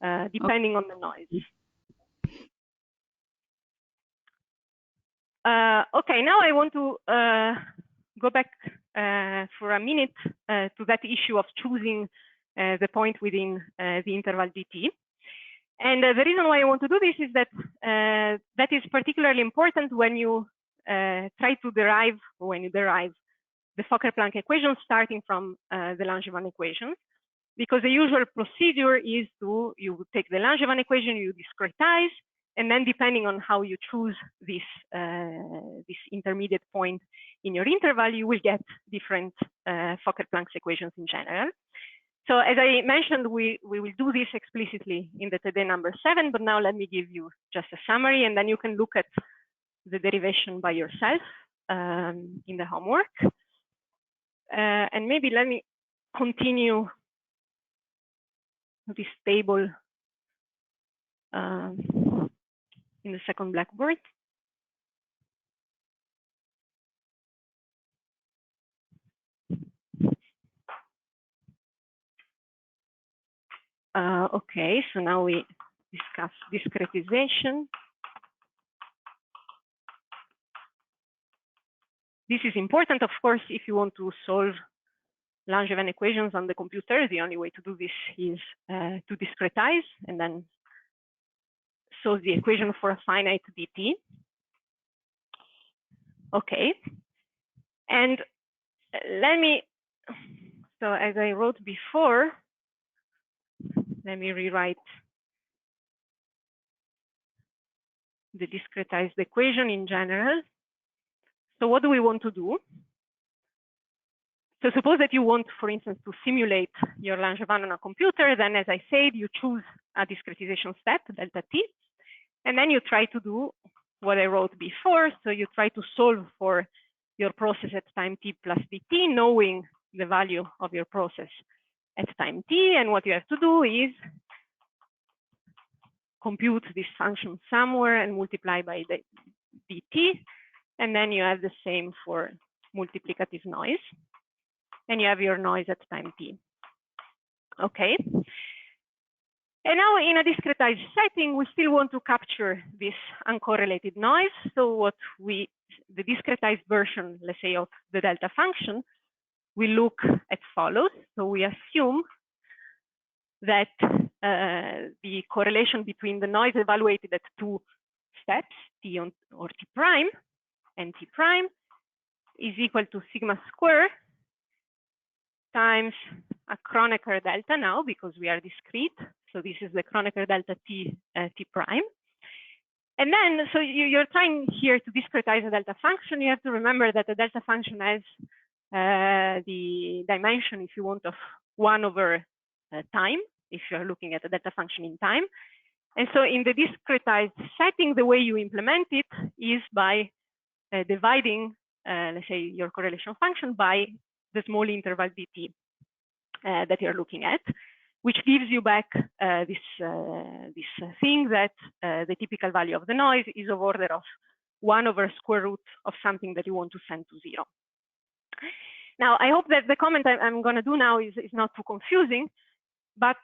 depending on the noise. Okay, now I want to go back for a minute to that issue of choosing the point within the interval dt. And the reason why I want to do this is that that is particularly important when you try to derive, or when you derive the Fokker-Planck equation starting from the Langevin equations, because the usual procedure is you take the Langevin equation, you discretize, and then depending on how you choose this intermediate point in your interval, you will get different Fokker-Planck equations in general. So as I mentioned, we will do this explicitly in the TD number 7, but now let me give you just a summary, and then you can look at the derivation by yourself in the homework. And maybe let me continue this table in the second Blackboard. Okay, so now we discuss discretization. This is important, of course, if you want to solve Langevin equations on the computer. The only way to do this is to discretize and then solve the equation for a finite dt. Okay, and let me, so as I wrote before, let me rewrite the discretized equation in general. So what do we want to do? So suppose that you want, for instance, to simulate your Langevin on a computer, then as I said, you choose a discretization step, delta t, and then you try to do what I wrote before. So you try to solve for your process at time t plus dt, knowing the value of your process at time t. And what you have to do is compute this function somewhere and multiply by the dt. And then you have the same for multiplicative noise. And you have your noise at time t. Okay. And now in a discretized setting, we still want to capture this uncorrelated noise. So the discretized version, let's say, of the delta function, we look as follows. So we assume that the correlation between the noise evaluated at two steps, t or t prime and t prime, is equal to sigma square times a Kronecker delta now, because we are discrete. So this is the Kronecker delta t prime. And then, so you're trying here to discretize a delta function. You have to remember that the delta function has the dimension, if you want, of 1 over time, if you're looking at a delta function in time. And so in the discretized setting, the way you implement it is by dividing, let's say, your correlation function by the small interval dt that you're looking at, which gives you back this thing that the typical value of the noise is of order of 1 over square root of something that you want to send to 0. Now, I hope that the comment I'm going to do now is not too confusing, but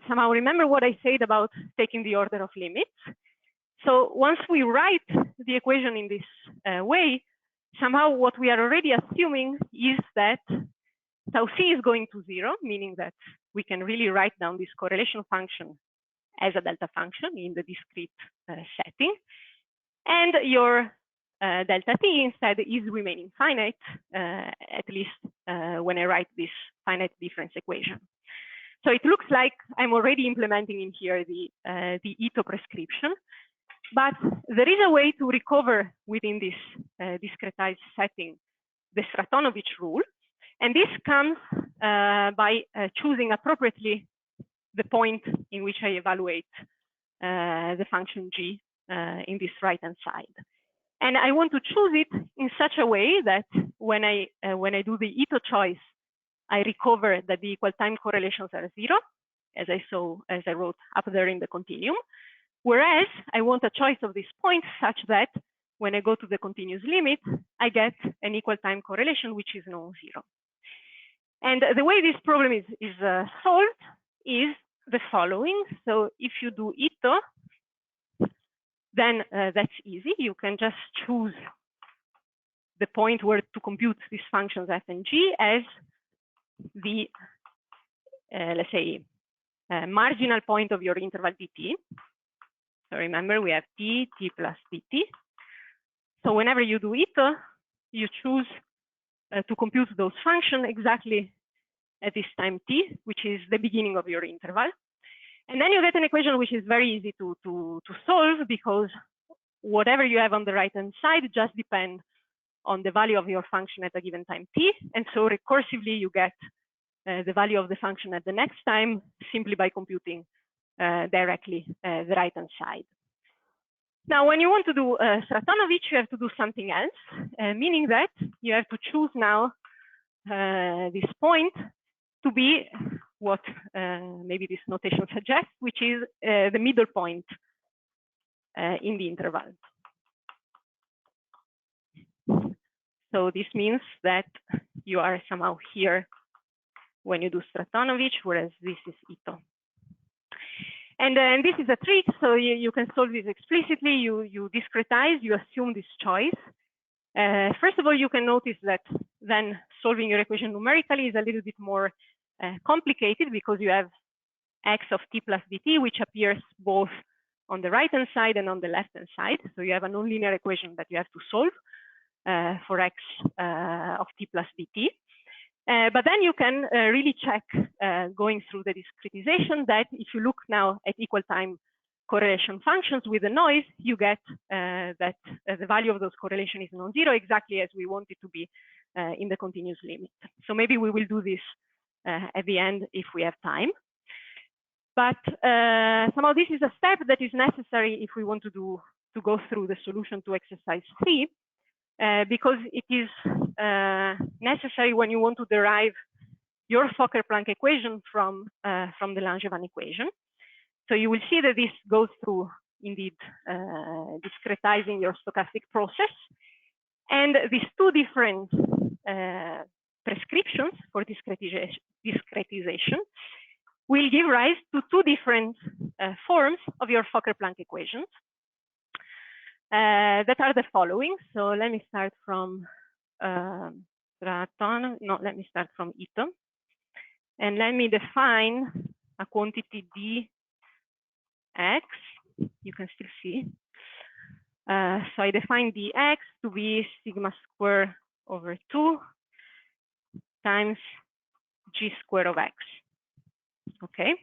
somehow remember what I said about taking the order of limits. So once we write the equation in this way, somehow what we are already assuming is that tau c is going to 0, meaning that we can really write down this correlation function as a delta function in the discrete setting. And your delta t instead is remaining finite, at least when I write this finite difference equation. So it looks like I'm already implementing in here the Ito prescription, but there is a way to recover within this discretized setting the Stratonovich rule. And this comes by choosing appropriately the point in which I evaluate the function g in this right-hand side. And I want to choose it in such a way that when I do the Ito choice, I recover that the equal time correlations are 0, as I wrote up there in the continuum. Whereas I want a choice of this point such that when I go to the continuous limit, I get an equal time correlation which is non-zero. And the way this problem is solved is the following. So if you do Ito, then that's easy. You can just choose the point where to compute these functions f and g as the, let's say, marginal point of your interval dt. So remember, we have t plus dt. So whenever you do Ito, you choose to compute those functions exactly at this time t, which is the beginning of your interval. And then you get an equation which is very easy to solve, because whatever you have on the right-hand side just depends on the value of your function at a given time t. And so recursively, you get the value of the function at the next time simply by computing directly the right-hand side. Now, when you want to do Stratonovich, you have to do something else, meaning that you have to choose now this point to be what maybe this notation suggests, which is the middle point in the interval. So this means that you are somehow here when you do Stratonovich, whereas this is Ito. And this is a trick, so you can solve this explicitly. You discretize, you assume this choice. First of all, you can notice that then solving your equation numerically is a little bit more complicated, because you have x of t plus dt, which appears both on the right-hand side and on the left-hand side. So you have a nonlinear equation that you have to solve for x of t plus dt. But then you can really check going through the discretization that if you look now at equal time correlation functions with the noise, you get that the value of those correlation is non-zero, exactly as we want it to be in the continuous limit. So maybe we will do this at the end if we have time. But somehow this is a step that is necessary if we want to go through the solution to exercise 3. because it is necessary when you want to derive your Fokker-Planck equation from the Langevin equation. So you will see that this goes through, indeed, discretizing your stochastic process. And these two different prescriptions for discretization will give rise to two different forms of your Fokker-Planck equations that are the following. So let me start from let me start from Ito. And let me define a quantity dx. You can still see. So I define dx to be sigma square over 2 times g square of x. Okay.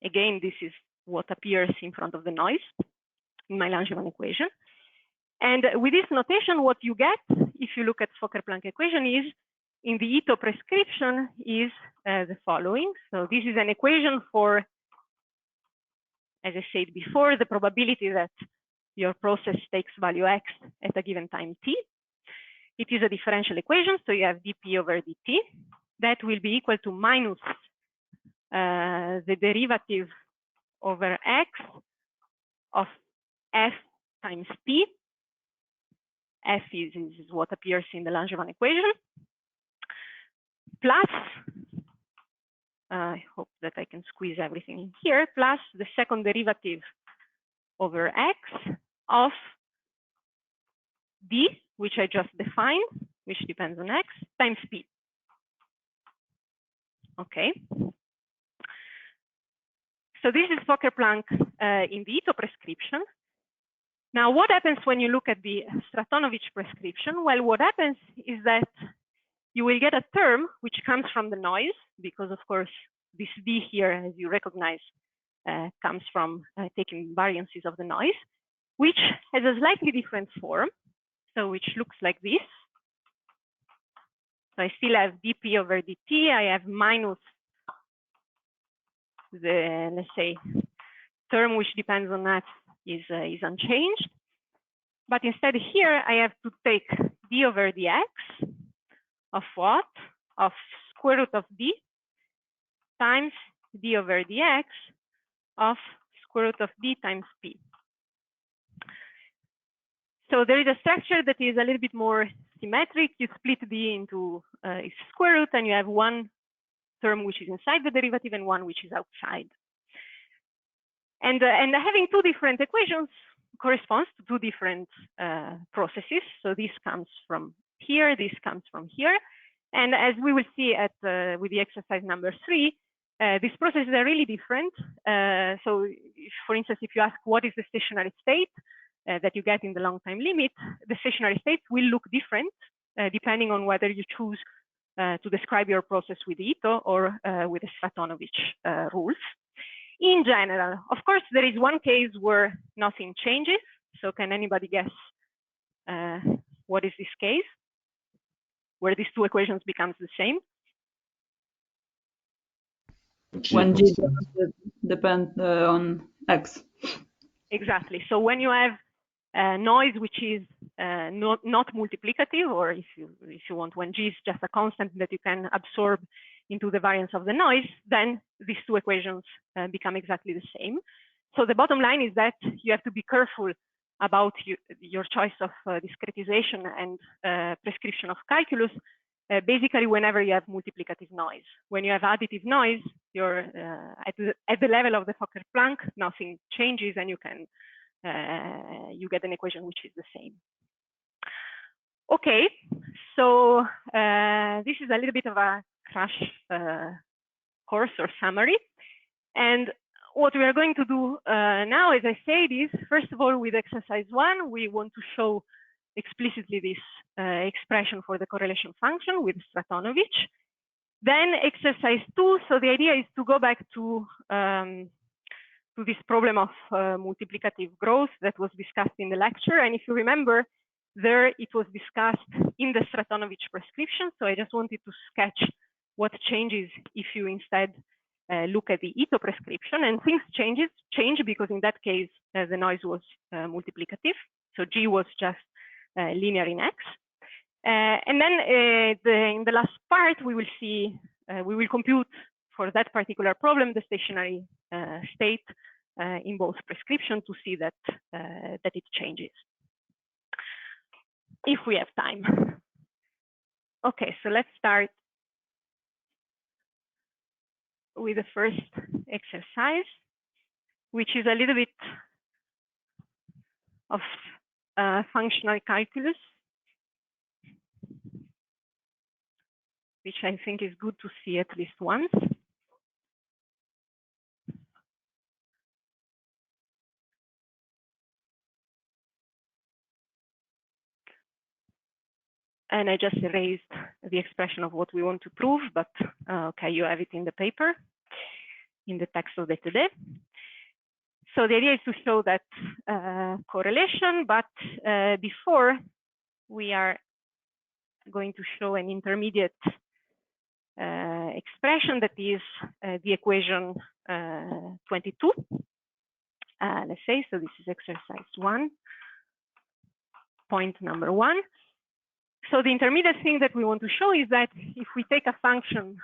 Again, this is what appears in front of the noise in my Langevin equation. And with this notation, what you get, if you look at Fokker-Planck equation, is in the Ito prescription is the following. So this is an equation for, as I said before, the probability that your process takes value x at a given time t. It is a differential equation, so you have dp over dt. That will be equal to minus the derivative over x of f times p. F is what appears in the Langevin equation, plus, I hope that I can squeeze everything in here, plus the second derivative over x of d, which I just defined, which depends on x, times p. Okay. So this is Fokker-Planck in the Ito prescription. Now, what happens when you look at the Stratonovich prescription? Well, what happens is that you will get a term which comes from the noise, because of course, this d here, as you recognize, comes from taking variances of the noise, which has a slightly different form, so which looks like this. So I still have dp over dt. I have minus the, let's say, term which depends on that is unchanged. But instead here, I have to take d over dx of what? Of square root of d times d over dx of square root of d times p. So there is a structure that is a little bit more symmetric. You split d into its square root, and you have one term which is inside the derivative and one which is outside. And having two different equations corresponds to two different processes. So this comes from here, this comes from here. And as we will see at with the exercise number 3, these processes are really different. So if, for instance, if you ask what is the stationary state that you get in the long time limit, the stationary state will look different depending on whether you choose to describe your process with Ito or with the Stratonovich rules. In general, of course, there is one case where nothing changes. So can anybody guess what is this case? Where these two equations becomes the same? When g doesn't depend on x. Exactly. So when you have noise which is not multiplicative, or if you want, when g is just a constant that you can absorb into the variance of the noise, then these two equations become exactly the same. So the bottom line is that you have to be careful about your choice of discretization and prescription of calculus, basically whenever you have multiplicative noise. When you have additive noise, you're at the level of the Fokker-Planck, nothing changes, and you can you get an equation which is the same. Okay, so this is a little bit of a crash course or summary. And what we are going to do now, as I said, is first of all, with exercise 1, we want to show explicitly this expression for the correlation function with Stratonovich. Then exercise 2, so the idea is to go back to this problem of multiplicative growth that was discussed in the lecture. And if you remember, there it was discussed in the Stratonovich prescription. So I just wanted to sketch what changes if you instead look at the Ito prescription, and things change because in that case the noise was multiplicative. So G was just linear in X. And then in the last part, we will see, we will compute for that particular problem the stationary state in both prescription to see that that it changes, if we have time. Okay, so let's start with the first exercise, which is a little bit of functional calculus, which I think is good to see at least once. And I just erased the expression of what we want to prove, but okay, you have it in the paper, in the text of the today. So the idea is to show that correlation, but before we are going to show an intermediate expression that is the equation 22. Let's say, so this is exercise 1, point number 1. So the intermediate thing that we want to show is that if we take a function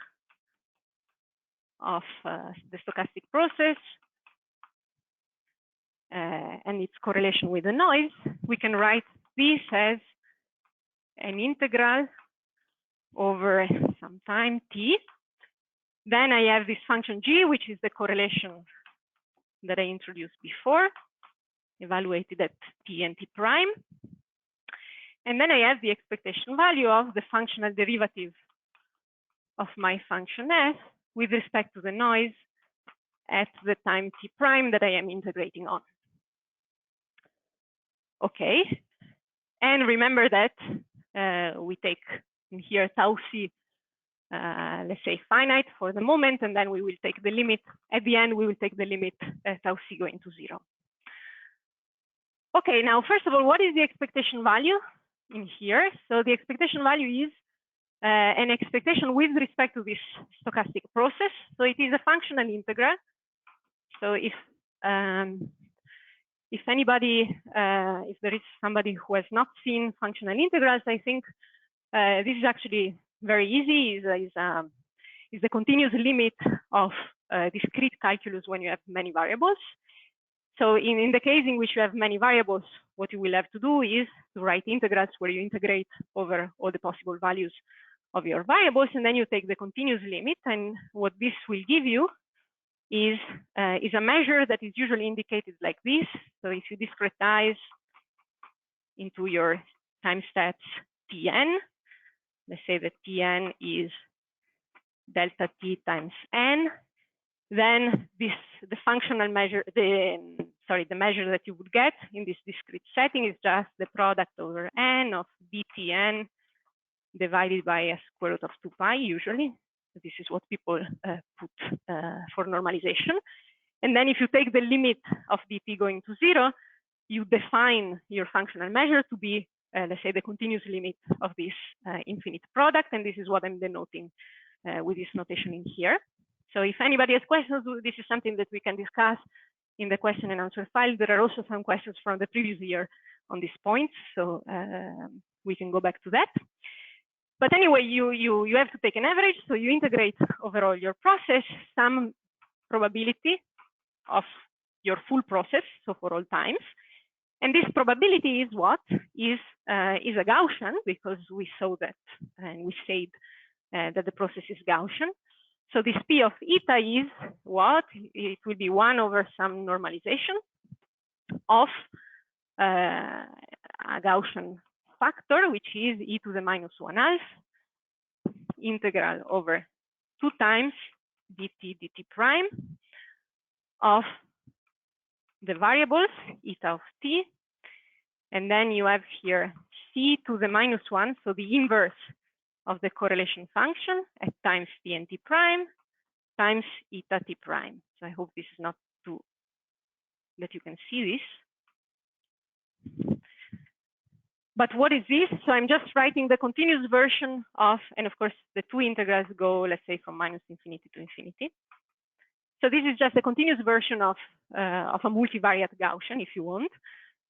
of the stochastic process and its correlation with the noise, we can write this as an integral over some time t. Then I have this function g, which is the correlation that I introduced before, evaluated at t and t prime. And then I have the expectation value of the functional derivative of my function f with respect to the noise at the time t prime that I am integrating on. Okay, and remember that we take in here tau c, let's say finite for the moment, and then we will take the limit. At the end, we will take the limit tau c going to 0. Okay, now first of all, what is the expectation value in here? So the expectation value is an expectation with respect to this stochastic process. So it is a functional integral. So if anybody, if there is somebody who has not seen functional integrals, I think this is actually very easy. Is the continuous limit of discrete calculus when you have many variables. So in the case in which you have many variables, what you will have to do is to write integrals where you integrate over all the possible values of your variables, and then you take the continuous limit. And what this will give you is a measure that is usually indicated like this. So if you discretize into your time steps Tn, let's say that Tn is delta t times n, then the functional measure, the measure that you would get in this discrete setting is just the product over n of dTn divided by a square root of 2 pi usually. So this is what people put for normalization. And then if you take the limit of dt going to 0, you define your functional measure to be, let's say, the continuous limit of this infinite product. And this is what I'm denoting with this notation in here. So if anybody has questions, this is something that we can discuss in the question and answer file. There are also some questions from the previous year on this point, so we can go back to that. But anyway, you have to take an average, so you integrate overall your process, some probability of your full process, so for all times. And this probability is what? Is a Gaussian, because we saw that and we said that the process is Gaussian. So this P of eta is what? It will be 1 over some normalization of a Gaussian factor, which is e to the minus 1/2 integral over 2 times dt prime of the variables eta of t. And then you have here c to the minus 1, so the inverse of the correlation function at times t and t prime times eta t prime. So I hope this is not too, that you can see this. But what is this? So I'm just writing the continuous version of, and of course the two integrals go, let's say, from minus infinity to infinity. So this is just a continuous version of a multivariate Gaussian, if you want,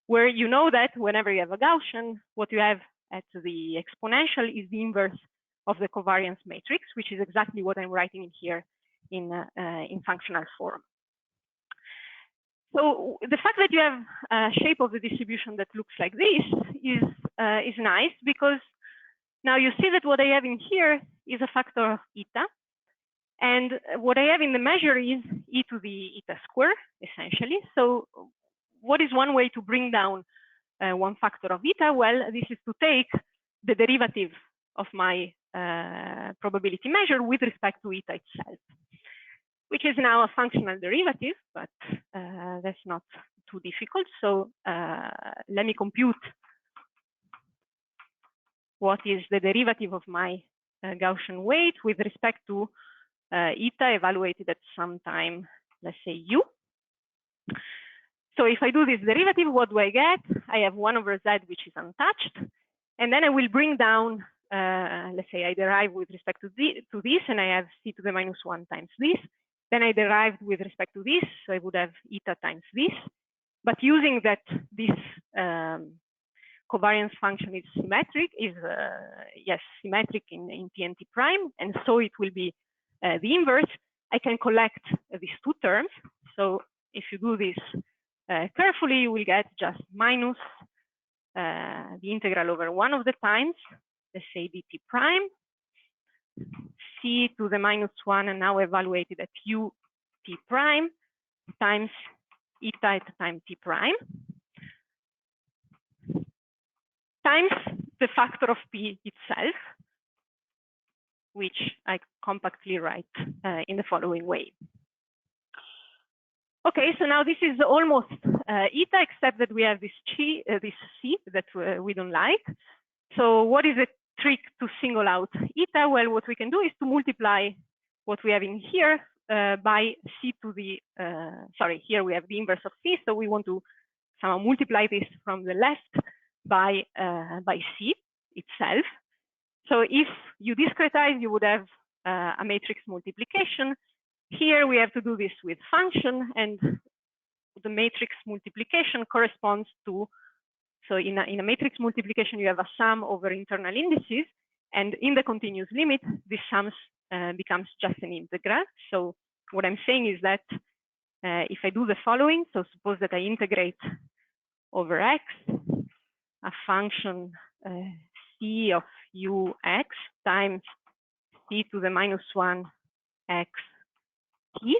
where you know that whenever you have a Gaussian, what you have at the exponential is the inverse of the covariance matrix, which is exactly what I'm writing in here in functional form. So the fact that you have a shape of the distribution that looks like this is nice, because now you see that what I have in here is a factor of eta, and what I have in the measure is e to the eta square, essentially. So what is one way to bring down one factor of eta? Well, this is to take the derivative of my probability measure with respect to eta itself, which is now a functional derivative, but that's not too difficult. So let me compute what is the derivative of my Gaussian weight with respect to eta evaluated at some time, let's say u. So if I do this derivative, what do I get? I have 1 over z, which is untouched. And then I will bring down, let's say I derive with respect to this, and I have c to the minus 1 times this. Then I derived with respect to this, so I would have eta times this. But using that this covariance function is symmetric, yes, symmetric in T and T prime, and so it will be the inverse, I can collect these two terms. So if you do this carefully, you will get just minus the integral over 1 of the times, let's say dt prime, c to the minus 1, and now evaluated at u t prime, times eta at time t prime, times the factor of p itself, which I compactly write in the following way. Okay, so now this is almost eta, except that we have this c that we don't like. So what is the trick to single out eta? Well, what we can do is to multiply what we have in here by c to the, sorry, here we have the inverse of c, so we want to somehow multiply this from the left by c itself. So if you discretize, you would have a matrix multiplication. Here we have to do this with function, and the matrix multiplication corresponds to, so in a matrix multiplication, you have a sum over internal indices, and in the continuous limit, this sum becomes just an integral. So what I'm saying is that if I do the following, so suppose that I integrate over x a function c of ux times c to the minus 1 x t.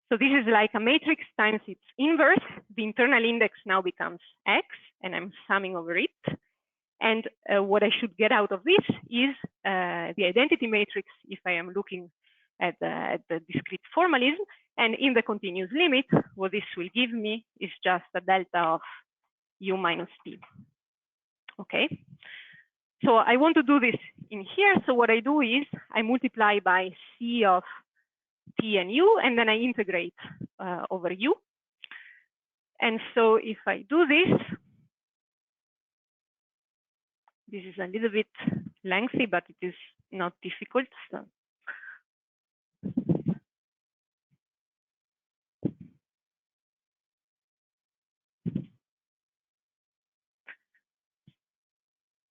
So this is like a matrix times its inverse. The internal index now becomes x, and I'm summing over it. And what I should get out of this is the identity matrix if I am looking at the discrete formalism. And in the continuous limit, what this will give me is just a delta of u minus t. Okay. So I want to do this in here. So what I do is I multiply by c of t and u, and then I integrate over u. And so if I do this, this is a little bit lengthy, but it is not difficult. So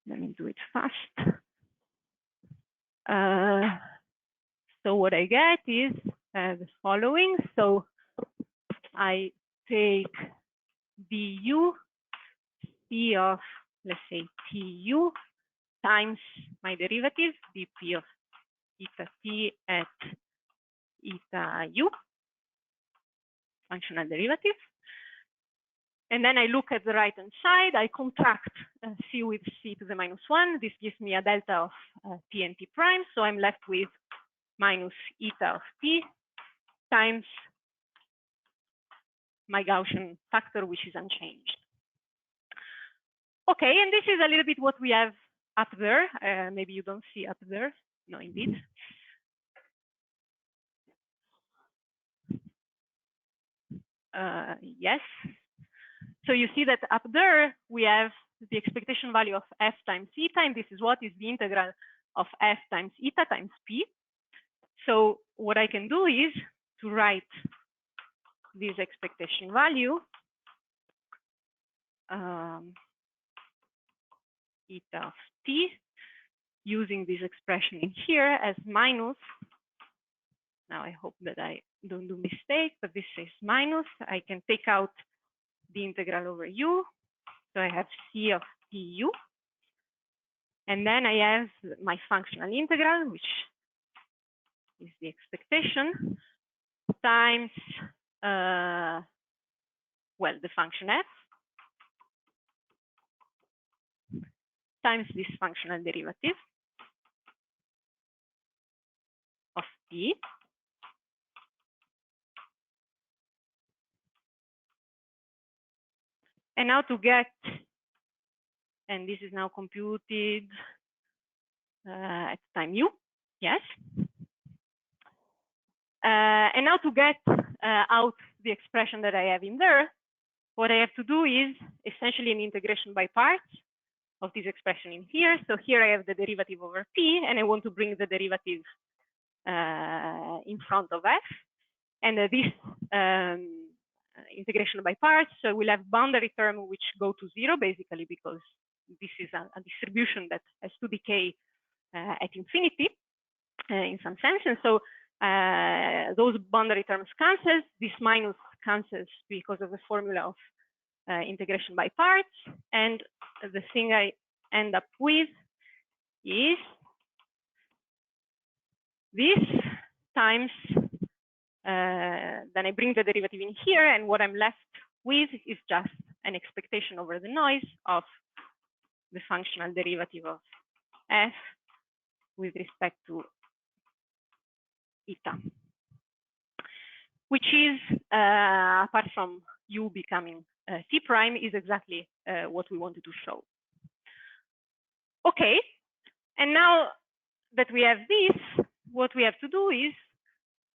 let me do it fast. So what I get is the following. So I take du p of, let's say, tu times my derivative dp of eta t at eta u, functional derivative. And then I look at the right-hand side, I contract c with c to the minus 1. This gives me a delta of t and t prime. So I'm left with minus eta of t times my Gaussian factor, which is unchanged. Okay, and this is a little bit what we have up there. Maybe you don't see up there. No, indeed. Yes. So you see that up there, we have the expectation value of f times eta, and this is what is the integral of f times eta times p. So what I can do is to write this expectation value eta of t, using this expression in here as minus. Now I hope that I don't do mistake, but this is minus. I can take out the integral over u. So I have c of tu. And then I have my functional integral, which is the expectation, times, well, the function f, times this functional derivative of t. And now to get, and this is now computed at time u, yes. And now to get out the expression that I have in there, what I have to do is essentially an integration by parts of this expression in here. So here I have the derivative over p, and I want to bring the derivative in front of f. And this integration by parts, so we'll have boundary term which go to 0, basically, because this is a distribution that has to decay at infinity in some sense. And so those boundary terms cancel. This minus cancels because of the formula of integration by parts. And the thing I end up with is this times, then I bring the derivative in here, and what I'm left with is just an expectation over the noise of the functional derivative of f with respect to eta, which is, apart from u becoming t prime, is exactly what we wanted to show. Okay, and now that we have this, what we have to do is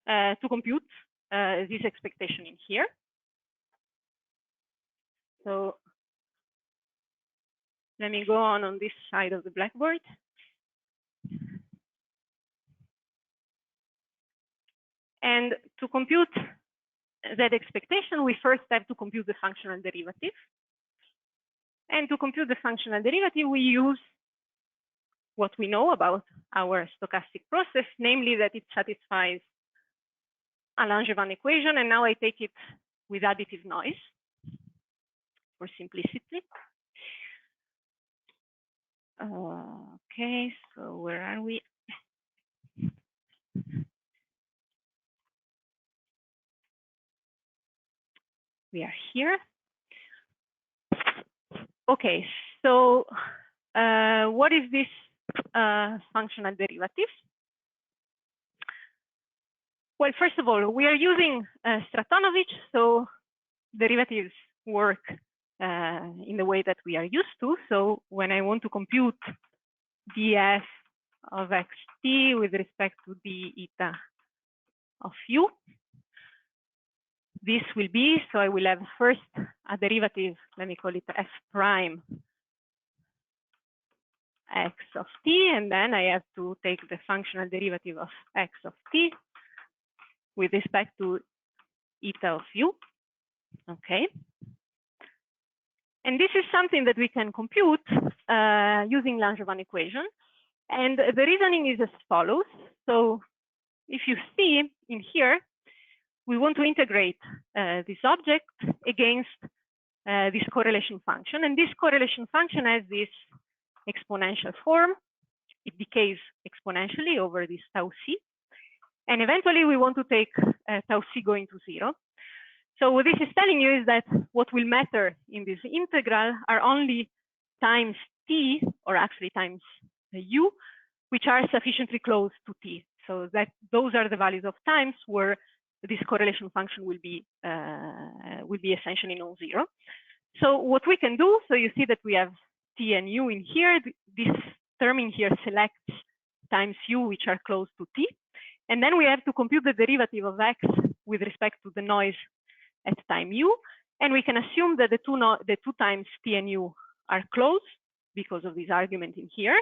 to compute this expectation in here. So let me go on this side of the blackboard. And to compute that expectation, we first have to compute the functional derivative. And to compute the functional derivative, we use what we know about our stochastic process, namely that it satisfies a Langevin equation. And now I take it with additive noise for simplicity. Okay, so where are we? We are here. Okay, so what is this functional derivative? Well, first of all, we are using Stratonovich, so derivatives work in the way that we are used to. So when I want to compute df of xt with respect to d eta of u, this will be, so I will have first a derivative, let me call it f prime x of t, and then I have to take the functional derivative of x of t with respect to eta of u. Okay. And this is something that we can compute using Langevin equation. And the reasoning is as follows. So if you see in here, we want to integrate this object against this correlation function. And this correlation function has this exponential form. It decays exponentially over this tau c. And eventually, we want to take tau c going to 0. So what this is telling you is that what will matter in this integral are only times t, or actually times u, which are sufficiently close to t. So that those are the values of times where this correlation function will be essentially non-zero. So what we can do, so you see that we have t and u in here. This term in here selects times u, which are close to t. And then we have to compute the derivative of x with respect to the noise at time u. And we can assume that the two times t and u are close because of this argument in here.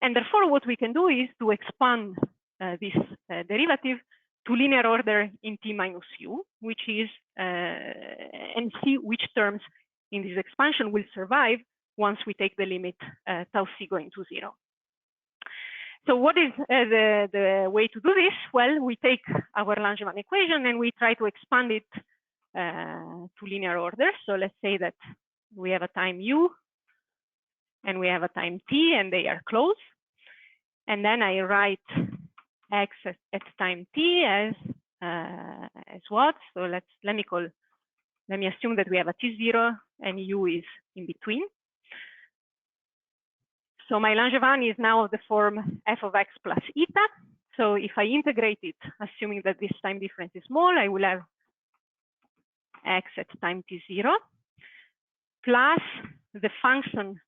And therefore, what we can do is to expand this derivative to linear order in t minus u, which is, and see which terms in this expansion will survive once we take the limit tau c going to 0. So what is the way to do this? Well, we take our Langevin equation and we try to expand it to linear order. So let's say that we have a time u and we have a time t and they are close. And then I write x at time t as what? So let me assume that we have a t0 and u is in between. So my Langevin is now of the form f of x plus eta. So if I integrate it, assuming that this time difference is small, I will have x at time t0 plus the function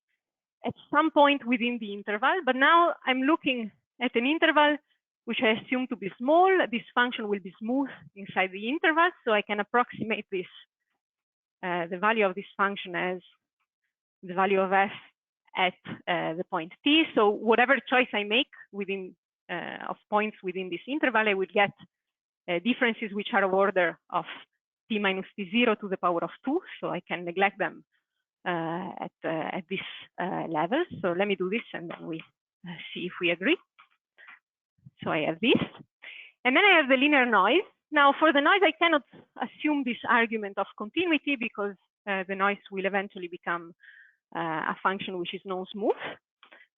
at some point within the interval. But now I'm looking at an interval which I assume to be small. This function will be smooth inside the interval, so I can approximate this, the value of this function as the value of f at the point t. So whatever choice I make within of points within this interval, I would get differences which are of order of t minus t0 to the power of 2. So I can neglect them at this level. So let me do this and then we see if we agree. So I have this. And then I have the linear noise. Now for the noise, I cannot assume this argument of continuity because the noise will eventually become a function which is non-smooth.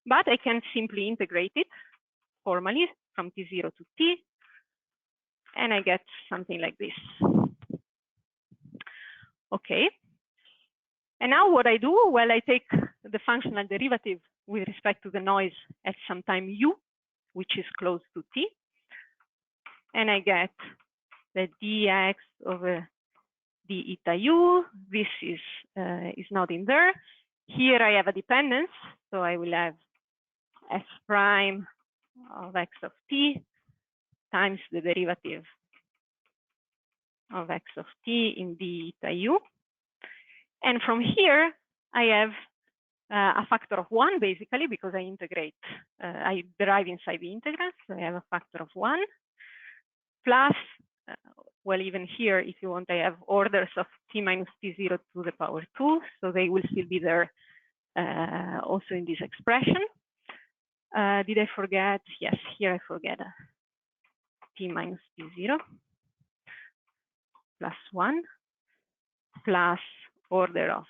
But I can simply integrate it formally from t0 to t. And I get something like this. Okay. And now what I do, well, I take the functional derivative with respect to the noise at some time u, which is close to t. And I get the dx over d eta u. This is not in there. Here I have a dependence, so I will have f prime of x of t times the derivative of x of t in d eta u. And from here, I have a factor of 1, basically, because I integrate, I derive inside the integral. So I have a factor of 1 plus, well, even here, if you want, I have orders of t minus t0 to the power 2. So they will still be there also in this expression. Did I forget? Yes, here I forget t minus t0 plus 1 plus order of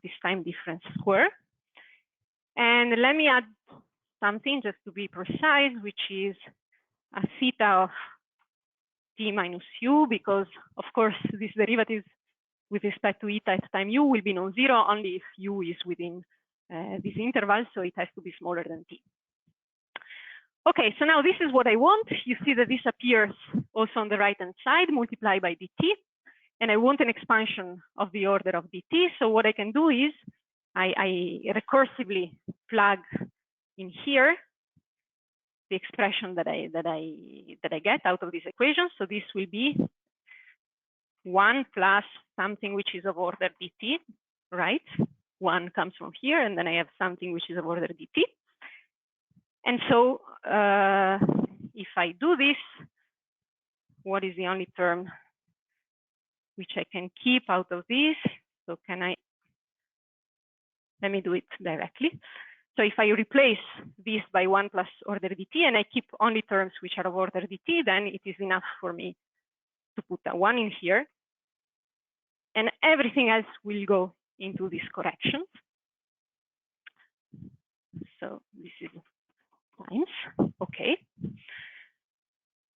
this time difference square. And let me add something just to be precise, which is a theta of t minus u, because of course this derivative with respect to eta at time u will be non-zero only if u is within this interval, so it has to be smaller than t. Okay, so now this is what I want. You see that this appears also on the right-hand side, multiplied by dt. And I want an expansion of the order of dt. So what I can do is I recursively plug in here the expression that I get out of this equation. So this will be 1 plus something which is of order dt, right? 1 comes from here, and then I have something which is of order dt. And so if I do this, what is the only term which I can keep out of this? So let me do it directly. So if I replace this by 1 plus order dt and I keep only terms which are of order dt, then it is enough for me to put a 1 in here. And everything else will go into this correction. So this is times, okay.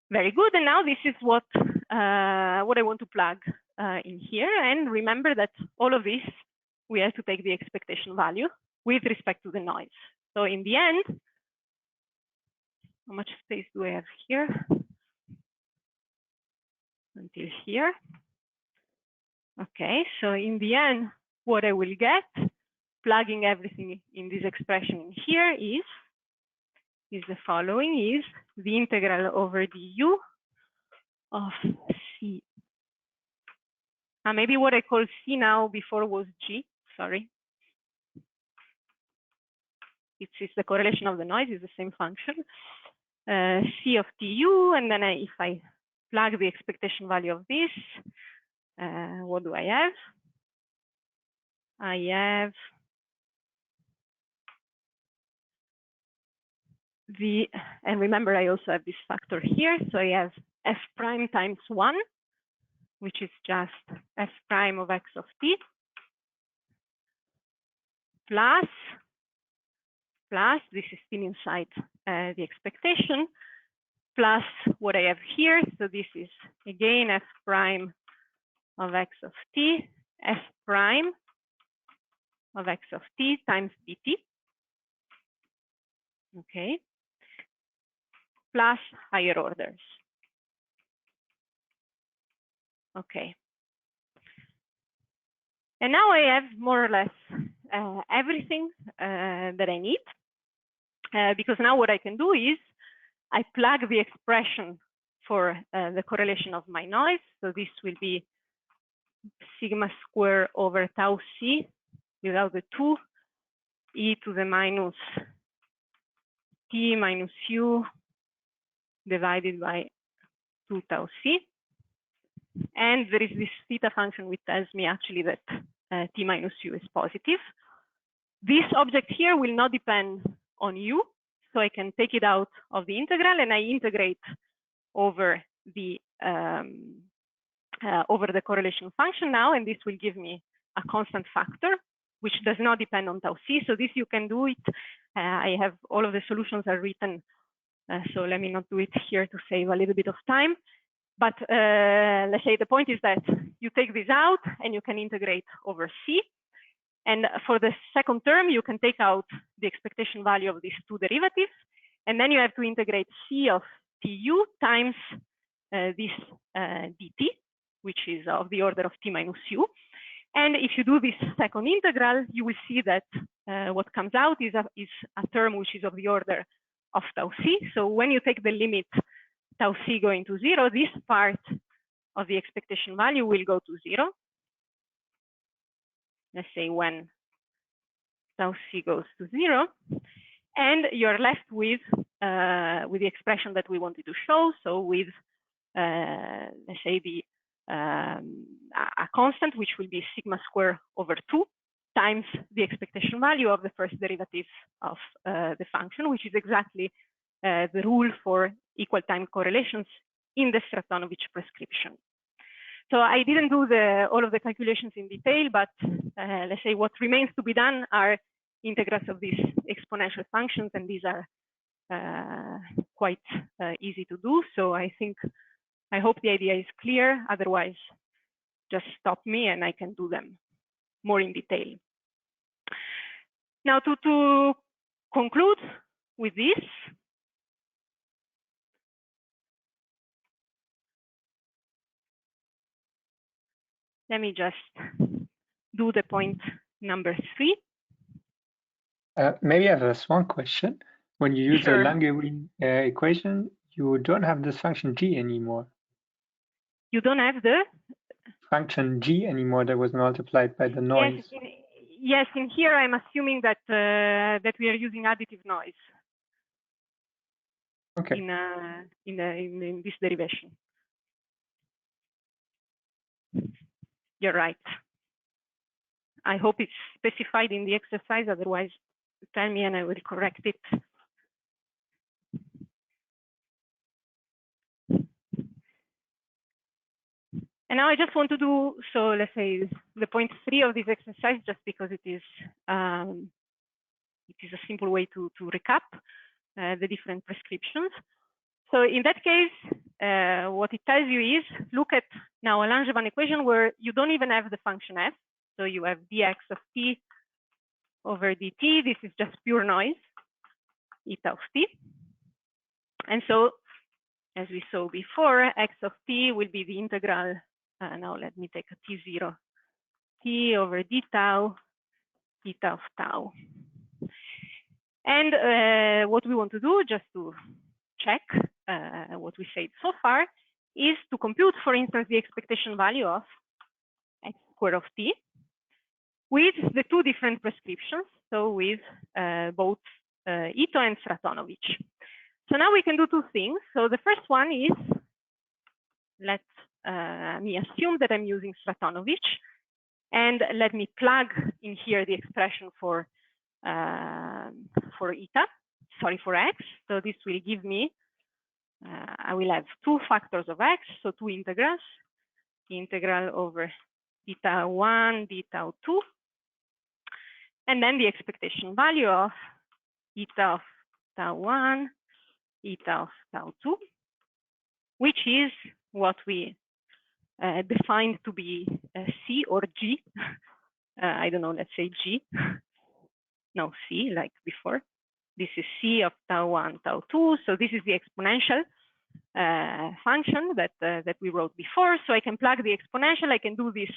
Very good, and now this is what I want to plug in here. And remember that all of this, we have to take the expectation value with respect to the noise. So in the end, how much space do I have here? Until here. Okay, so in the end, what I will get, plugging everything in this expression in here is the following, is the integral over du of c. Maybe what I call c now before was g, sorry. It's the correlation of the noise, is the same function. C of tu, and then if I plug the expectation value of this, what do I have? I have and remember, I also have this factor here. So I have f prime times 1, which is just f prime of x of t, plus, this is still inside the expectation, plus what I have here. So this is again f prime of x of t, f prime of x of t times dt. Okay. Plus higher orders. Okay. And now I have more or less everything that I need, because now what I can do is I plug the expression for the correlation of my noise. So this will be sigma square over tau c without the 2 e to the minus t minus u divided by 2 tau c. And there is this theta function which tells me actually that t minus u is positive. This object here will not depend on u, so I can take it out of the integral and I integrate over the correlation function now, and this will give me a constant factor which does not depend on tau c. So this you can do it. I have all of the solutions are written, so let me not do it here to save a little bit of time. But let's say the point is that you take this out and you can integrate over c. And for the second term, you can take out the expectation value of these two derivatives. And then you have to integrate c of tu times this dt, which is of the order of t minus u. And if you do this second integral, you will see that what comes out is a term which is of the order of tau c. So when you take the limit tau c going to 0, this part of the expectation value will go to 0. Let's say when tau c goes to 0, and you're left with the expression that we wanted to show. So with let's say a constant which will be sigma square over 2 times the expectation value of the first derivative of the function, which is exactly the rule for equal time correlations in the Stratonovich prescription. So I didn't do all of the calculations in detail, but let's say what remains to be done are integrals of these exponential functions, and these are quite easy to do. So I hope the idea is clear. Otherwise, just stop me and I can do them more in detail. Now to conclude with this, let me just do the point number 3. Maybe I have just one question. When you use Sure. the Langevin equation, you don't have this function g anymore. You don't have the function g anymore that was multiplied by the noise. Yes, in here I'm assuming that that we are using additive noise. Okay. In this derivation. You're right. I hope it's specified in the exercise, otherwise tell me and I will correct it. And now I just want to do, so let's say the point 3 of this exercise, just because it is a simple way to recap the different prescriptions. So in that case, what it tells you is, look at now a Langevin equation where you don't even have the function f. So you have dx of t over dt. This is just pure noise, eta of t. And so, as we saw before, x of t will be the integral. Now let me take a t0, t over d tau, eta of tau. And what we want to do, just to check what we said so far, is to compute, for instance, the expectation value of x square of t with the two different prescriptions, so with both Ito and Stratonovich. So now we can do two things. So the first one is, let me assume that I'm using Stratonovich, and let me plug in here the expression for eta. sorry, for x. So this will give me, I will have two factors of x, so two integrals, integral over d tau 1, d tau 2, and then the expectation value of eta of tau 1, eta of tau 2, which is what we defined to be C or G. I don't know, let's say G. No, C, like before. This is C of tau 1, tau 2. So this is the exponential function that we wrote before. So I can plug the exponential. I can do these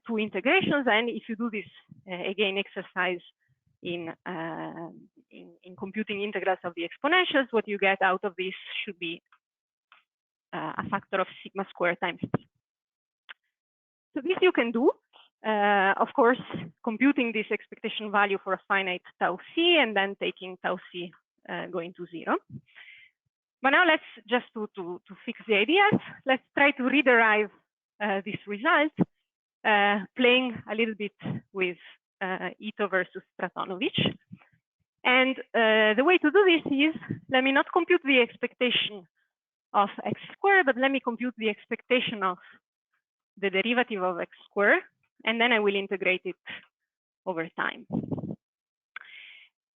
two integrations. And if you do this, again, exercise in computing integrals of the exponentials, what you get out of this should be a factor of sigma squared times t. So this you can do, of course, computing this expectation value for a finite tau c and then taking tau c going to 0. But now let's just to fix the ideas, let's try to rederive this result, playing a little bit with Ito versus Stratonovich. And the way to do this is, let me not compute the expectation of x squared, but let me compute the expectation of the derivative of x squared, and then I will integrate it over time.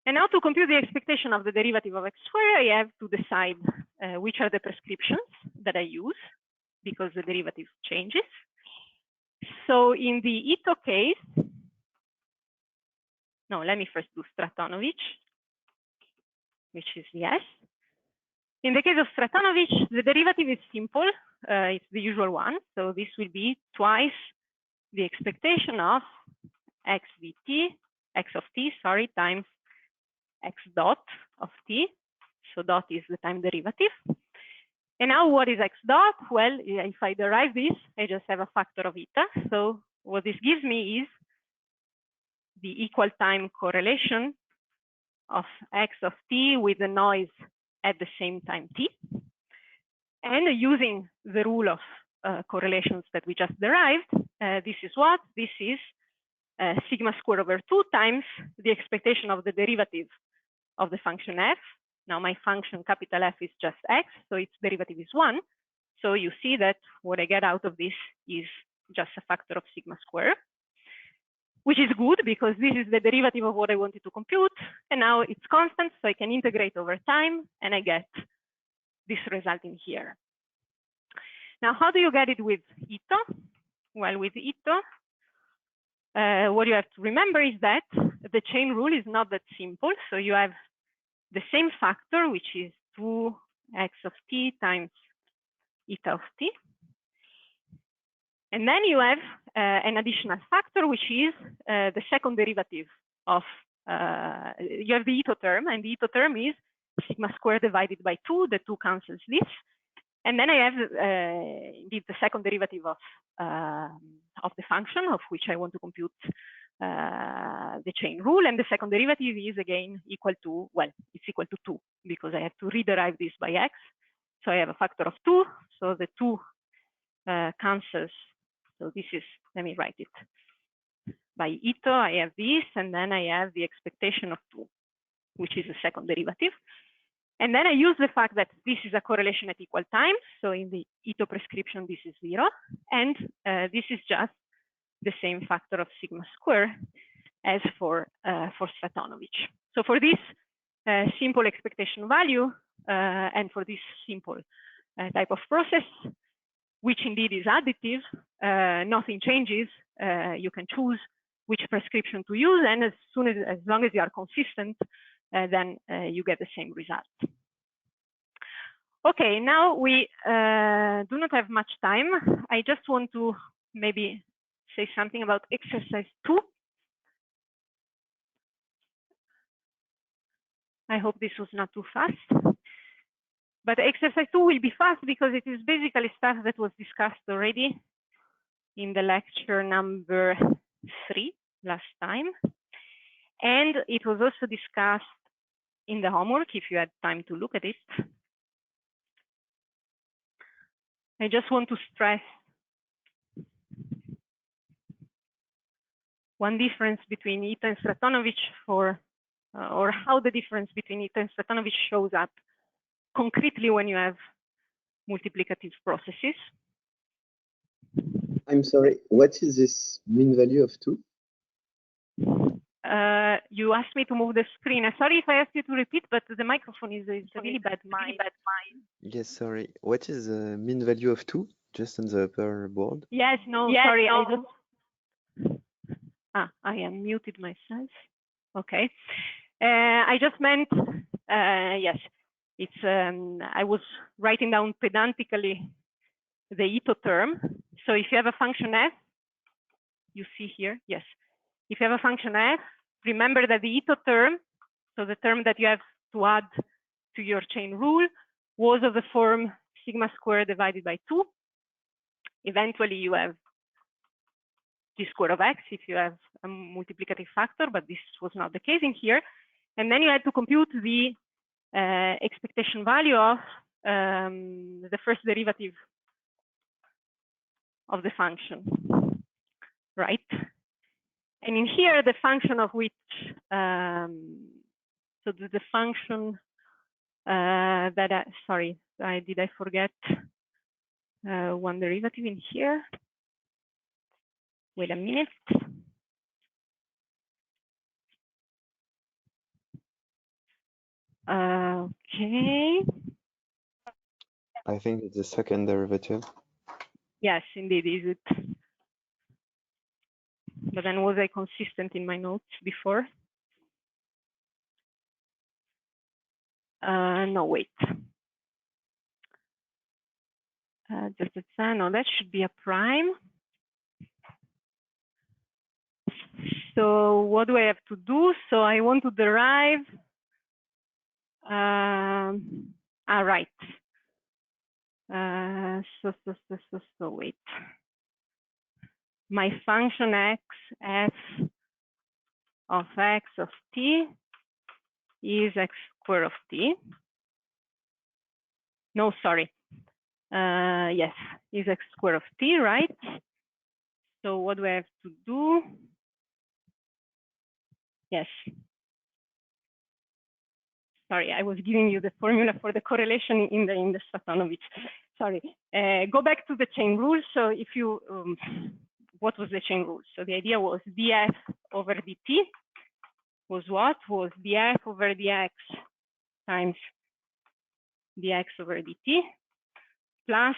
And now to compute the expectation of the derivative of x squared, I have to decide which are the prescriptions that I use, because the derivative changes. So in the Ito case, no, let me first do Stratonovich, which is yes. In the case of Stratonovich, the derivative is simple. It's the usual one. So this will be twice the expectation of x of t, sorry, times x dot of t. So dot is the time derivative. And now what is x dot? Well, if I derive this, I just have a factor of eta. So what this gives me is the equal time correlation of x of t with the noise at the same time t. And using the rule of correlations that we just derived, this is what? This is sigma squared over 2 times the expectation of the derivative of the function f. Now my function capital F is just x, so its derivative is 1. So you see that what I get out of this is just a factor of sigma squared, which is good because this is the derivative of what I wanted to compute. And now it's constant, so I can integrate over time, and I get this result in here. Now, how do you get it with Ito? Well, with Ito, what you have to remember is that the chain rule is not that simple. So you have the same factor, which is 2x of t times eta of t. And then you have an additional factor, which is the second derivative of, you have the Ito term, and the Ito term is sigma squared divided by 2. The 2 cancels this. And then I have indeed the second derivative of the function of which I want to compute the chain rule. And the second derivative is again equal to, well, it's equal to 2 because I have to rederive this by x. So I have a factor of 2. So the 2 cancels. So this is, let me write it. By Ito, I have this, and then I have the expectation of 2, which is the second derivative. And then I use the fact that this is a correlation at equal times. So in the Ito prescription, this is 0. And this is just the same factor of sigma squared as for Stratonovich. So for this simple expectation value and for this simple type of process, which indeed is additive, nothing changes. You can choose which prescription to use, and as long as you are consistent, then you get the same result. Okay, now we do not have much time. I just want to maybe say something about exercise 2. I hope this was not too fast. But exercise 2 will be fast because it is basically stuff that was discussed already in the lecture number 3 last time. And it was also discussed in the homework if you had time to look at it. I just want to stress one difference between Ito and Stratonovich for or how the difference between it and Satanovich shows up concretely when you have multiplicative processes. I'm sorry, what is this mean value of 2? You asked me to move the screen. Sorry if I asked you to repeat, but the microphone is really bad. Yes, sorry. What is the mean value of 2? Just on the upper board? Yes, no, sorry. I just I unmuted myself. Okay. I just meant yes. It's I was writing down pedantically the Ito term. So if you have a function f, you see here, yes. If you have a function f, remember that the Ito term, so the term that you have to add to your chain rule, was of the form sigma squared divided by 2. Eventually, you have g square of x if you have a multiplicative factor, but this was not the case in here. And then you had to compute the expectation value of the first derivative of the function, right? And in here, the function of which, so the function that, sorry, did I forget one derivative in here? Wait a minute. Okay. I think it's the second derivative. Yes, indeed, is it? But then was I consistent in my notes before? No, wait. No, that should be a prime. So what do I have to do? So I want to derive, right. So wait. My function x f of x of t is x squared of t. No, sorry. Yes, is x squared of t, right? So what do I have to do? Yes. Sorry, I was giving you the formula for the correlation in the Satanovich. Sorry. Go back to the chain rule. So if you, what was the chain rule? So the idea was df over dt was what? Was df over dx times dx over dt plus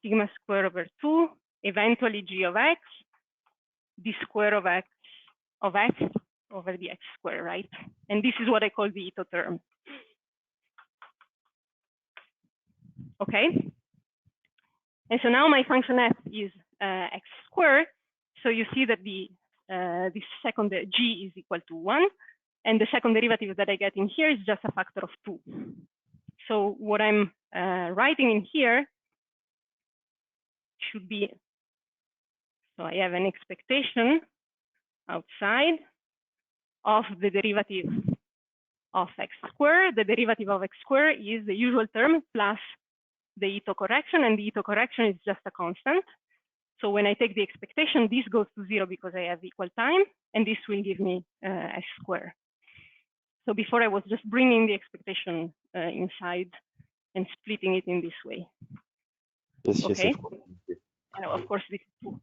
sigma square over 2, eventually g of x, d square of x over the x square, right? And this is what I call the Ito term. Okay. And so now my function f is x squared. So you see that the this second g is equal to 1, and the second derivative that I get in here is just a factor of 2. So what I'm writing in here should be, so I have an expectation outside of the derivative of x squared. The derivative of x squared is the usual term plus the Ito correction, and the Ito correction is just a constant. So when I take the expectation, this goes to 0 because I have equal time, and this will give me x squared. So before I was just bringing the expectation inside and splitting it in this way. Yes, okay. Yes, of course. And of course, this is 2.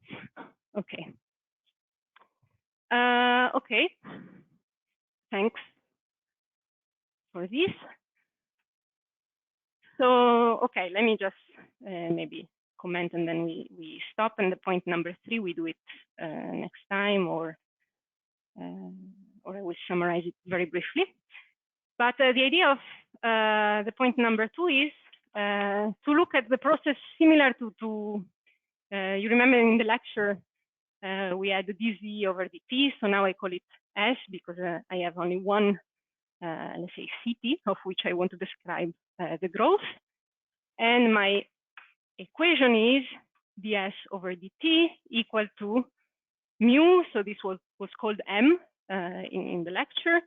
Okay. Okay. Thanks for this. So, okay, let me just maybe comment and then we stop. And the point number 3, we do it next time, or I will summarize it very briefly. But the idea of the point number 2 is to look at the process similar to you remember in the lecture, we had dz over dt. So now I call it S because I have only one, let's say, Ct of which I want to describe the growth. And my equation is ds over dt equal to mu. So this was called M in the lecture,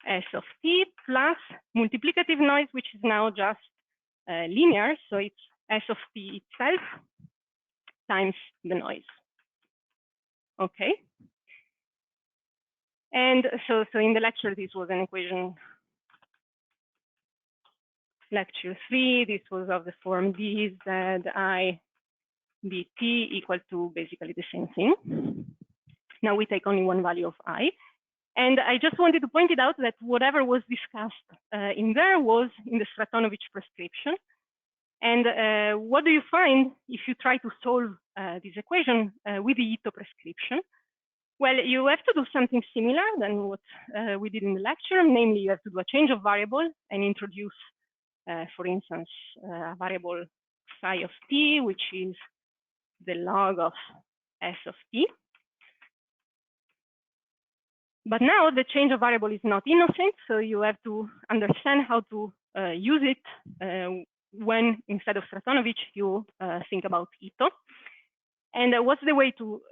S of t plus multiplicative noise, which is now just linear. So it's S of t itself times the noise. Okay. And so in the lecture, this was an equation. Lecture 3, this was of the form d z I dt equal to basically the same thing. Now we take only one value of I. And I just wanted to point it out that whatever was discussed in there was in the Stratonovich prescription. And what do you find if you try to solve this equation with the Ito prescription? Well, you have to do something similar than what we did in the lecture. Namely, you have to do a change of variable and introduce, for instance, a variable psi of t, which is the log of s of t. But now the change of variable is not innocent, so you have to understand how to use it when, instead of Stratonovich, you think about Ito. And what's the way to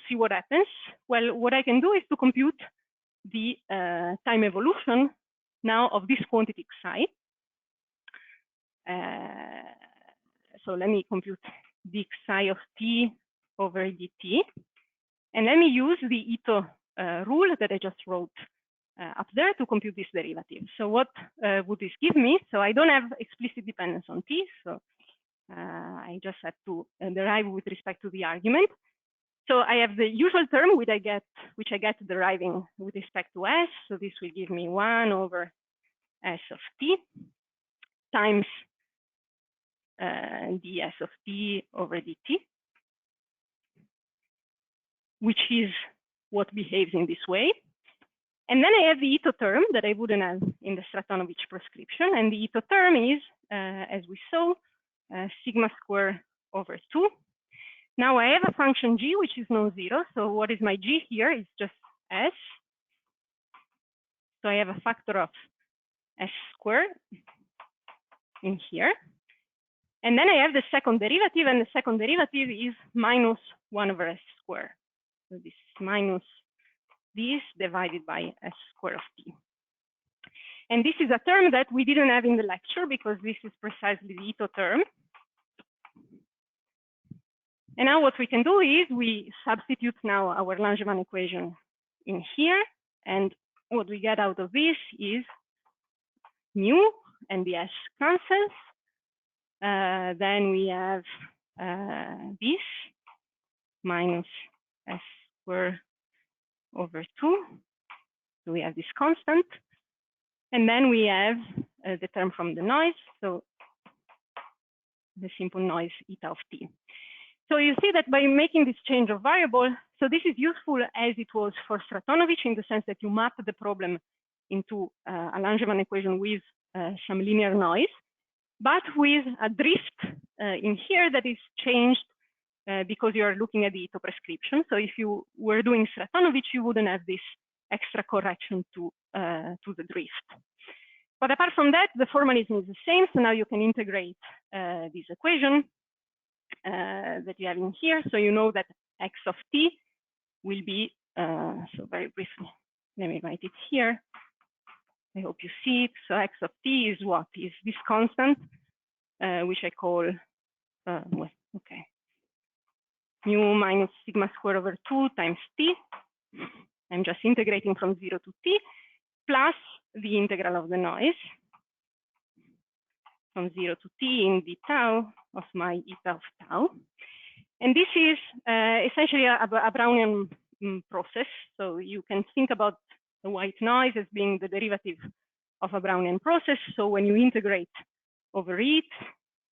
see what happens? Well, what I can do is to compute the time evolution now of this quantity psi. So let me compute the psi of t over dt. And let me use the Ito rule that I just wrote up there to compute this derivative. So what would this give me? So I don't have explicit dependence on t, so I just have to derive with respect to the argument. So I have the usual term which I get deriving with respect to s. So this will give me 1 over s of t times ds of t over dt, which is what behaves in this way. And then I have the Ito term that I wouldn't have in the Stratonovich prescription. And the Ito term is, as we saw, sigma square over 2. Now I have a function g, which is non-zero. So what is my g here? It's just s. So I have a factor of s squared in here. And then I have the second derivative, and the second derivative is minus 1 over s squared. So this is minus this divided by s squared of t. And this is a term that we didn't have in the lecture because this is precisely the Ito term. And now what we can do is we substitute now our Langevin equation in here. And what we get out of this is mu, and the s cancels. Then we have this minus s squared over 2. So we have this constant. And then we have the term from the noise, so the simple noise eta of t. So you see that by making this change of variable, so this is useful as it was for Stratonovich in the sense that you map the problem into a Langevin equation with some linear noise, but with a drift in here that is changed because you are looking at the Ito prescription. So if you were doing Stratonovich, you wouldn't have this extra correction to the drift. But apart from that, the formalism is the same. So now you can integrate this equation that you have in here. So you know that x of t will be, so very briefly, let me write it here. I hope you see it. So x of t is what? Is this constant, which I call, well, okay, mu minus sigma squared over 2 times t. I'm just integrating from 0 to t, plus the integral of the noise from 0 to t in d tau of my eta of tau. And this is essentially a Brownian process. So you can think about the white noise as being the derivative of a Brownian process. So when you integrate over it,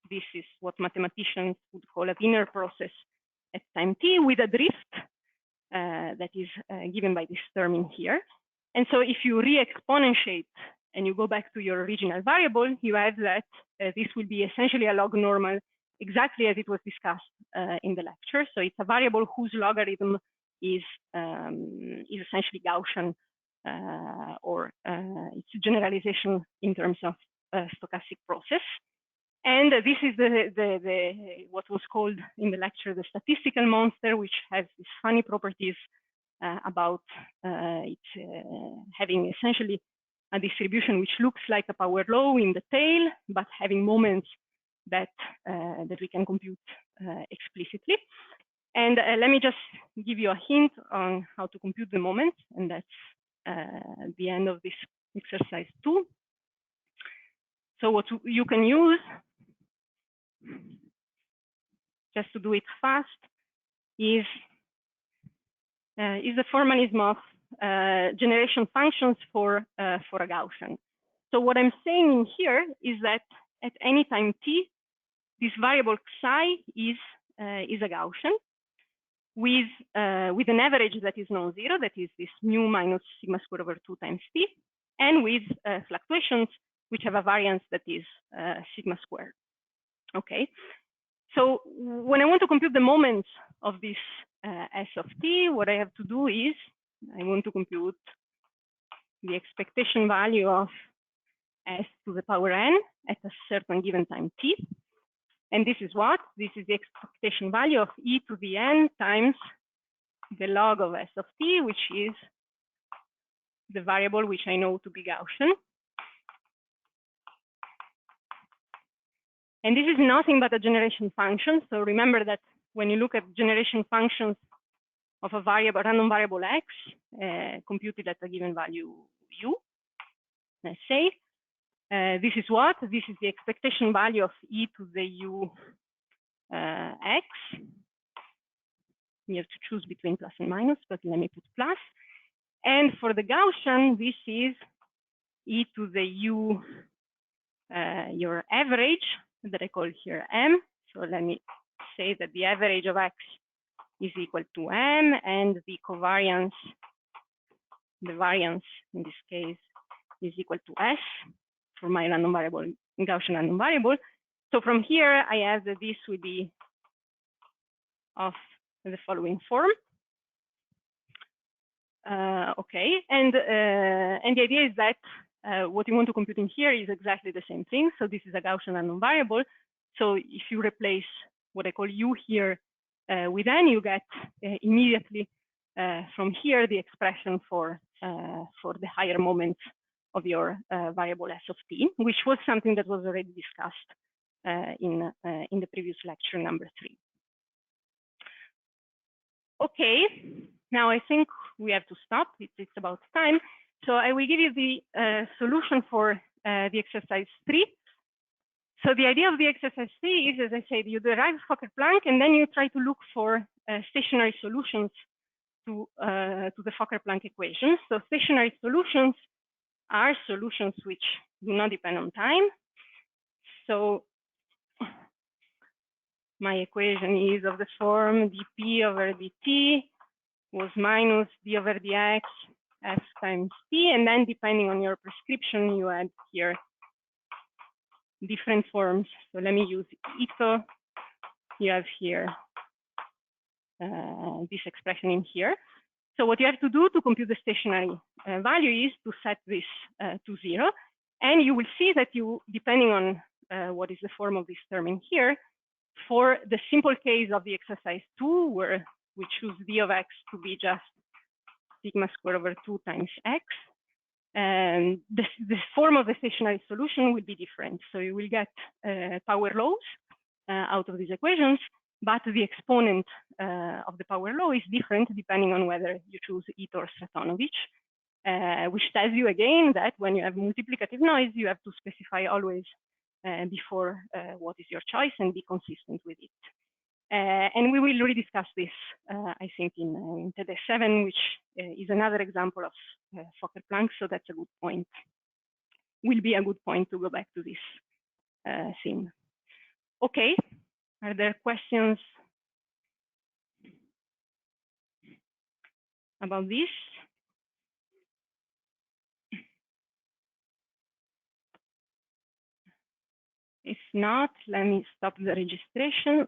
this is what mathematicians would call a Wiener process at time t with a drift that is given by this term in here. And so if you re-exponentiate and you go back to your original variable, you have that this will be essentially a log normal, exactly as it was discussed in the lecture. So it's a variable whose logarithm is essentially Gaussian, or it's a generalization in terms of stochastic process. And this is what was called in the lecture the statistical monster, which has these funny properties about it having essentially a distribution which looks like a power law in the tail, but having moments that that we can compute explicitly. And let me just give you a hint on how to compute the moments, and that's the end of this exercise 2. So what you can use, just to do it fast, is the formalism of generation functions for a Gaussian. So what I'm saying here is that at any time t, this variable psi is a Gaussian with an average that is non-zero, that is this mu minus sigma squared over 2 times t, and with fluctuations which have a variance that is sigma squared. Okay. So when I want to compute the moments of this S of t, what I have to do is I want to compute the expectation value of S to the power n at a certain given time t. And this is what? This is the expectation value of e to the n times the log of S of t, which is the variable which I know to be Gaussian. And this is nothing but a generation function. So remember that when you look at generation functions of a variable, random variable x, computed at a given value u, let's say, this is what? This is the expectation value of e to the u x. You have to choose between plus and minus, but let me put plus. And for the Gaussian, this is e to the u, your average, that I call here m. So let me say that the average of x is equal to m, and the covariance, the variance in this case, is equal to s for my random variable, Gaussian random variable. So from here, I have that this will be of the following form. Okay, and the idea is that what you want to compute in here is exactly the same thing. So this is a Gaussian random variable. So if you replace what I call u here with n, you get immediately from here the expression for the higher moment of your variable S of t, which was something that was already discussed in the previous lecture number 3. Okay, now I think we have to stop. It's about time. So I will give you the solution for the exercise 3. So the idea of the exercise 3 is, as I said, you derive Fokker-Planck, and then you try to look for stationary solutions to the Fokker-Planck equation. So stationary solutions are solutions which do not depend on time. So my equation is of the form dp over dt was minus d over dx f times t, and then depending on your prescription, you add here different forms. So let me use ito. You have here this expression in here. So what you have to do to compute the stationary value is to set this to 0. And you will see that you, depending on what is the form of this term in here, for the simple case of the exercise 2, where we choose d of x to be just sigma squared over 2 times x, and the form of the stationary solution will be different. So you will get power laws out of these equations, but the exponent of the power law is different depending on whether you choose Ito or Stratonovich, which tells you again that when you have multiplicative noise, you have to specify always before what is your choice and be consistent with it. And we will rediscuss this, I think, in TED 7, which is another example of Fokker-Planck, so that's a good point. Will be a good point to go back to this theme. Okay, are there questions about this? If not, let me stop the registration.